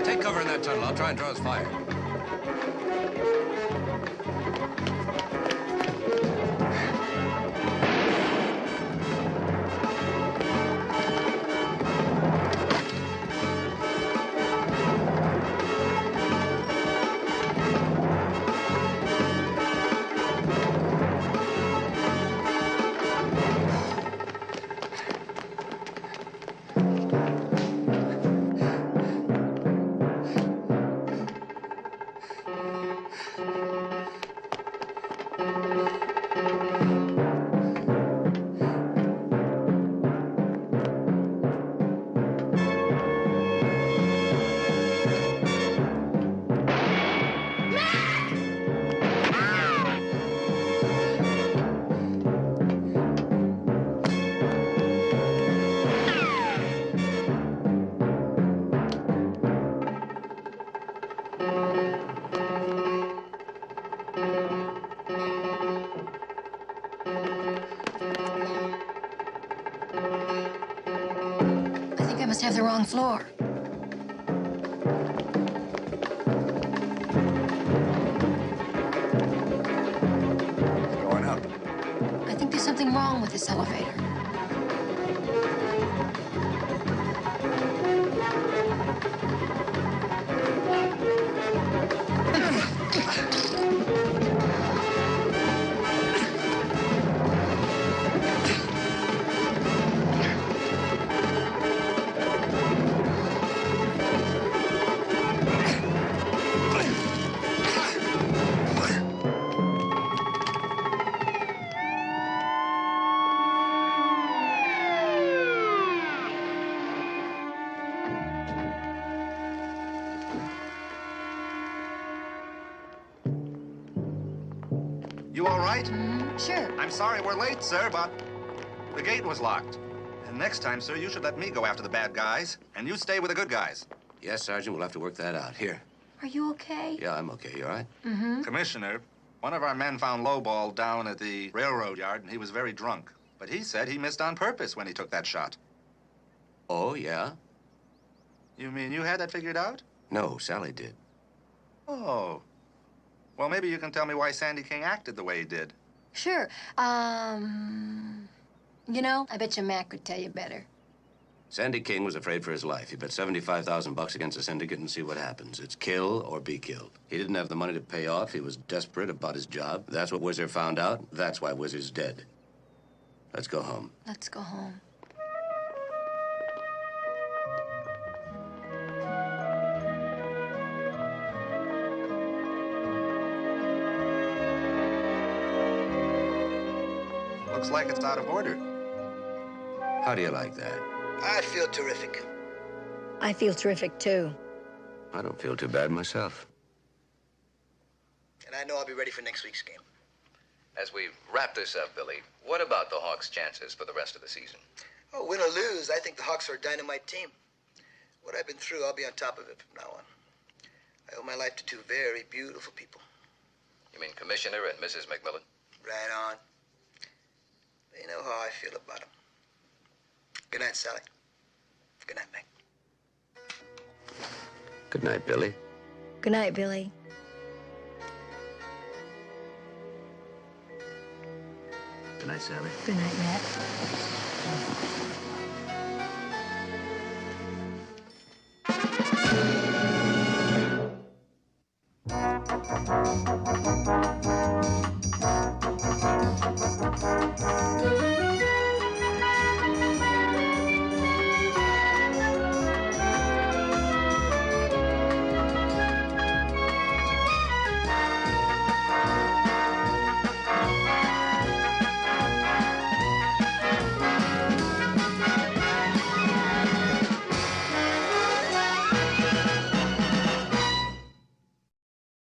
Take cover in that tunnel. I'll try and draw his fire. I think I must have the wrong floor. Going up. I think there's something wrong with this elevator. You all right? Sure. I'm sorry we're late, sir, but the gate was locked. And next time, sir, you should let me go after the bad guys, and you stay with the good guys. Yes, Sergeant, we'll have to work that out. Here. Are you okay? Yeah, I'm okay. You all right? Mm-hmm. Commissioner, one of our men found Lowball down at the railroad yard, and he was very drunk. But he said he missed on purpose when he took that shot. Oh, yeah? You mean you had that figured out? No, Sally did. Oh. Well, maybe you can tell me why Sandy King acted the way he did. Sure. You know, I bet you Mac could tell you better. Sandy King was afraid for his life. He bet 75,000 bucks against the syndicate and see what happens. It's kill or be killed. He didn't have the money to pay off. He was desperate about his job. That's what Whizzer found out. That's why Whizzer's dead. Let's go home. Let's go home. Looks like it's out of order. How do you like that? I feel terrific. I feel terrific, too. I don't feel too bad myself. And I know I'll be ready for next week's game. As we wrap this up, Billy, what about the Hawks' chances for the rest of the season? Oh, win or lose, I think the Hawks are a dynamite team. What I've been through, I'll be on top of it from now on. I owe my life to two very beautiful people. You mean Commissioner and Mrs. McMillan? Right on. They know how I feel about them. Good night, Sally. Good night, Meg. Good night, Billy. Good night, Billy. Good night, Sally. Good night, Matt.